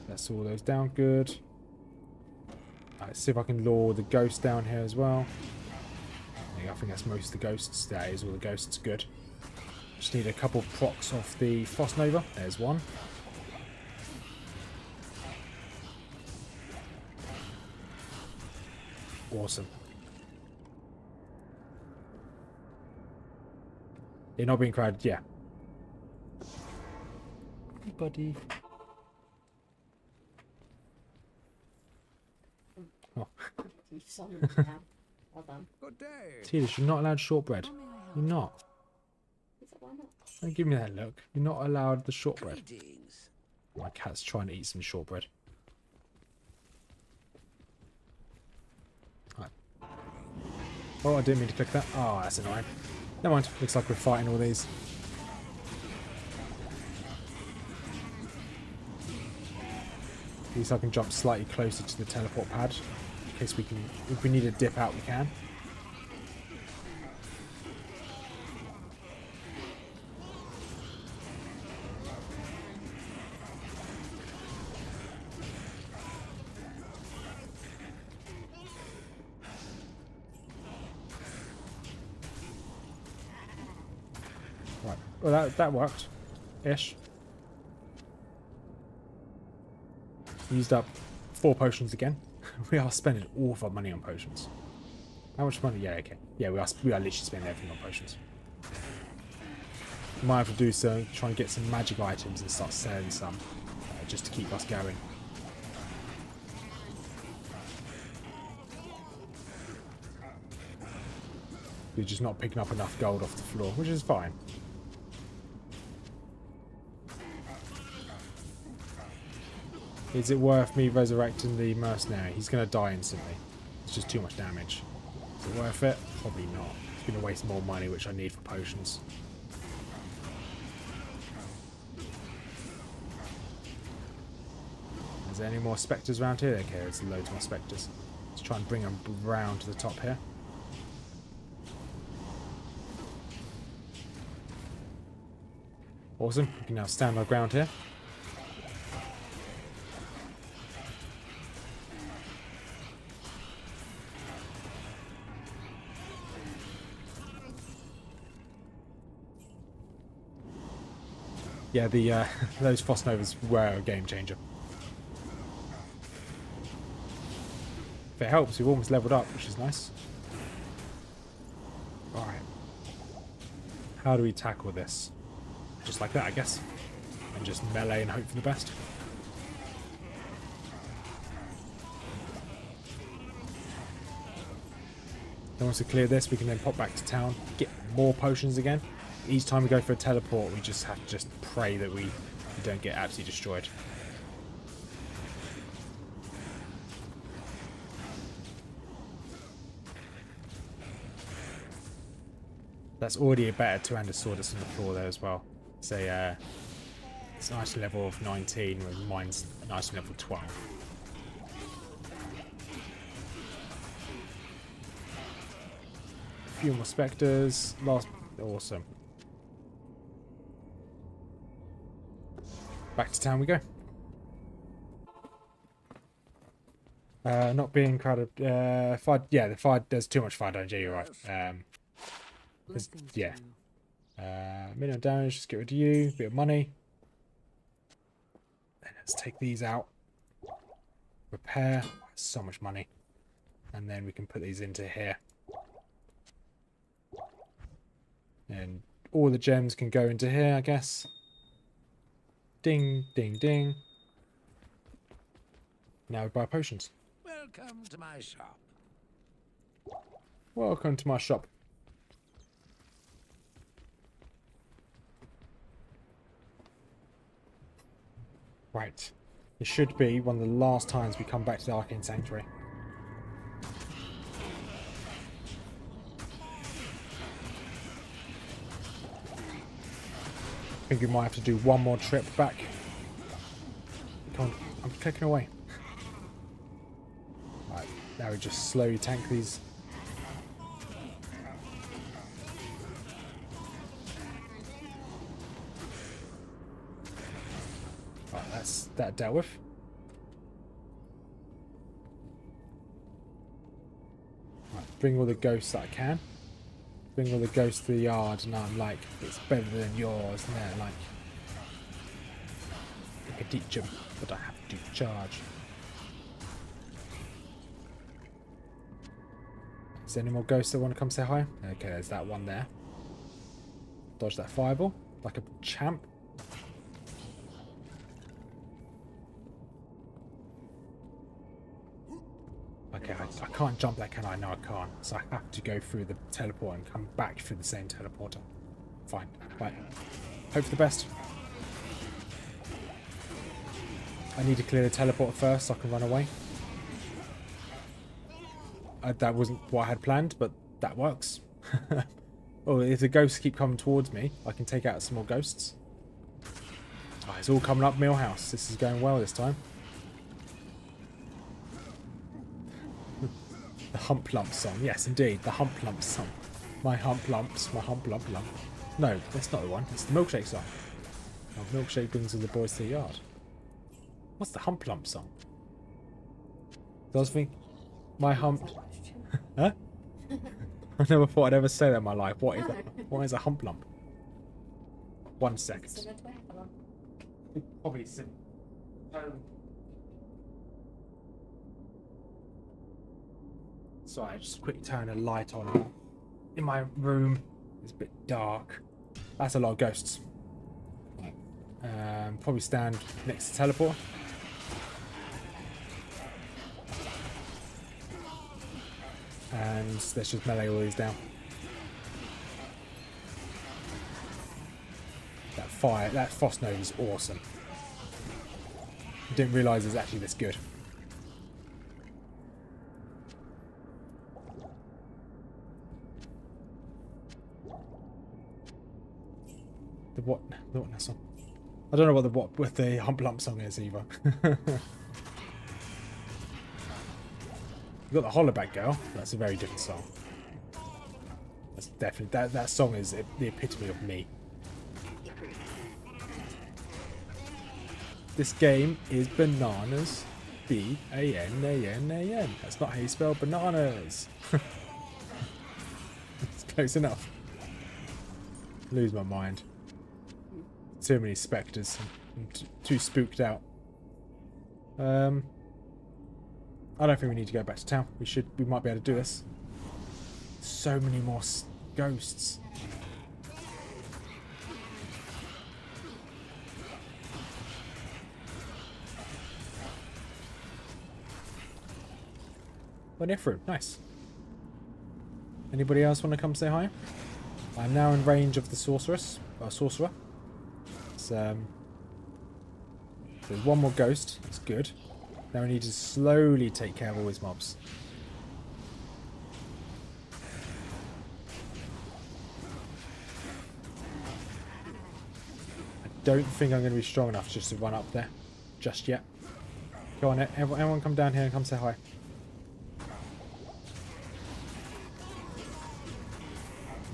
Speaker 1: That's all those down. Good. Alright, see if I can lure the ghost down here as well. I think that's most of the ghosts. That is all the ghosts. Good. Just need a couple of procs off the Frost Nova. There's one. Awesome. You're not being crowded. Yeah. Hey, buddy. Oh.
Speaker 5: You summoned me now. Well done.
Speaker 4: Good day.
Speaker 1: Titus, you're not allowed shortbread.
Speaker 2: How may I help?
Speaker 1: You're not.
Speaker 5: Is it, why not?
Speaker 1: Don't give me that look. You're not allowed the shortbread.
Speaker 4: Greetings.
Speaker 1: My cat's trying to eat some shortbread. Right. Oh, I didn't mean to click that. Oh, that's annoying. Never mind. Looks like we're fighting all these. At least I can jump slightly closer to the teleport pad. In case we can, if we need to dip out, we can. Right. Well, that worked. Ish. Used up 4 potions again. We are spending all of our money on potions. How much money? Yeah, okay. Yeah, we are literally spending everything on potions. We might have to do so, try and get some magic items and start selling some, just to keep us going. We're just not picking up enough gold off the floor, which is fine. Is it worth me resurrecting the mercenary? He's going to die instantly. It's just too much damage. Is it worth it? Probably not. It's going to waste more money, which I need for potions. Is there any more spectres around here? Okay, there's loads more spectres. Let's try and bring them round to the top here. Awesome. We can now stand our ground here. Yeah, the those Frost Novas were a game changer. If it helps, we've almost leveled up, which is nice. Alright. How do we tackle this? Just like that, I guess. And just melee and hope for the best. Then once we clear this, we can then pop back to town, get more potions again. Each time we go for a teleport, we just have to just pray that we don't get absolutely destroyed. That's already a better two-handed sword that's on the floor there as well. Say, it's an item level of 19, whereas mine's an item level 12. A few more spectres. Last, awesome. Back to town we go. Not being crowded. Fire, yeah, the fire. There's too much fire damage. Yeah, you're right.
Speaker 2: Blessings
Speaker 1: yeah.
Speaker 2: to you.
Speaker 1: Minimum damage. Just get rid of you. Bit of money. Then let's take these out. Repair. So much money. And then we can put these into here. And all the gems can go into here, I guess. Ding, ding, ding. Now we buy potions.
Speaker 4: Welcome to my shop.
Speaker 1: Welcome to my shop. Right. This should be one of the last times we come back to the Arcane Sanctuary. I think we might have to do one more trip back. Come on, I'm clicking away. Right, now we just slowly tank these. Right, that's that dealt with. Right, bring all the ghosts that I can. Bring all the ghosts to the yard, and I'm like, it's better than yours, and they're like, I can teach them, but I have to charge. Is there any more ghosts that want to come say hi? Okay, there's that one there. Dodge that fireball, like a champ. Okay, I can't jump that, can I? No, I can't. So I have to go through the teleport and come back through the same teleporter. Fine. Right. Hope for the best. I need to clear the teleporter first so I can run away. That wasn't what I had planned, but that works. Oh, if the ghosts keep coming towards me, I can take out some more ghosts. Oh, it's all coming up Millhouse. This is going well this time. The Hump Lump song. Yes, indeed. The Hump Lump song. My hump lumps. My hump lump lump. No, that's not the one. It's the Milkshake song. Oh, Milkshake brings all the boys to the yard. What's the Hump Lump song? I was thinking, my hump... Huh? I never thought I'd ever say that in my life. What is that? What is a hump lump? 1 second. Probably sim. Sorry, just quick turn a light on in my room. It's a bit dark. That's a lot of ghosts. Probably stand next to teleport. And let's just melee all these down. That fire, that Frost Nova is awesome. Didn't realise it was actually this good. The what? The what song? I don't know what the Hump Lump song is either. You got the Hollaback Girl. That's a very different song. That's definitely that song is the epitome of me. This game is bananas. B-A-N-A-N-A-N. That's not how you spell bananas. It's close enough. Lose my mind. Too many spectres. I'm too spooked out. I don't think we need to go back to town. We might be able to do this. So many more ghosts. Went in through. Nice. Anybody else want to come say hi? I'm now in range of the sorcerer. So, there's one more ghost. That's good. Now we need to slowly take care of all his mobs. I don't think I'm going to be strong enough just to run up there. Just yet. Go on, everyone come down here and come say hi.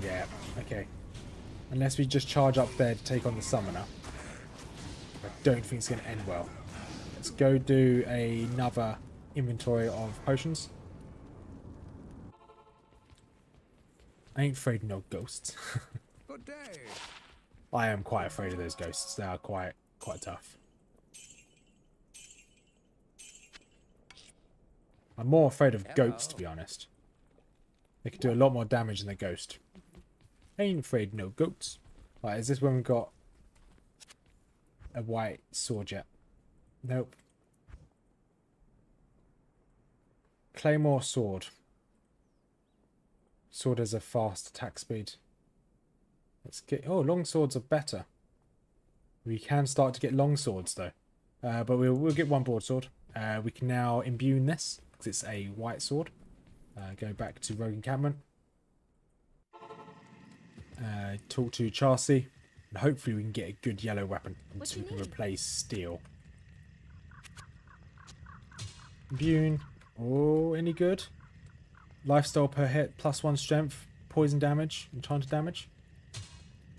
Speaker 1: Yeah, okay. Unless we just charge up there to take on the summoner. I don't think it's going to end well. Let's go do another inventory of potions. I ain't afraid of no ghosts.
Speaker 4: Good day.
Speaker 1: I am quite afraid of those ghosts. They are quite tough. I'm more afraid of goats, to be honest. They could do a lot more damage than a ghost. Ain't afraid of no goats. Right, is this when we've got a white sword yet? Nope. Claymore sword. Sword has a fast attack speed. Let's get... Oh, long swords are better. We can start to get long swords though. But we'll get one broadsword. We can now imbue this because it's a white sword. Go back to Rogue Encampment. Talk to Chassis. And hopefully we can get a good yellow weapon so we can replace steel. Imbue. Oh, any good? Lifestyle per hit, +1 strength, poison damage, enchanted damage.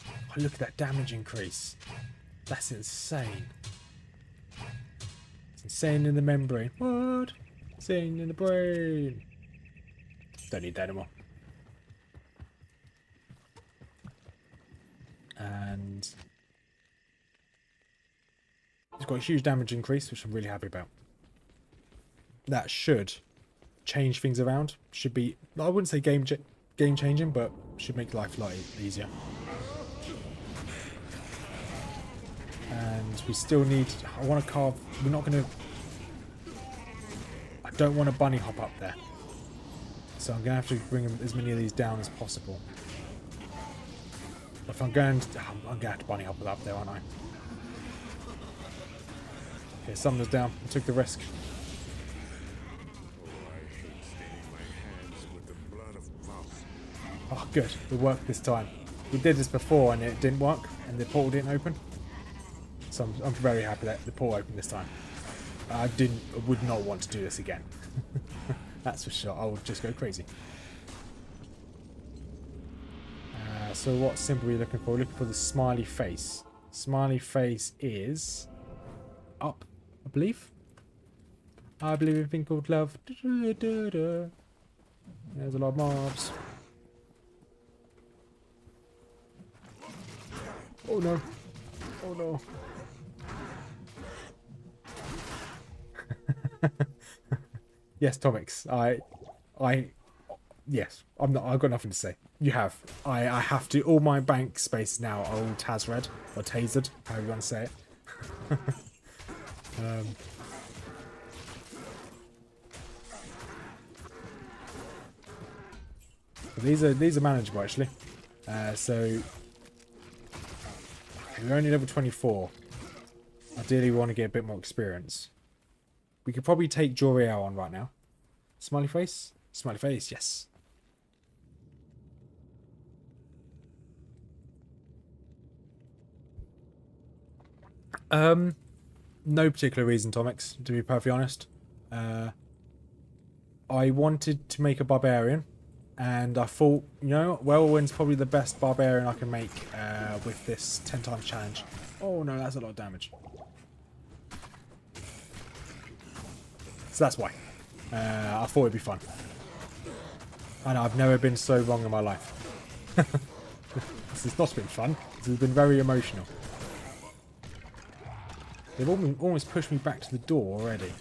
Speaker 1: Oh, look at that damage increase. That's insane. It's insane in the membrane. What? Insane in the brain. Don't need that anymore. And it's got a huge damage increase, which I'm really happy about. That should change things around. Should be, I wouldn't say game changing, but should make life a lot easier. And we still need, I want to carve, we're not going to, I don't want a bunny hop up there. So I'm going to have to bring as many of these down as possible. If I'm going to, I'm going to have to bunny hop up there, aren't I? Okay, summoner's down. I took the risk. Oh, good. It worked this time. We did this before and it didn't work, and the portal didn't open. So I'm very happy that the portal opened this time. I would not want to do this again. That's for sure. I would just go crazy. So what symbol are you looking for? We're looking for the smiley face. Smiley face is up, I believe. I believe in a thing called love. There's a lot of mobs. Oh no. Oh no. Yes, Tomix. Yes. I've got nothing to say. You have. I have to. All my bank space now are all Tazred or Tasered, however you want to say it. These are manageable actually. So okay, we're only level 24. Ideally, we want to get a bit more experience. We could probably take Joriel on right now. Smiley face? Smiley face, yes. No particular reason, Tomix, to be perfectly honest. I wanted to make a Barbarian, and I thought, you know, Whirlwind's probably the best Barbarian I can make with this 10 times challenge. Oh no, that's a lot of damage. So that's why. I thought it'd be fun. And I've never been so wrong in my life. This has not been fun. This has been very emotional. They've almost pushed me back to the door already.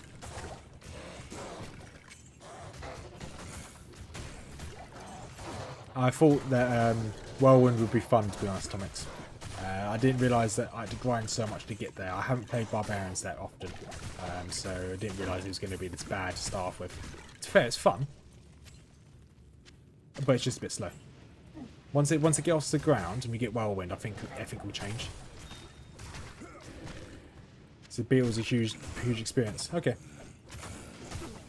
Speaker 1: I thought that Whirlwind would be fun, to be honest, Tomix. I didn't realise that I had to grind so much to get there. I haven't played Barbarians that often, so I didn't realise it was going to be this bad to start off with. It's fair, it's fun, but it's just a bit slow. Once it gets off the ground and we get Whirlwind, I think will change. So Beetle's a huge experience. Okay.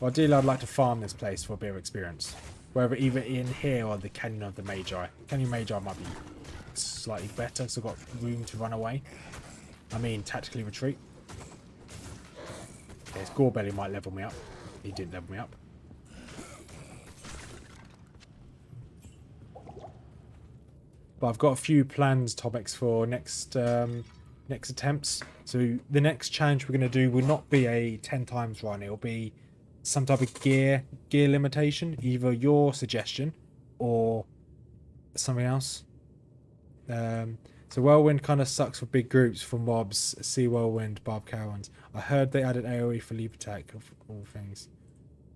Speaker 1: Well, ideally, I'd like to farm this place for a bit of experience. Whether either in here or the Canyon of the Magi. Canyon Magi might be slightly better, so I've got room to run away. I mean, tactically retreat. Yes, Gorebelly might level me up. He didn't level me up. But I've got a few plans, Topics, for next attempts. So the next challenge we're going to do will not be a 10 times run. It'll be some type of gear limitation, either your suggestion or something else. So Whirlwind kind of sucks for big groups for mobs. Sea Whirlwind, Barb Cowans. I heard they added AoE for Leap Attack, of all things.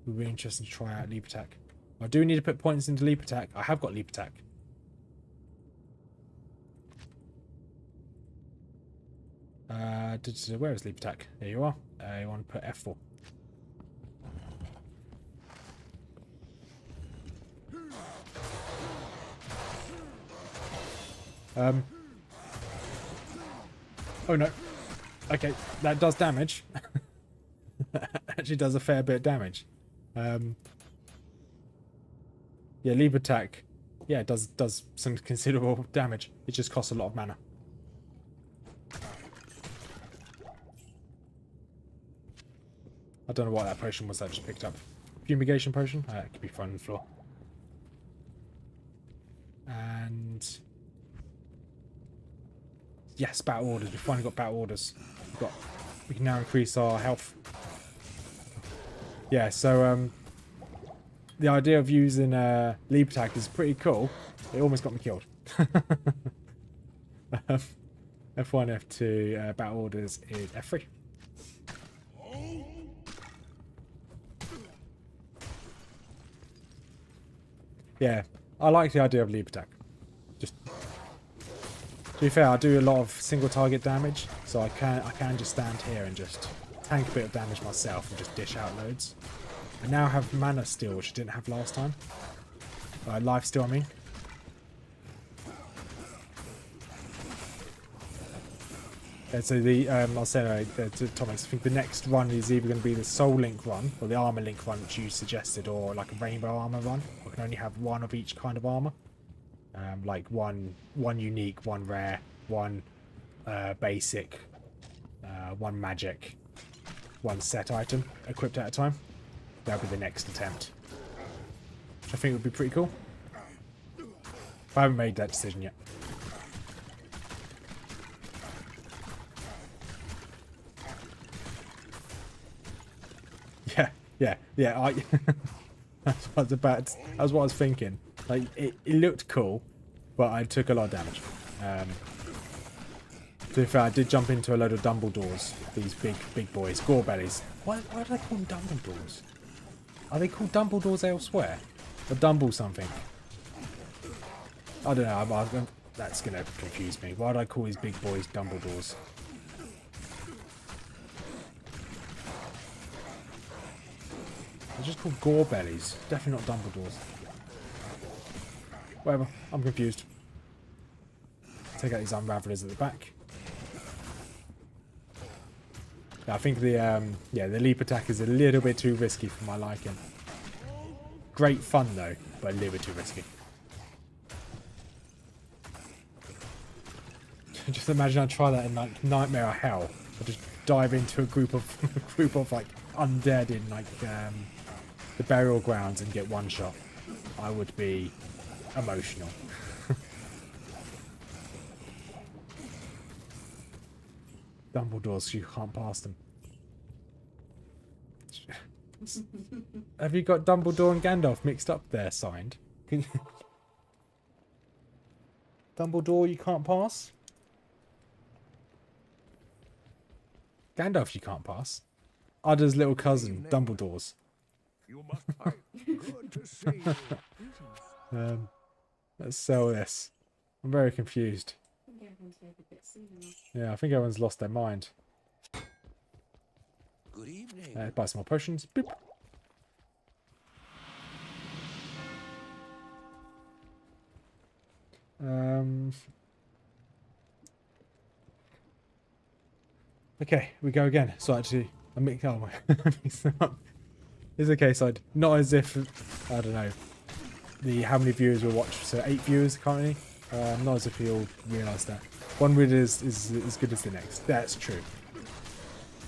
Speaker 1: It would be interesting to try out Leap Attack. I do need to put points into Leap Attack. I have got Leap Attack. Where is Leap Attack? There you are. You want to put F4. Oh no. Okay, that does damage. Actually does a fair bit of damage. Yeah, Leap Attack. Yeah, it does some considerable damage. It just costs a lot of mana. I don't know what that potion was I just picked up. Fumigation potion? It could be fun on the floor. And yes, battle orders. We've finally got battle orders. We can now increase our health. Yeah, so the idea of using Leap Attack is pretty cool. It almost got me killed. F1, F2, battle orders is F3. Yeah, I like the idea of Leap Attack. Just to be fair, I do a lot of single target damage, so I can just stand here and just tank a bit of damage myself and just dish out loads. I now have mana steal, which I didn't have last time. Life steal, I mean. So I'll say to Thomas, I think the next run is either going to be the Soul Link run or the Armor Link run, which you suggested, or like a Rainbow Armor run. I can only have one of each kind of armor, like one unique, one rare, one basic, one magic, one set item equipped at a time. That'll be the next attempt, which I think would be pretty cool. I haven't made that decision yet. Yeah. That's what I was thinking. Like it looked cool, but I took a lot of damage. To be fair, I did jump into a load of Dumbledores. These big boys, Gorebellies. Why do they call them Dumbledores? Are they called Dumbledores elsewhere? Or Dumble something? I don't know. That's gonna confuse me. Why do I call these big boys Dumbledores? They're just called Gorebellies. Definitely not Dumbledores. Whatever. I'm confused. Take out these Unravelers at the back. I think the leap attack is a little bit too risky for my liking. Great fun though, but a little bit too risky. Just imagine I try that in like Nightmare of Hell. I just dive into a group of like undead in like the burial grounds and get one shot. I would be emotional. Dumbledores, you can't pass them. Have you got Dumbledore and Gandalf mixed up there, signed? Dumbledore you can't pass? Gandalf you can't pass? Udder's little cousin, Dumbledore's.
Speaker 4: You must fight. Good to see you.
Speaker 1: Let's sell this. I'm very confused.
Speaker 5: I think everyone's made a bit sooner.
Speaker 1: Yeah, I think everyone's lost their mind.
Speaker 4: Good evening.
Speaker 1: Buy some more potions. Boop. Okay, we go again. So actually, I mix them up. It's okay, so not as if I don't know how many viewers will watch. So 8 viewers currently. Not as if you all realise that one video is as good as the next. That's true.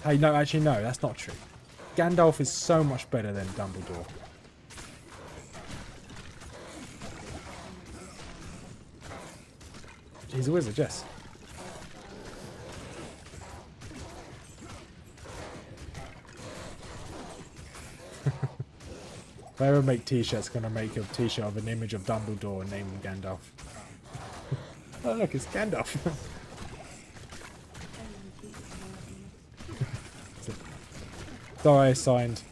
Speaker 1: Hey, no, actually no, that's not true. Gandalf is so much better than Dumbledore. He's a wizard, yes. If I ever make t-shirts, gonna make a t-shirt of an image of Dumbledore and name him Gandalf. Oh look, it's Gandalf. Sorry, signed.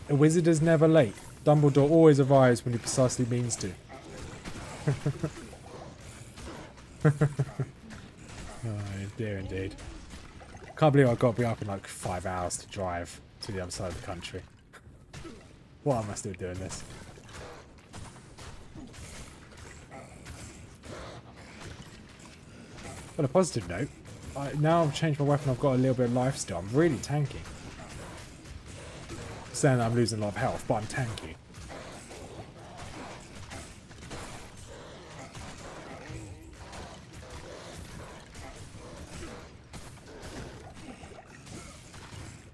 Speaker 1: A wizard is never late. Dumbledore always arrives when he precisely means to. Oh dear indeed. Can't believe I've got to be up in like 5 hours to drive to the other side of the country. Why am I still doing this? On a positive note, now I've changed my weapon, I've got a little bit of life still. I'm really tanky. Saying that I'm losing a lot of health, but I'm tanky.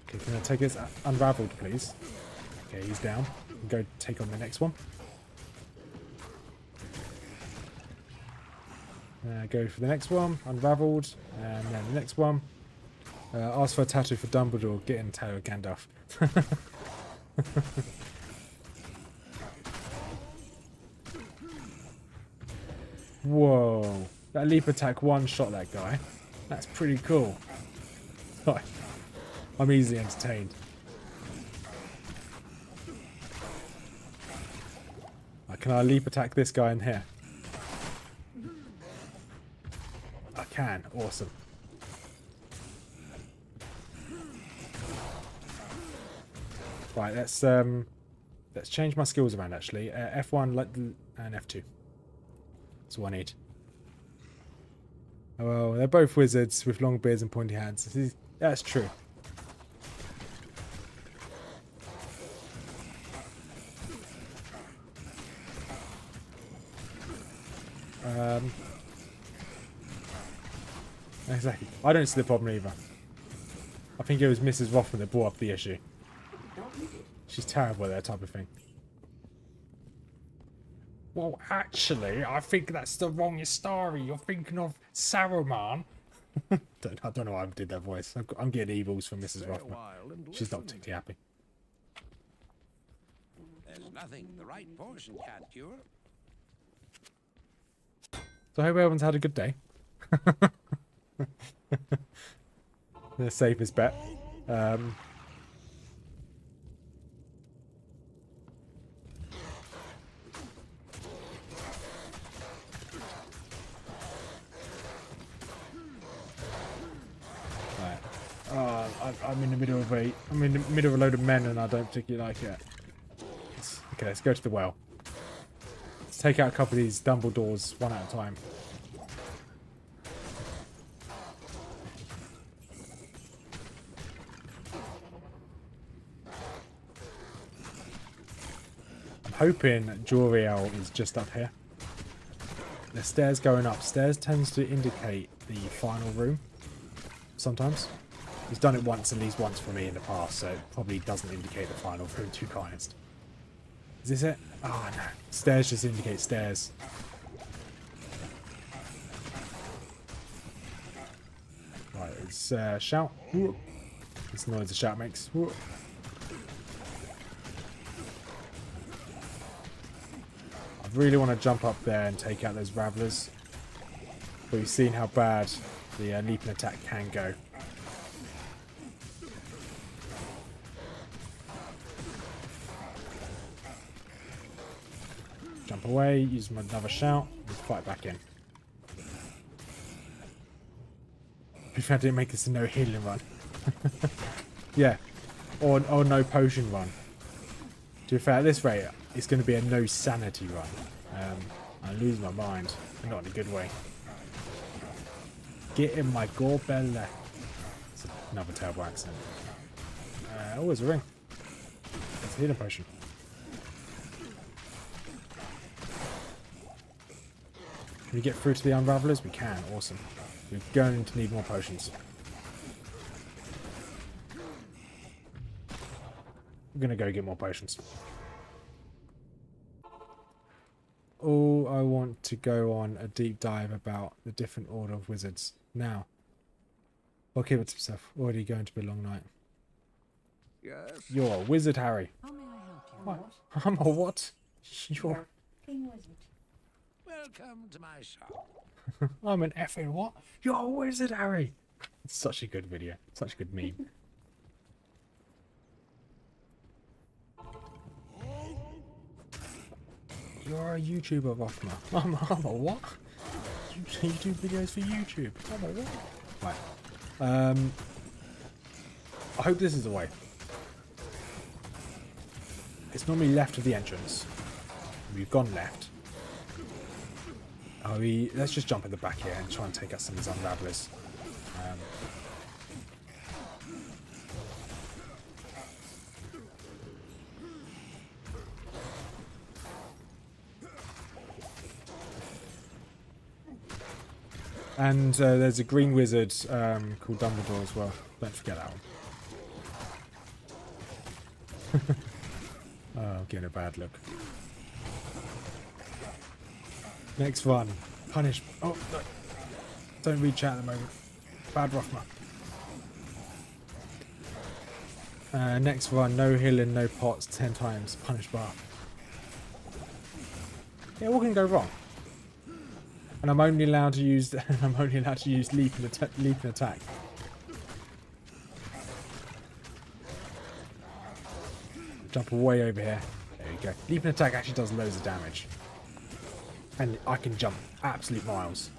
Speaker 1: Okay, can I take this unraveled, please? Okay, he's down. Go take on the next one. Go for the next one, unraveled, and then the next one. Ask for a tattoo for Dumbledore, get in tattoo of Gandalf. Whoa, that leap attack one-shot that guy. That's pretty cool. I'm easily entertained. Can I leap attack this guy in here? I can. Awesome. Right, let's change my skills around actually. F1 and F2. That's what I need. Oh, well, they're both wizards with long beards and pointy hands. That's true. Exactly. I don't see the problem either. I think it was Mrs. Rothman that brought up the issue. She's terrible at that type of thing. Well, actually, I think that's the wrong story. You're thinking of Saruman. I don't know why I did that voice. I'm getting evils from Mrs. Rothman. She's not particularly happy.
Speaker 4: There's nothing the right poison can't cure.
Speaker 1: So I hope everyone's had a good day. The safest bet. I'm in the middle of a load of men and I don't particularly like it. Okay, let's go to the well. Let's take out a couple of these Dumbledores one at a time. hoping Joriel is just up here. The stairs going up. Stairs tends to indicate the final room. Sometimes. He's done it once, at least once for me in the past, so it probably doesn't indicate the final room, to be honest. Is this it? Oh no. Stairs just indicate stairs. Right, it's shout. Whoop. This noise a shout makes. Whoop. I really want to jump up there and take out those Ravelers. But you've seen how bad the leaping attack can go. Jump away, use another shout, and fight back in. If I didn't make this a no healing run. Yeah. Or no potion run. To be fair, at this rate, it's going to be a no sanity run. I lose my mind. Not in a good way. Get in my gore belly. It's another terrible accent. Oh, there's a ring. It's a healing potion. Can we get through to the Unravelers? We can. Awesome. We're going to need more potions. We're going to go get more potions. Oh, I want to go on a deep dive about the different order of wizards. Now. I'll keep it to myself. Already going to be a long night.
Speaker 4: Yes.
Speaker 1: You're a wizard, Harry.
Speaker 2: How may I help you?
Speaker 1: What? I'm a what? You're...
Speaker 5: King wizard.
Speaker 4: Welcome to my shop.
Speaker 1: I'm an effing what? You're a wizard, Harry. It's such a good video. Such a good meme. You're a YouTuber, Rothma. I'm a what? You do videos for YouTube. I'm a what? Right. I hope this is the way. It's normally left of the entrance. We've gone left. Let's just jump in the back here and try and take out some of these Unravelers. And there's a green wizard called Dumbledore as well. Don't forget that one. Oh, I'm getting a bad look. Next one. Punish. Oh, no. Don't read chat at the moment. Bad Rothma. Next one. No healing, no pots, 10 times. Punish bar. Yeah, what can go wrong? And I'm only allowed to use. I'm only allowed to use leap and attack. Jump way over here. There you go. Leap and attack actually does loads of damage. And I can jump absolute miles.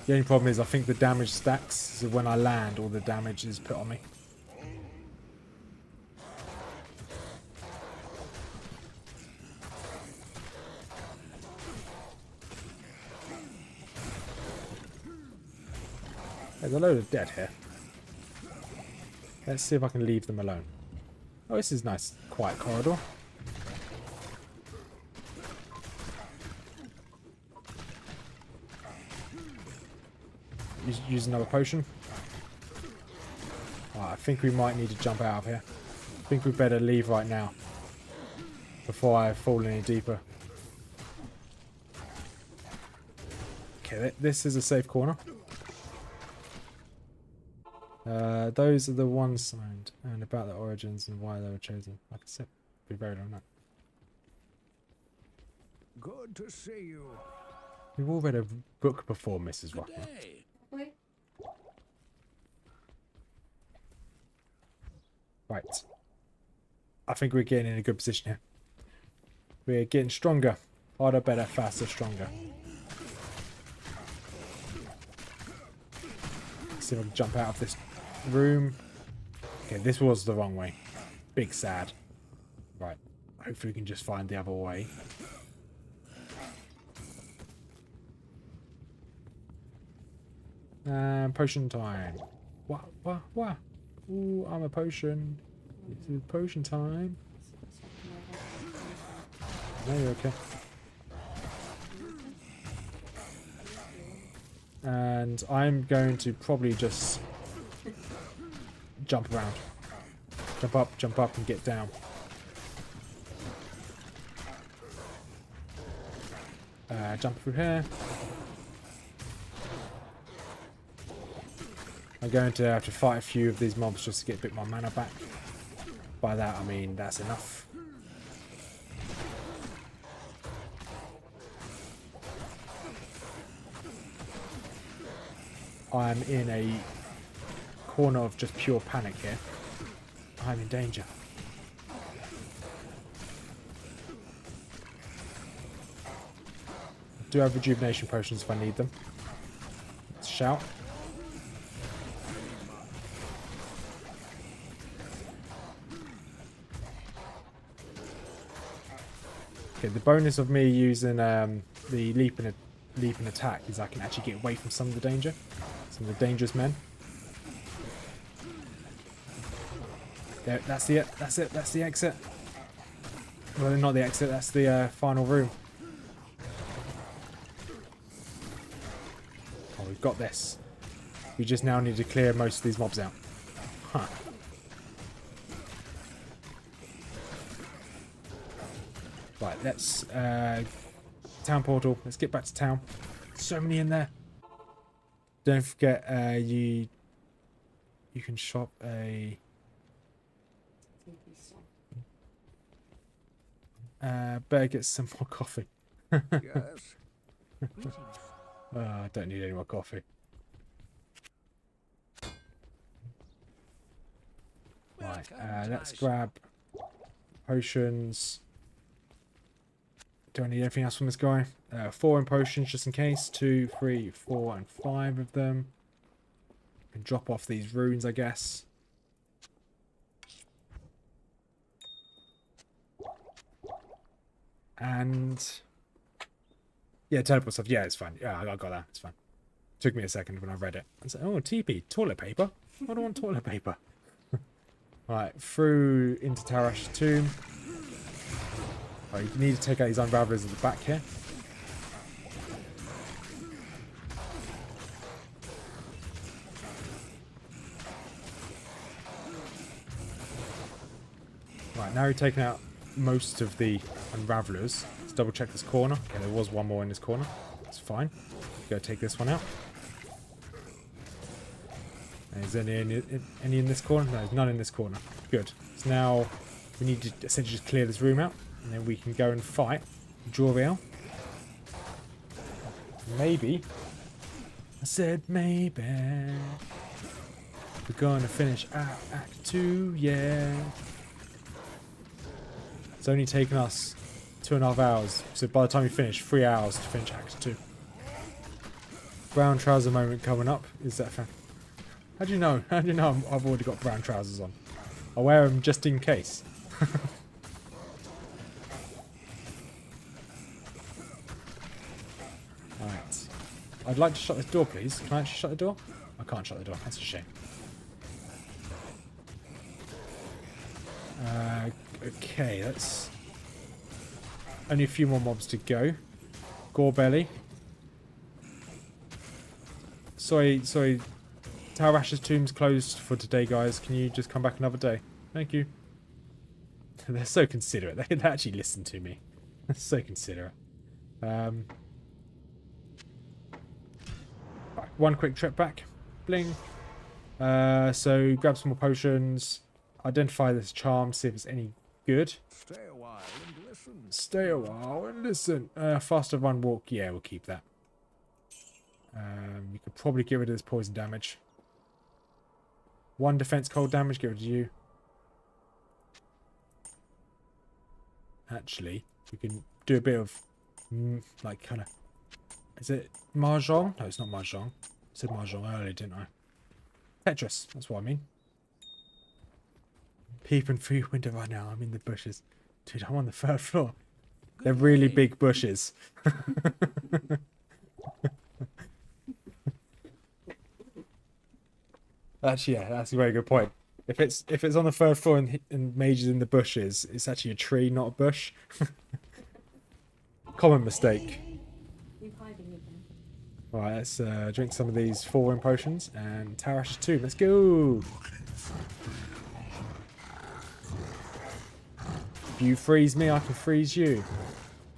Speaker 1: The only problem is I think the damage stacks, so when I land all the damage is put on me. There's a load of dead here. Let's see if I can leave them alone. Oh, this is nice, quiet corridor. Use another potion. Oh, I think we might need to jump out of here. I think we better leave right now before I fall any deeper. Okay, this is a safe corner. Those are the ones signed and about their origins and why they were chosen. Like I said, it'll be very long night.
Speaker 4: Good to see you.
Speaker 1: We've all read a book before, Mrs. Rockman.
Speaker 4: Hey.
Speaker 5: Wait.
Speaker 1: Right. I think we're getting in a good position here. We're getting stronger. Harder, better, faster, stronger. Let's see if I can jump out of this room. Okay, this was the wrong way. Big sad. Right. Hopefully we can just find the other way. Potion time. What? Ooh, I'm a potion. It's potion time. No, you're okay. And I'm going to probably just jump around. Jump up and get down. Jump through here. I'm going to have to fight a few of these mobs just to get a bit more mana back. By that I mean that's enough. I'm in a corner of just pure panic here. I'm in danger. I do have rejuvenation potions if I need them. Let's shout. Okay, the bonus of me using the leap and attack is I can actually get away from some of the danger. Some of the dangerous men. There, that's it, that's the exit. Well, not the exit, that's the final room. Oh, we've got this. We just now need to clear most of these mobs out. Huh. Right, let's... town portal. Let's get back to town. So many in there. Don't forget, you can shop a... better get some more coffee.
Speaker 4: Yes.
Speaker 1: I don't need any more coffee. Right, let's grab potions. Do I need anything else from this guy? 4 in potions just in case. 2, 3, 4, and 5 of them. Can drop off these runes, I guess. And yeah, teleport stuff. Yeah, it's fine. Yeah, I got that. It's fine. Took me a second when I read it. I said, "Oh, TP, toilet paper. I don't want toilet paper." Right, through into Tarash's tomb. Oh, you need to take out these unravelers at the back here. Right, now we've taken out most of the unravelers. Let's double check this corner. Okay, there was one more in this corner. That's fine. Go take this one out. Is there any in this corner? No, there's none in this corner. Good. So now we need to essentially just clear this room out, and then we can go and fight Jor-El. Maybe. I said maybe. We're gonna finish Act 2, yeah. It's only taken us 2.5 hours. So by the time we finish, 3 hours to finish Act 2. Brown trouser moment coming up. Is that fair? How do you know? How do you know I've already got brown trousers on? I wear them just in case. Alright. I'd like to shut this door, please. Can I actually shut the door? I can't shut the door. That's a shame. Okay, that's... Only a few more mobs to go. Gorebelly. Sorry. Tarash's tomb's closed for today, guys. Can you just come back another day? Thank you. They're so considerate. They actually listen to me. They're so considerate. Right, one quick trip back. Bling. So grab some more potions. Identify this charm. See if it's any good.
Speaker 4: Stay a while and listen.
Speaker 1: Stay a while and listen. Faster run walk. Yeah, we'll keep that. You could probably get rid of this poison damage. 1 defense cold damage. Get rid of you. Actually, we can do a bit of like kind of. Is it mahjong? No, it's not mahjong. I said mahjong earlier, didn't I? Tetris. That's what I mean. Peeping through your window right now. I'm in the bushes. Dude, I'm on the 3rd floor. They're really big bushes. Actually, yeah, that's a very good point. If it's on the third floor and Mage's in the bushes, it's actually a tree, not a bush. Common mistake.
Speaker 5: You hiding again.
Speaker 1: Alright, let's drink some of these 4-win potions and Tarash 2. Let's go! If you freeze me, I can freeze you.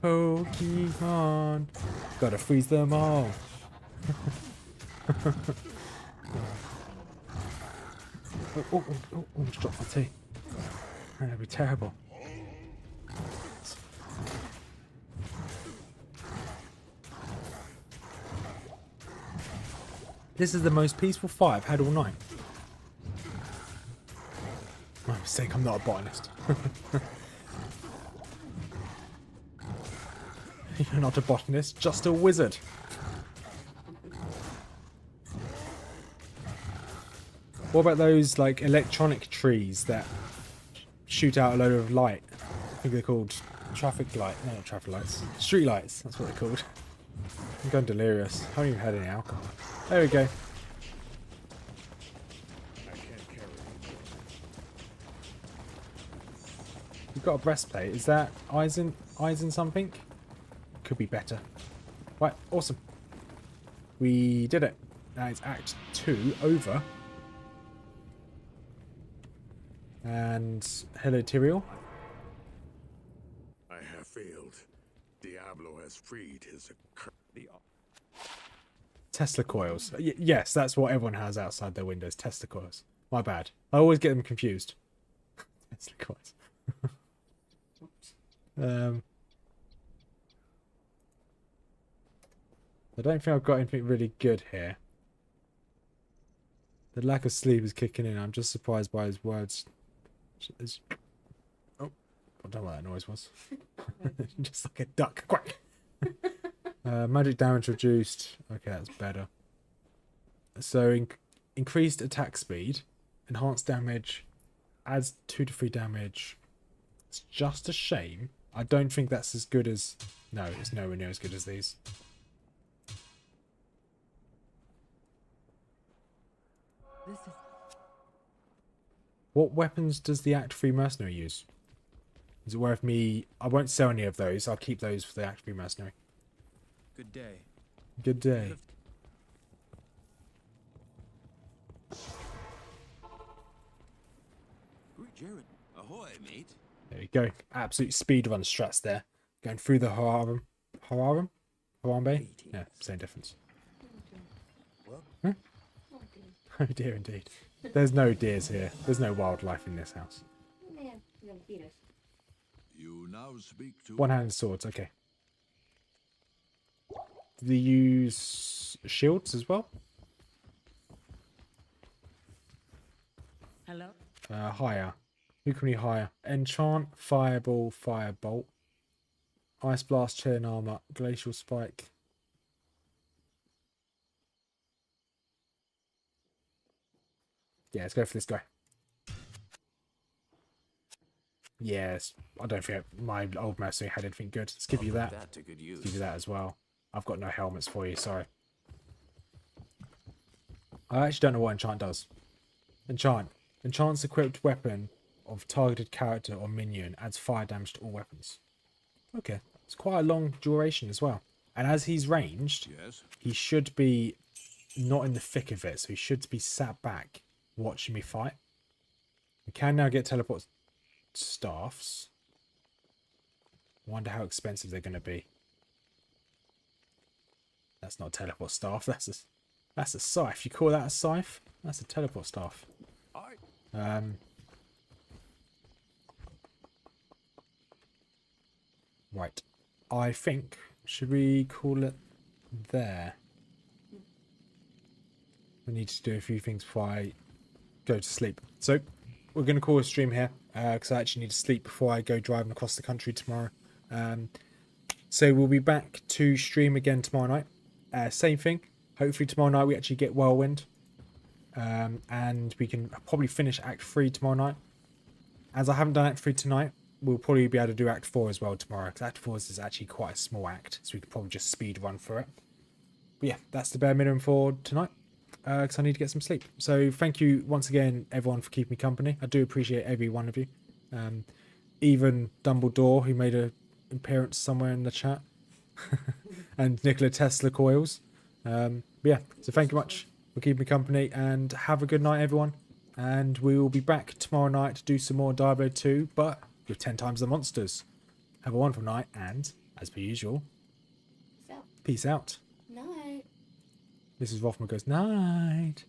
Speaker 1: Pokemon. Gotta freeze them all. Almost dropped my tea. That'd be terrible. This is the most peaceful fight I've had all night. My mistake, I'm not a botanist. You're not a botanist, just a wizard. What about those like electronic trees that shoot out a load of light? I think they're called traffic light. No, not traffic lights. Street lights. That's what they're called. I'm going delirious. I haven't even had any alcohol. There we go.
Speaker 3: I can't carry it.
Speaker 1: We've got a breastplate. Is that Eisen something? Could be better. Right, awesome. We did it. Now it's Act 2 over. And hello, Tyrael.
Speaker 3: I have failed. Diablo has freed his
Speaker 1: Tesla coils. Yes, that's what everyone has outside their windows. Tesla coils. My bad. I always get them confused. Tesla coils. I don't think I've got anything really good here. The lack of sleep is kicking in. I'm just surprised by his words. Oh, I don't know what that noise was. Just like a duck. Quack. Magic damage reduced. Okay, that's better. So increased attack speed, enhanced damage, adds 2 to 3 damage. It's just a shame. I don't think that's as good as... No, it's nowhere near as good as these.
Speaker 2: This is
Speaker 1: What weapons does the Act 3 mercenary use? Is it worth me... I won't sell any of those. I'll keep those for the Act 3 mercenary.
Speaker 6: Good day.
Speaker 1: Good day.
Speaker 6: Jared, ahoy, mate.
Speaker 1: There we go. Absolute speed run strats there. Going through the Harem. Harem? Harambe? Yeah, same difference. Huh?
Speaker 5: Oh dear.
Speaker 1: Oh dear, indeed. There's no deers here. There's no wildlife in this house.
Speaker 5: Yeah, you'll beat us.
Speaker 3: You now speak to
Speaker 1: One-handed swords, okay. Do they use shields as well?
Speaker 2: hello.
Speaker 1: Higher. Who can we hire? Enchant, Fireball, Firebolt, Ice Blast, Chain Armor, Glacial Spike. Yeah, let's go for this guy. Yes, I don't think my old mercenary had anything good. Let's give you that.
Speaker 6: That to good use.
Speaker 1: Give you that as well. I've got no helmets for you, sorry. I actually don't know what enchant does. Enchant. Enchants equipped weapon of targeted character or minion adds fire damage to all weapons. Okay, it's quite a long duration as well. And as he's ranged,
Speaker 3: Yes.
Speaker 1: he should be not in the thick of it, so he should be sat back watching me fight. We can now get teleport staffs. I wonder how expensive they're going to be. That's not a teleport staff. That's a scythe. You call that a scythe? That's a teleport staff. Right. I think, should we call it there? We need to do a few things before I go to sleep. So, we're going to call a stream here, because I actually need to sleep before I go driving across the country tomorrow. So, we'll be back to stream again tomorrow night. Same thing. Hopefully tomorrow night we actually get Whirlwind. And we can probably finish Act 3 tomorrow night. As I haven't done Act 3 tonight, we'll probably be able to do Act 4 as well tomorrow. Because Act 4 is actually quite a small act. So we could probably just speed run through it. But yeah, that's the bare minimum for tonight. because I need to get some sleep. So thank you once again, everyone, for keeping me company. I do appreciate every one of you. Even Dumbledore, who made an appearance somewhere in the chat, and Nikola Tesla Coils. But yeah, so thank you much for keeping me company, and have a good night, everyone. And we will be back tomorrow night to do some more Diablo 2, but with 10 times the monsters. Have a wonderful night, and as per usual,
Speaker 5: So,
Speaker 1: peace out.
Speaker 5: night.
Speaker 1: Mrs. Rothman goes, night.